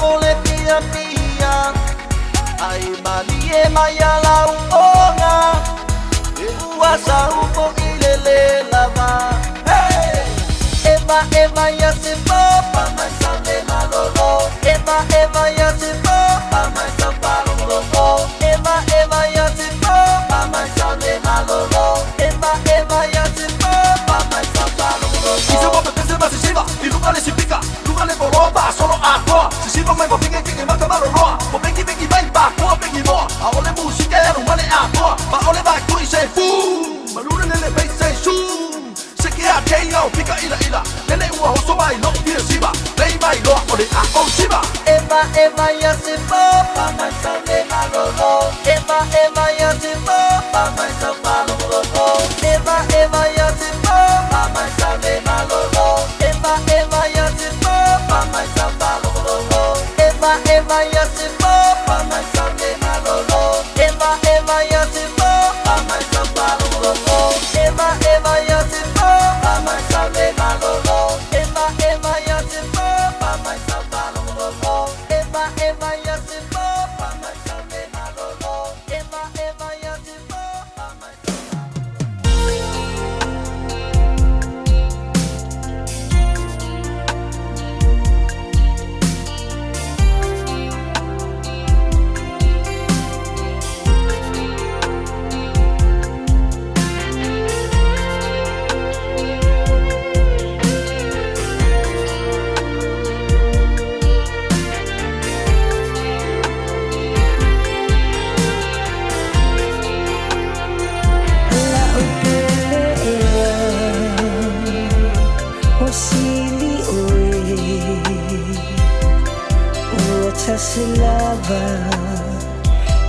ole pia pia ai mani e maya la uonga e uasa upo ilele lava hey eva ya se papa mai sale malolo eva ya se papa mai sale malolo eva ya se papa mai sale malolo eva ya se papa mai sale malolo si se vuole pensare ma si siva il lugar si pica lugar le boroba solo acqua si siva mai pinga che ma camaro roa o bengi vai ba po bengi mo a ole musica e non vale acqua ma ole vai tu sei fu ma luna nelle bass su se che a keio pica ila nelle uo so vai no dia siva lei vai lo ole a o siva eva ya se papa mai sale malolo eva ya se papa mai sale malolo eva ya se papa mai sale malolo eva ya se papa mai sale malolo eva ya se papa mai sale malolo eva ya se papa mai sale malolo eva ya se papa mai sale malolo eva ya se papa mai sale malolo eva ya se papa mai sale malolo eva ya se papa mai Silava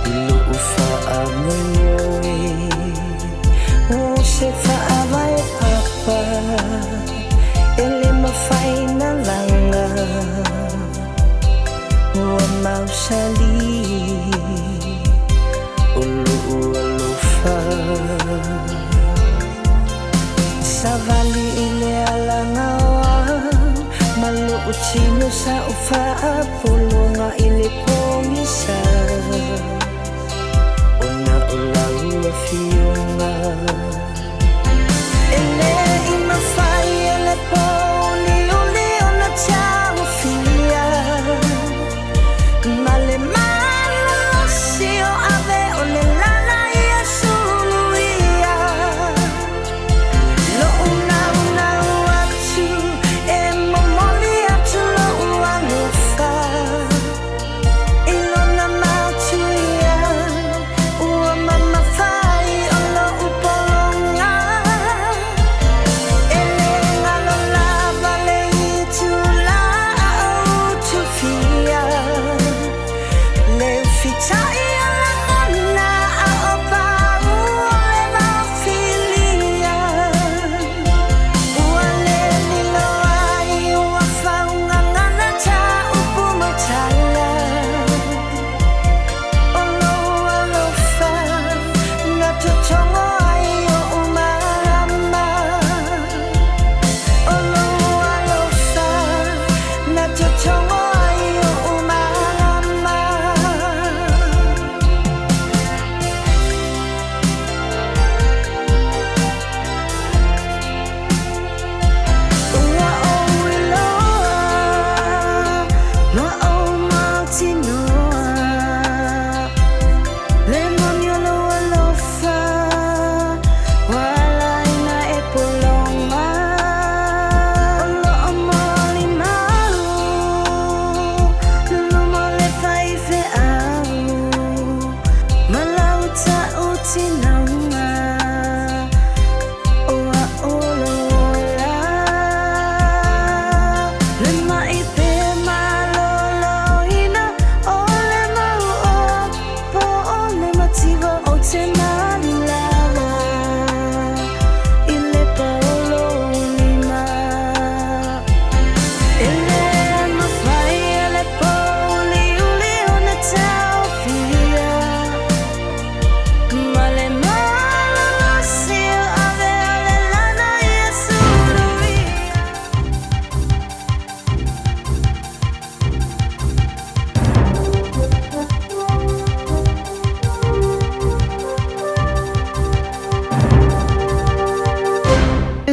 ilo ufa amoy o se fa avai papa ele mafai na langa o mausali ulu alufa savali ile alangawa malu uchino sa ufa pulunga ile pomisa ona ulaua fiunga ele imafai ele poni uli ona chao filia male malo sio ave ole lana ia suluia lo una watu e momoli atu lo uanufa ilona mautuia ua mama fai olo upolonga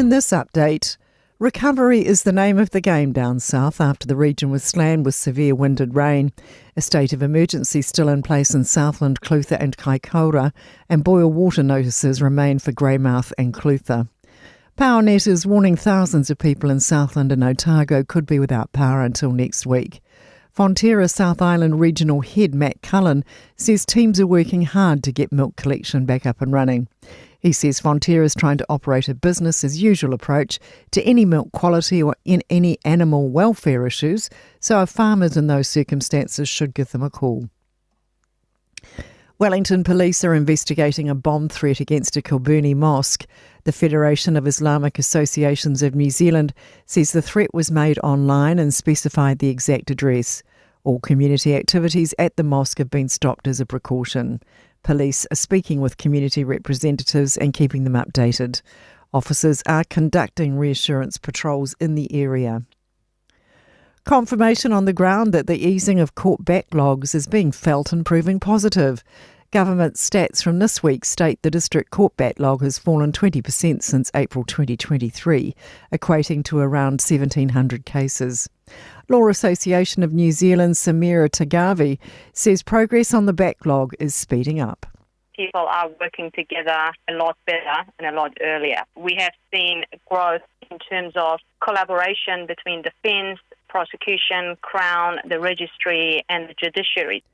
In this update, recovery is the name of the game down south after the region was slammed with severe wind and rain. A state of emergency still in place in Southland, Clutha and Kaikoura, and boil water notices remain for Greymouth and Clutha. PowerNet is warning thousands of people in Southland and Otago could be without power until next week. Fonterra South Island Regional Head Matt Cullen says teams are working hard to get milk collection back up and running. He says Fonterra is trying to operate a business as usual approach to any milk quality or in any animal welfare issues, so our farmers in those circumstances should give them a call. Wellington police are investigating a bomb threat against a Kilburnie mosque. The Federation of Islamic Associations of New Zealand says the threat was made online and specified the exact address. All community activities at the mosque have been stopped as a precaution. Police are speaking with community representatives and keeping them updated. Officers are conducting reassurance patrols in the area. Confirmation on the ground that the easing of court backlogs is being felt and proving positive. Government stats from this week state the district court backlog has fallen 20% since April 2023, equating to around 1,700 cases. Law Association of New Zealand Samira Tagavi says progress on the backlog is speeding up. People are working together a lot better and a lot earlier. We have seen growth in terms of collaboration between defence, prosecution, Crown, the registry and the judiciary.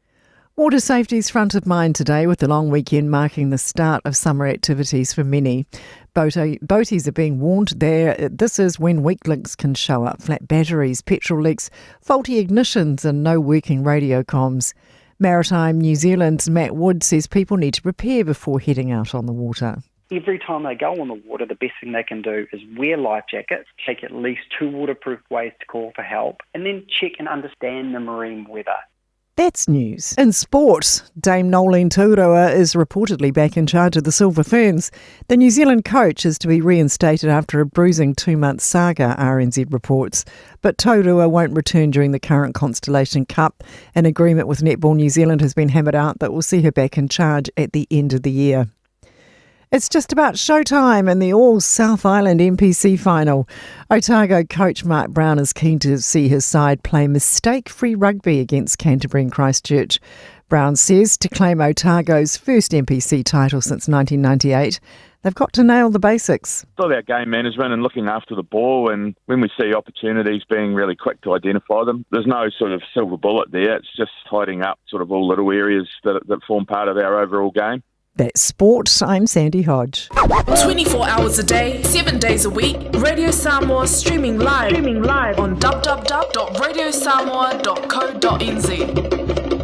Water safety is front of mind today with the long weekend marking the start of summer activities for many. Boaties are being warned there. This is when weak links can show up. Flat batteries, petrol leaks, faulty ignitions and no working radio comms. Maritime New Zealand's Matt Wood says people need to prepare before heading out on the water. Every time they go on the water, the best thing they can do is wear life jackets, take at least 2 waterproof ways to call for help, and then check and understand the marine weather. That's news. In sport, Dame Nolene Taurua is reportedly back in charge of the Silver Ferns. The New Zealand coach is to be reinstated after a bruising 2-month saga, RNZ reports. But Taurua won't return during the current Constellation Cup. An agreement with Netball New Zealand has been hammered out that will see her back in charge at the end of the year. It's just about showtime in the All-South Island NPC final. Otago coach Mark Brown is keen to see his side play mistake-free rugby against Canterbury and Christchurch. Brown says to claim Otago's first NPC title since 1998, they've got to nail the basics. It's all about game management and looking after the ball, and when we see opportunities, being really quick to identify them. There's no sort of silver bullet there. It's just tidying up sort of all little areas that form part of our overall game. That's sport. I'm Sandy Hodge. 24 hours a day, 7 days a week. Radio Samoa streaming live on www.radiosamoa.co.nz.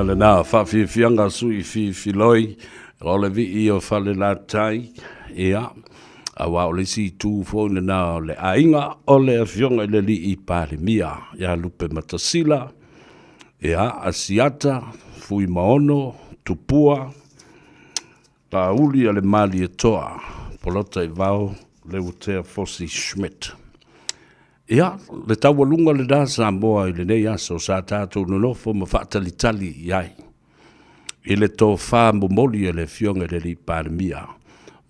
le nā whawhiwhianga sui whiwhiloi, o le vi I o whale la tai, ia, a wā o le si tū fōne nā o le ainga, o le awhionga le li I pāle mia, ia lupe matasila, ia asiata, fui maono, tupua, ta uli a le mali e toa, polota I vau, le utea Fosi Schmidt. Ia, le tawalunga le da sa moa I le nei aso sa tātou nonofo ma whaatalitali iai. I le tō whā momoli e le fionga le li pārmia,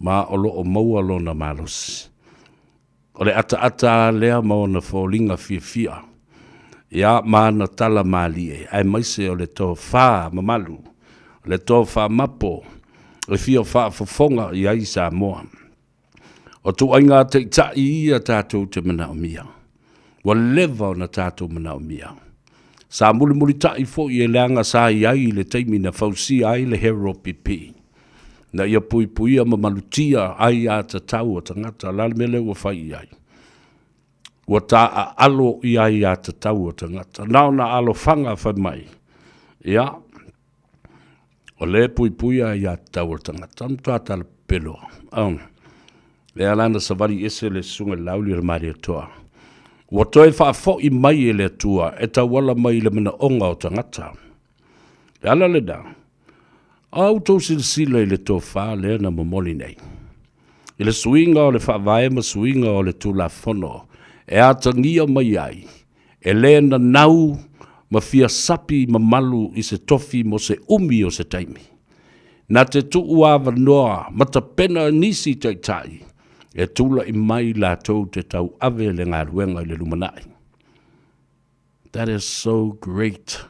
ma o lo o maua lona malos. O le ata lea mao na fōlinga fia. Ia, ma na tala mali e, ai maise o le tō whā mamalu, le tō whā mapo, le fio whā fofonga iai sa moa. O tu ainga te tai ia tātou te mana o mia. Wa leva na tātou mana o mia. Sa muli tai fo I leanga sa iai le teimi na fausi ai le hero pipi. Na ia pui ma malutia ai a ta tau o tangata lal mele wa fai ai. Wa ta a alo iai a ta tau o tangata. Nao na alo fanga fai mai. Ia. O le pui ai a ta tau o tangata. Mtua ta le pelo. Le alana sa vari ese le sunga lauli le mari toa. Wa toi fo I mai e le tua, e ta wala mai le mana onga o tangata. E ala le da. Au tau silsila I le tō wha lea na momoli nei. I le suinga o le whaavae ma suinga o le tūla fono, e atangia mai ai, e lea na nau ma fia sapi ma malu I se tofi mo se umi o se taimi. Na te tuu awa noa, ma ta pena nisi tai tai, e tula I mai la tau te tau ave le ngā ruenga I le lumanai. That is so great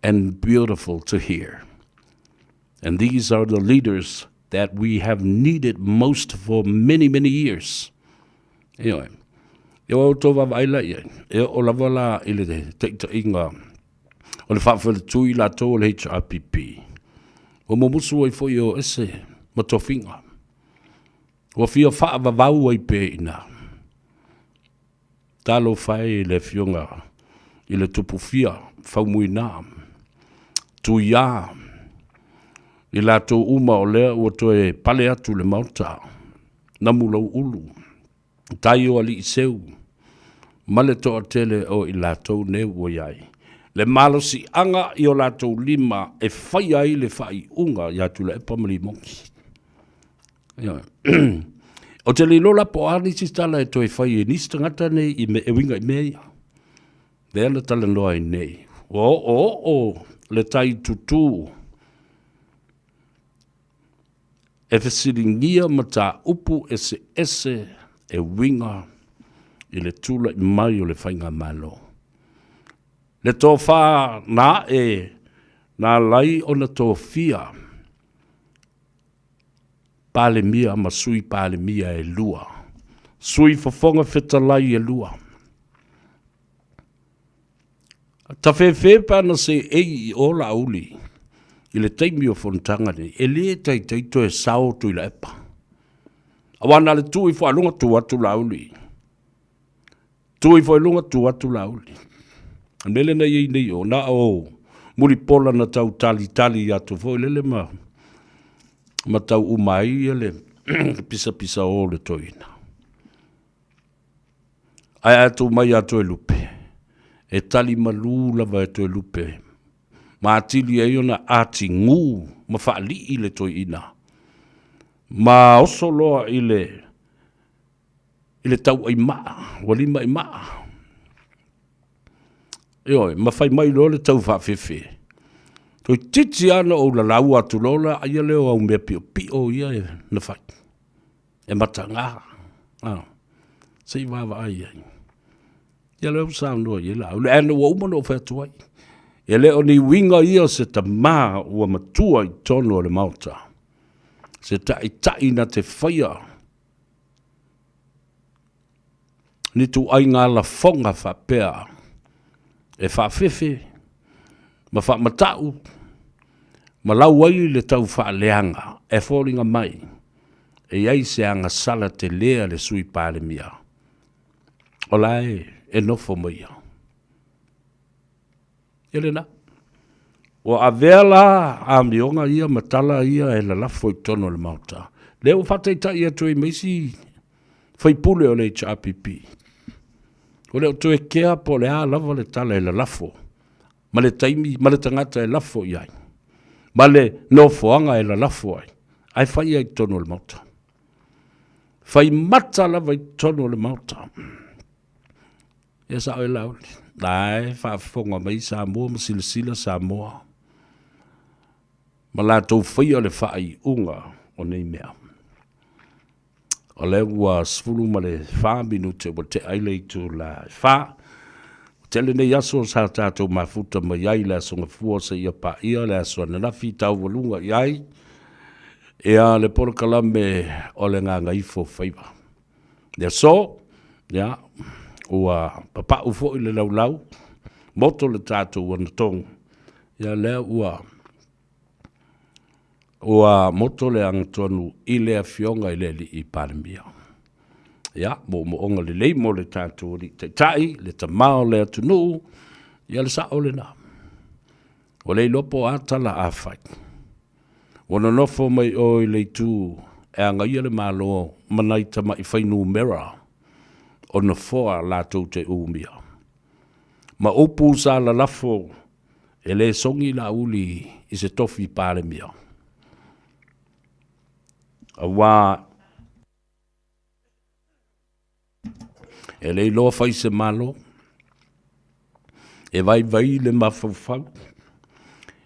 and beautiful to hear. And these are the leaders that we have needed most for many, many years. Anyway, e o tō waila ia, e o lavala I le te inga, o le whawhele tui la tō le HRPP. O momusu ai fo I o ese, ma tofinga. Wa fia faa vavau ai pe ina. Talo fai le fionga I le tupu fia, fau muina. Tuia. I la tō uma o lea ua toe pale atu le mauta. Namu lau ulu. Tai o ali I seu. Male toa tele o I la tō ne ua iai. Le malo si anga I o la tō lima e fai ai le fai unga I atu le epamali mongi. O te li lola po ani si tala e toi fai e nisi tangata nei I me e winga I mea. Lea le tala noa I nei. Le tai tutu. E fesiringia ma tā upu ese e winga I le tula I mai o le whainga malo. Le tō wha nā lai o na tō fia. Pale mia ma sui pale mia e lua. Sui fafonga fetalai e lua. Ta fe pana se ei o la uli. I le teimi o fontanga ni. E le tai to e sao tu I la epa. Awana le tui fo alunga tu atu la uli. Tui fo alunga tu atu la uli. Nele na yei nei o na o. Muri pola na tau tali atu fo lele ma. Ma tau umai ele pisa o le toina. Ai atu mai atu e lupe. E tali malula va atu e lupe. Ma atili e ona ati ngu ma faali I le toina. Ma oso loa I le tau ai maa, walima ai maa. Ioi, ma fai mai lo le tau whawhewhe. Toi titi ana o la lau atu lola, aia leo au mea pio ia e na whai. E mata ngā. Sei wawa ai ai. Ia leo sao noa ia lau. Le ana ua umano o whatuai. Ia leo ni winga ia se ta maa ua matua I tono le mauta. Se ta I na te whaia. Ni tu ai ngā la fonga whapea. E whawhewhe. Ma whamatau. Ma lau ai le tau whaaleanga. E fōringa mai. E iai se anga sala te lea le sui pāle mia. O lai e nofo mai. Elena. o avela a mionga ia matala ia e la lafo i tono le mauta. Leo whataita ia tue meisi whaipule o le HRPP. O leo tue kea po le a lava le tala e la lafo. Ma le taimi, ma le tangata e lafo iai. Ma le no foanga e la lafo ai. Ai whai ai tono le mauta. Whai mata lava i tono le mauta. Ia sa oe lauli. Nai, whaafonga mai Samoa, masilasila Samoa. Ma la tau whai o le whai unga o nei mea. O le ua sfulu ma le wha minute wa te aile i tu la wha. Tele nei aso sa tātou mafuta ma iai la songa fua sa ia pa ia la so na nafi tau walunga iai. Ea le porokalame o le ngā ngaifo whaiva. Nea so, ya, ua papa ufo i le laulau, moto le tātou wana tong. Ia lea ua moto le angatonu i lea fionga i le li i paramia. Ya, mo onga le leimo le tātou li te tai, le ta mao le atunu, ia le sa ole na. O le lopo atala a whai. Wana nofo mai o i le tū, e anga ia le malo, manai tama i whainu mera, o na foa lātou te umia. Ma upu sa la lafo, e le songi la uli i se tofi pāle mia. A wā, e le loa whai se malo, e vai le mawhawhau,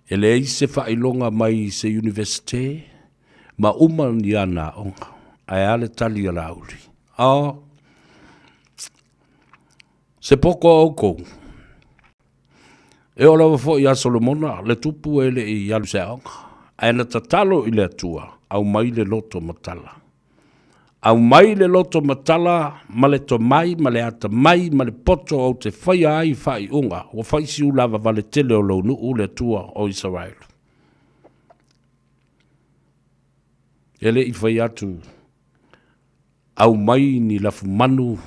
e le i se whailonga mai se universite, ma umani ana onga, ai ale tali a lauri. Se poko au kou. E o lawa fo i a Solomona, le tupu e le i alu se aonga. Ai na tatalo i le atua, au mai le loto matala. Au mai le loto matala, ma le to mai, ma le ata mai, ma le poto au te whaia ai whai unga, o whai si ulava vale tele o lau nuu le atua o Israel. E le i whai atu, au mai ni lafu manu,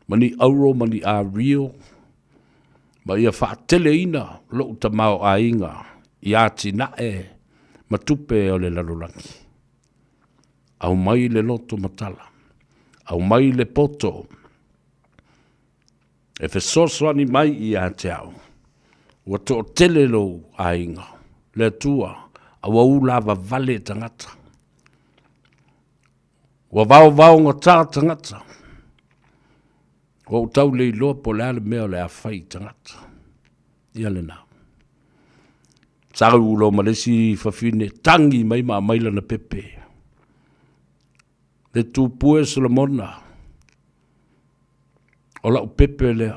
mani auro, mani a rio, ma ia whaatele ina, lo uta mao a inga, i ati na e, matupe o le lalulangi. Au mai le loto matala, au mai le poto, e fe sosoani mai i ate au, ua to tele lo a inga, le tua, awa ulava vale tangata, ua vau ngata tangata, ua utau le iloa po le ale mea le a whai tangata, ia le nā. Sāra ulo malesi fafine, tangi mai ma maila na pepe, le tūpue Solomona, o lau pepe lea.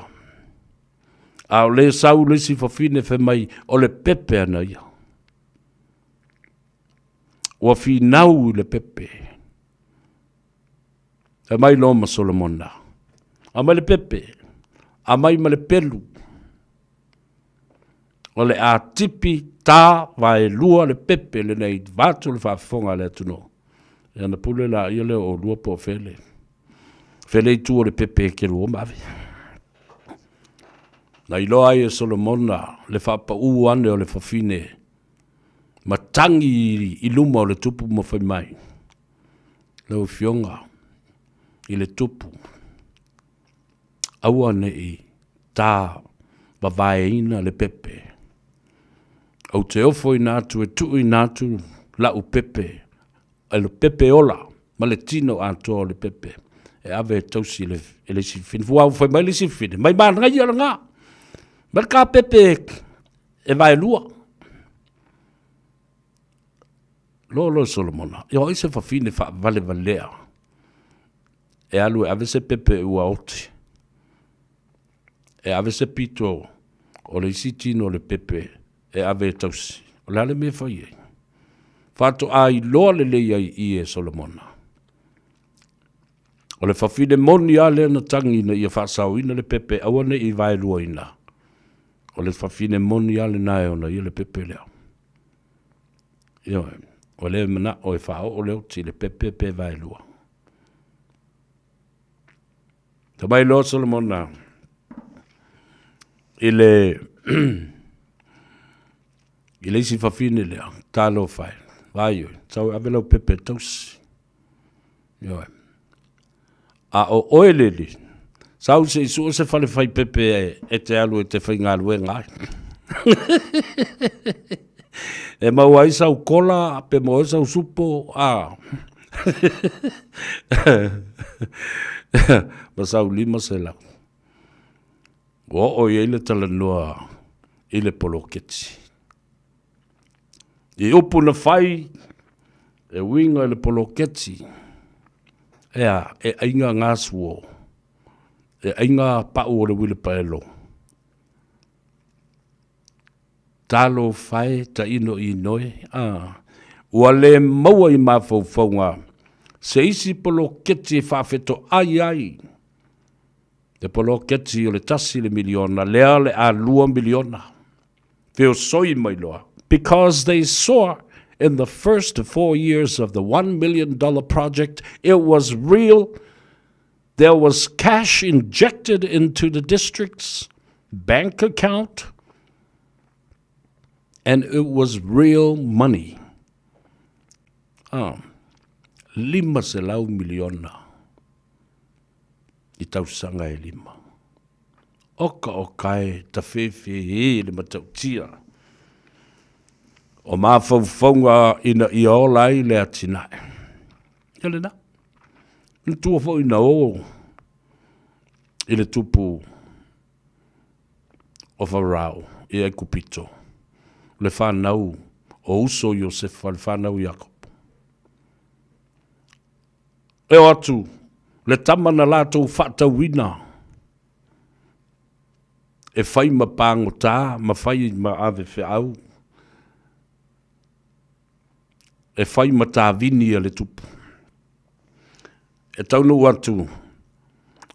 A o le sau lesi fafine fe mai o le pepe ana ia. O a finau le pepe. E mai loma Solomona. A mai le pepe. A mai ma le pelu. O le a tipi tā vai lua le pepe le nei vātu le whaafonga le atuno. E ana pule la ia leo o lua po fele. Fele i tua le pepe ke lua mavi. Na iloa ai e Solomona le whaapa uu ane o le whawhine. Matangi i luma o le tupu mo whai mai. Leo fionga i le tupu. Aua ne i tā wawaeina le pepe. Au te ofo i nātu e tu i nātu la u pepe. Le pepe ola, ma le tino ato le pepe. E ave tausi le si fin. Fuau fai mai le si fin. Mai man ngai ala ngā. Ma ka pepe e vai lua. Lo Solomona. Ia oi se fa fine fa vale valea. E alu ave se pepe ua oti. E ave se pito o le si tino le pepe. E ave tausi. O le ale me fai e. Fato ai loa le lei ai i e Solomona. O le whawhine moni a le na tangi na ia whaasau ina le pepe awane i vai lua ina. O le whawhine moni a le nae ona i le pepe leo. Io, o le mana o e whao o leo ti le pepe pe vai lua. Ta mai loa Solomona. I le I leisi whawhine lea, tālo whai. Vai oi, tau awelau pepe tausi. Ioe. A o oeleli, sau se isu o se whale whai pepe e te alu e te whai ngā lue ngai. E mau ai sau kola, pe mo sau supo, ma sau lima se lau. O ile tala noa, ile polo ketsi. I upu na whai, e winga ile polo ketsi. Ea, e ainga ngā suo. E ainga pau o le wile paelo. Talo whai ta ino I noe. Ua le maua I mawhauwhaunga. Se isi polo ketsi e whawheto ai ai. Te polo ketsi o le tasi le miliona. Lea le a 2 miliona. Feo soi mai loa. Because they saw in the first 4 years of the $1 million project, it was real. There was cash injected into the district's bank account, and it was real money. 5 miliona. I tausanga e 5. Oka o kai ta whewhe le matautia. O mawhauwhaunga ina I olai le atinae. Ele na. Ina tua fo ina o. Ile tupu o wharau I e kupito. Le whanau o uso Iosefa, le whanau Jakob. E o atu, le tamana lātou whatauina. E whai ma pāngo tā, ma whai ma ave whiau. E whai ma tā vini a le tupu. E taunu atu,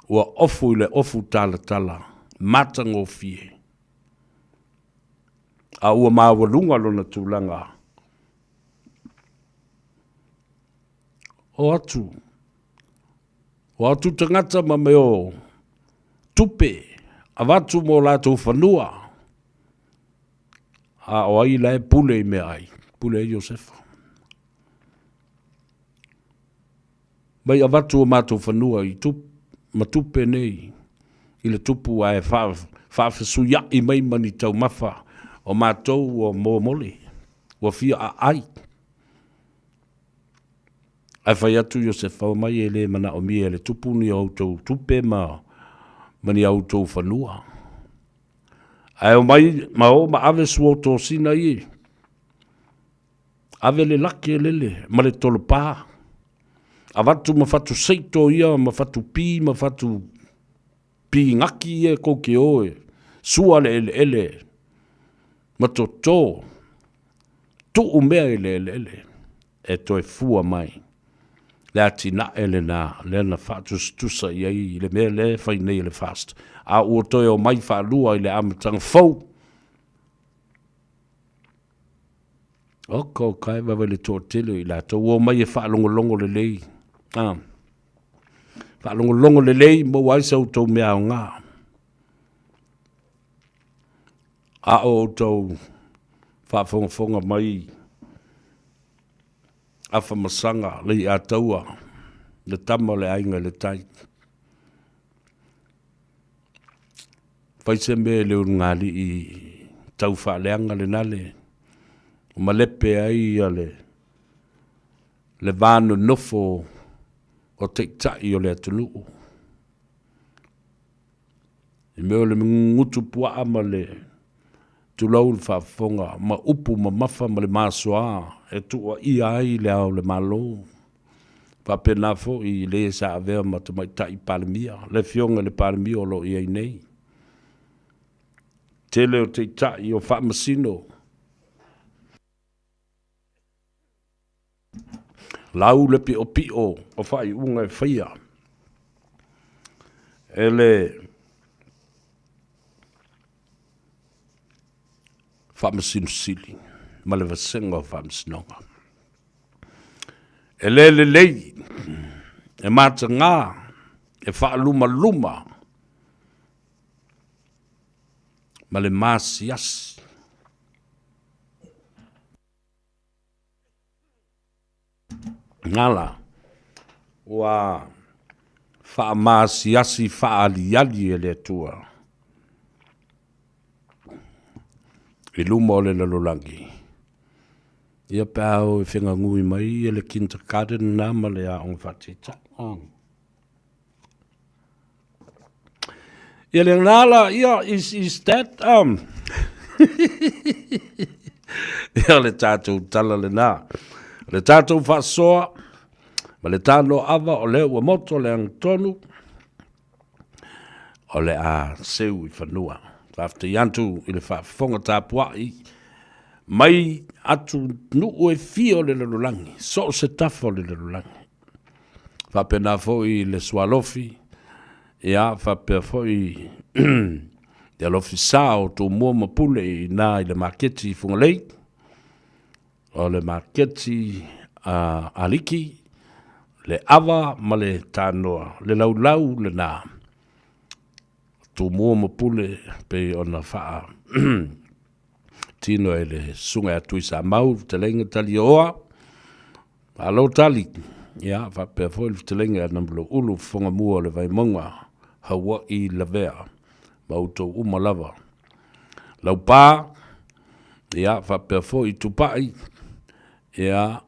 ua ofu I le ofu tala tala, matango fie. A ua mawalunga lona tūlanga. O atu tangata ma meo tupe, a watu mo lātou whanua. A o ai lai pule I mea ai, pule I Iosefa. Mai a watu o mātou whanua I ma tupe nei, I le tupu ai whawhesu ya I mai mani tau mawha, o mātou o mō mole, o fia a ai. Ai whai atu Iosefa o mai e le mana o mia le tupu ni autou tupe mani autou whanua. Ai o mai ma ave suo tō sina I. Ave le laki e lele, ma le tolo pā. A watu ma whatu seito ia, ma whatu pi, ma whatu pi ngaki e koke oe. Sua le ele. Ma to tō. Tu umea ele. E toi fua mai. Le ati na ele na, le na whatu stusa I le mea le whai nei le fast. A ua toi o mai whalua I le amatang fau. Oko kai wawe le tō telo I la tō. Ua mai e whaalongolongo le lei. Whaalongolongo le lei, mo waisau tō mea o ngā. A o tō whaafonga mai. Afa masanga le a taua. Le tama le ainga le tai. Whaise me le urungali I tau whaaleanga le nale. O malepe ai a le vānu nofo o tektai o le atunuu. I meo le ngutu pua ama le tulau le whaafonga, ma upu ma mafa ma le māsoa, e tua I ai le au le malo. Whapena fo I le sa avea ma te mai tai palemia, le fionga le palemia o lo I ai nei. Tele o te tai o whaamasino. Lau le pi o whai unga e whaia. Ele whaamasino sili, ma le vasenga o whaamasinonga. Ele le lei, e mata ngā, e whaaluma, ma le māsiasi. ngala wa whaamasiasi whaaliali e le tua. I luma o le lalolangi. Ia pēo e whenga ngui mai e le kinta kāren nā ma le a ong whatita. Ia le ngala, is that, ia le tātou tala le nā. Le tātou whasoa, ma le tāno awa o le ua moto le ang tonu, o le a seu I whanua. Whafte yantu I le whafonga tāpuai, mai atu nuu e fio le lalulangi, so se tafo le lalulangi. Whapena foi le swalofi, ia whapea foi le alofi sao tō mua mapule I nā I le marketi fungalei, o le marketi aliki, le awa ma le tānoa, le laulau le nā. Tō mua mapule pe ona wha tino e le sunga atui sa mau, te lenga tali oa, alo tali, ia, whapea foi te lenga nambulo ulu whonga mua le vai monga, Hawaii la vea, mauto umalava. Lau pā, ia, whapea foi tupai, ia,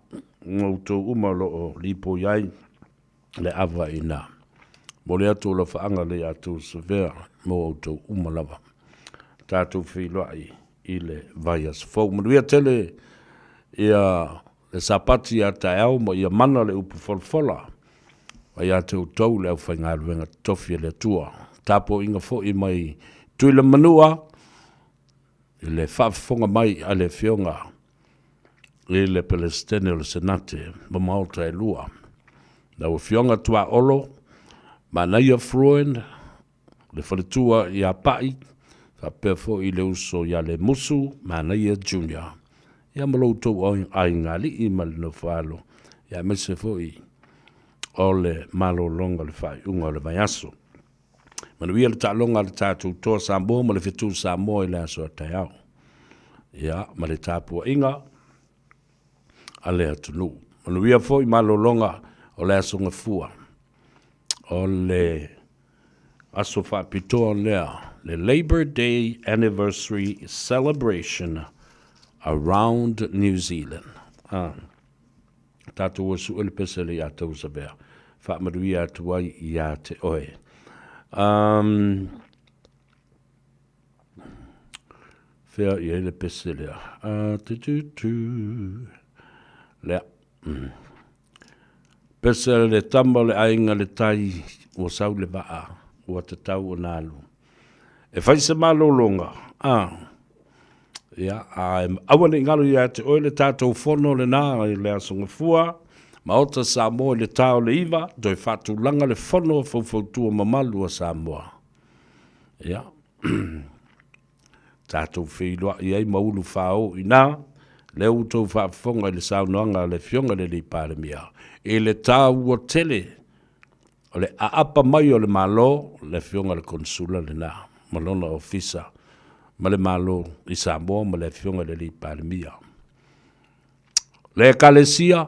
mauto umalo o lipo iai, le awa I nā. Mo le atu la whaanga le atu severa, mo auto umalava. Tātou whiloai I le vaias fau. Manuia tele ia le sapati a ta au mo ia mana le upu folfola. Wa ia te utau le au whainga ruenga tofi le tua. Tāpo inga fo I mai tui le manua, I le whaafonga mai a le whionga, I le Palestine o le Senate, ma maota e lua. Na o whionga tua olo, ma naia fruen, le whaletua I a pai, whapea fo I le uso I a le musu, ma naia junior. Ia maloutou ai ngali I mali no whalo. Ia mese fo I o le malo longa le whai unga le mai aso. Manuia le tālonga le tātou toa Samoa, ma le whetu Samoa I le aso a tai au. Ia, ma le tāpua inga, a le atunu. Manuia fo I malo longa o le aso ngafua. O le aso whapitoa lea, le Labor Day Anniversary Celebration around New Zealand. Tātou o su ele pesele I a tau sa bea. Whaamaruia atuai I a te oe. Whea I ele pesele a. Lea. Pesele le tamba le ainga le tai o sau le waa o te tau o nālu. E whai se malo longa. Ia, awane ngalo ia te oe le tātou whono le nā I le asonga fua, ma ota Samoa le tāo le iwa, doi whatu langa le whono whauwhautua mamalu a Samoa. Ia, tātou whiloa I ei maulu whao I nā, le utou whaafonga I le saunoanga le fionga le li pāremia. E le tāu o tele, o le aapa mai o le malo, le fionga le konsula le nā, malona ofisa, ma le malo I Samoa, ma le fionga le li pāremia. Le kalesia,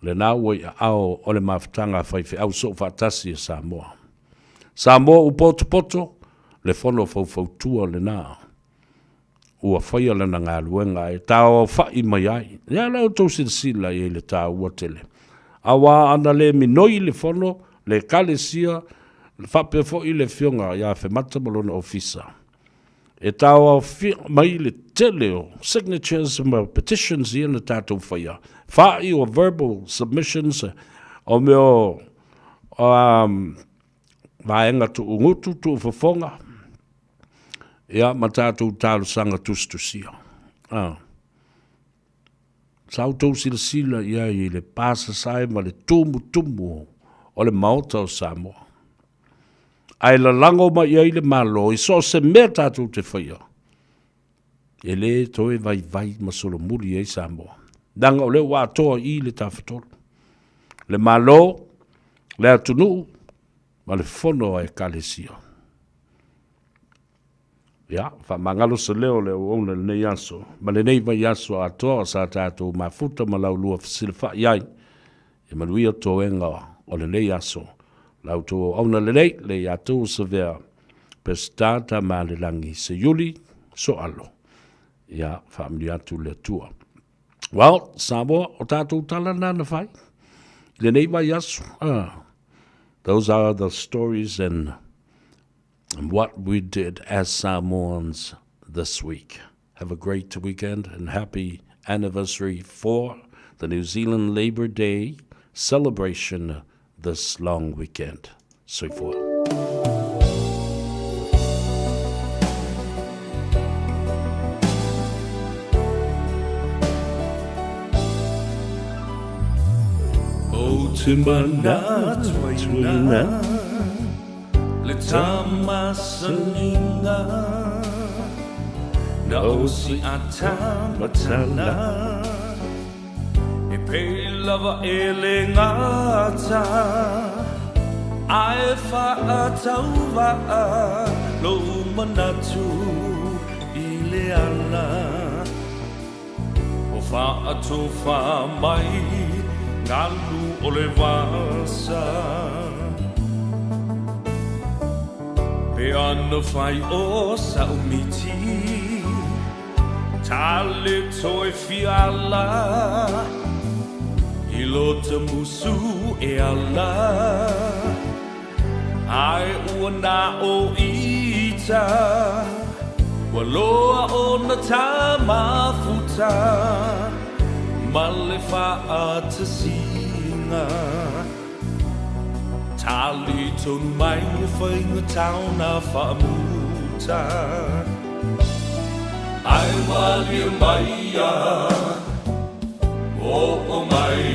le nā ua I ao o le mawhtanga whaiwhi au so whatasi I Samoa. Samoa upoto, le whono whauwhautua le nā. Ua whaia lana ngā luenga e tāo whai mai ai. Ia lau tau sila I le tāo ua tele. Awa ana le minoi le whono, le kalesia, le whapea fo I le fionga ia whemata malona ofisa. E tāo mai le tele o signatures ma petitions I na tātou whaia. Whai o verbal submissions o meo vaenga tu ungutu tu whafonga. Ia matatu tālu sanga tustusia. Sautou sila ia I le pasa sai ma le tumu o le maota o Samoa. Ai la lango ma ia I le malo I so se mea tātou te whaia. E le toe vai ma solo muri I Samoa. Danga o le wātoa I le tawhatoro. Le malo, le atunu, ma le whono ai kalesia. Ia, whamangalo se leo leo ona le nei aso. Ma le nei vai aso a toa sa tātou mafuta ma lau lua fasilifa iai. E manuia toenga o le nei aso. Lau tō ona le nei, le atou se vea pestata ma le langi se yuli so alo. Ia, whamili atu le tua. Well, Samoa, o tātou tala nana whai. Le nei vai aso. Those are the stories and what we did as Samoans this week. Have a great weekend and happy anniversary for the New Zealand Labour Day celebration this long weekend. Soi fua. O Timbana Twaina Le tama saninga Na o si atamatala E pe lava e le ngata Ai fa atauva Lo manatu I le ala O fa atu fa mai Ngalu o le vasa Pe ana fai o saumiti Tale toi fiala I lota musu e ala Ai uana o ita Waloa o na tama futa Male fa atasinga Tali tonu mai whainga tauna whaamuta Ai wali mai a o mai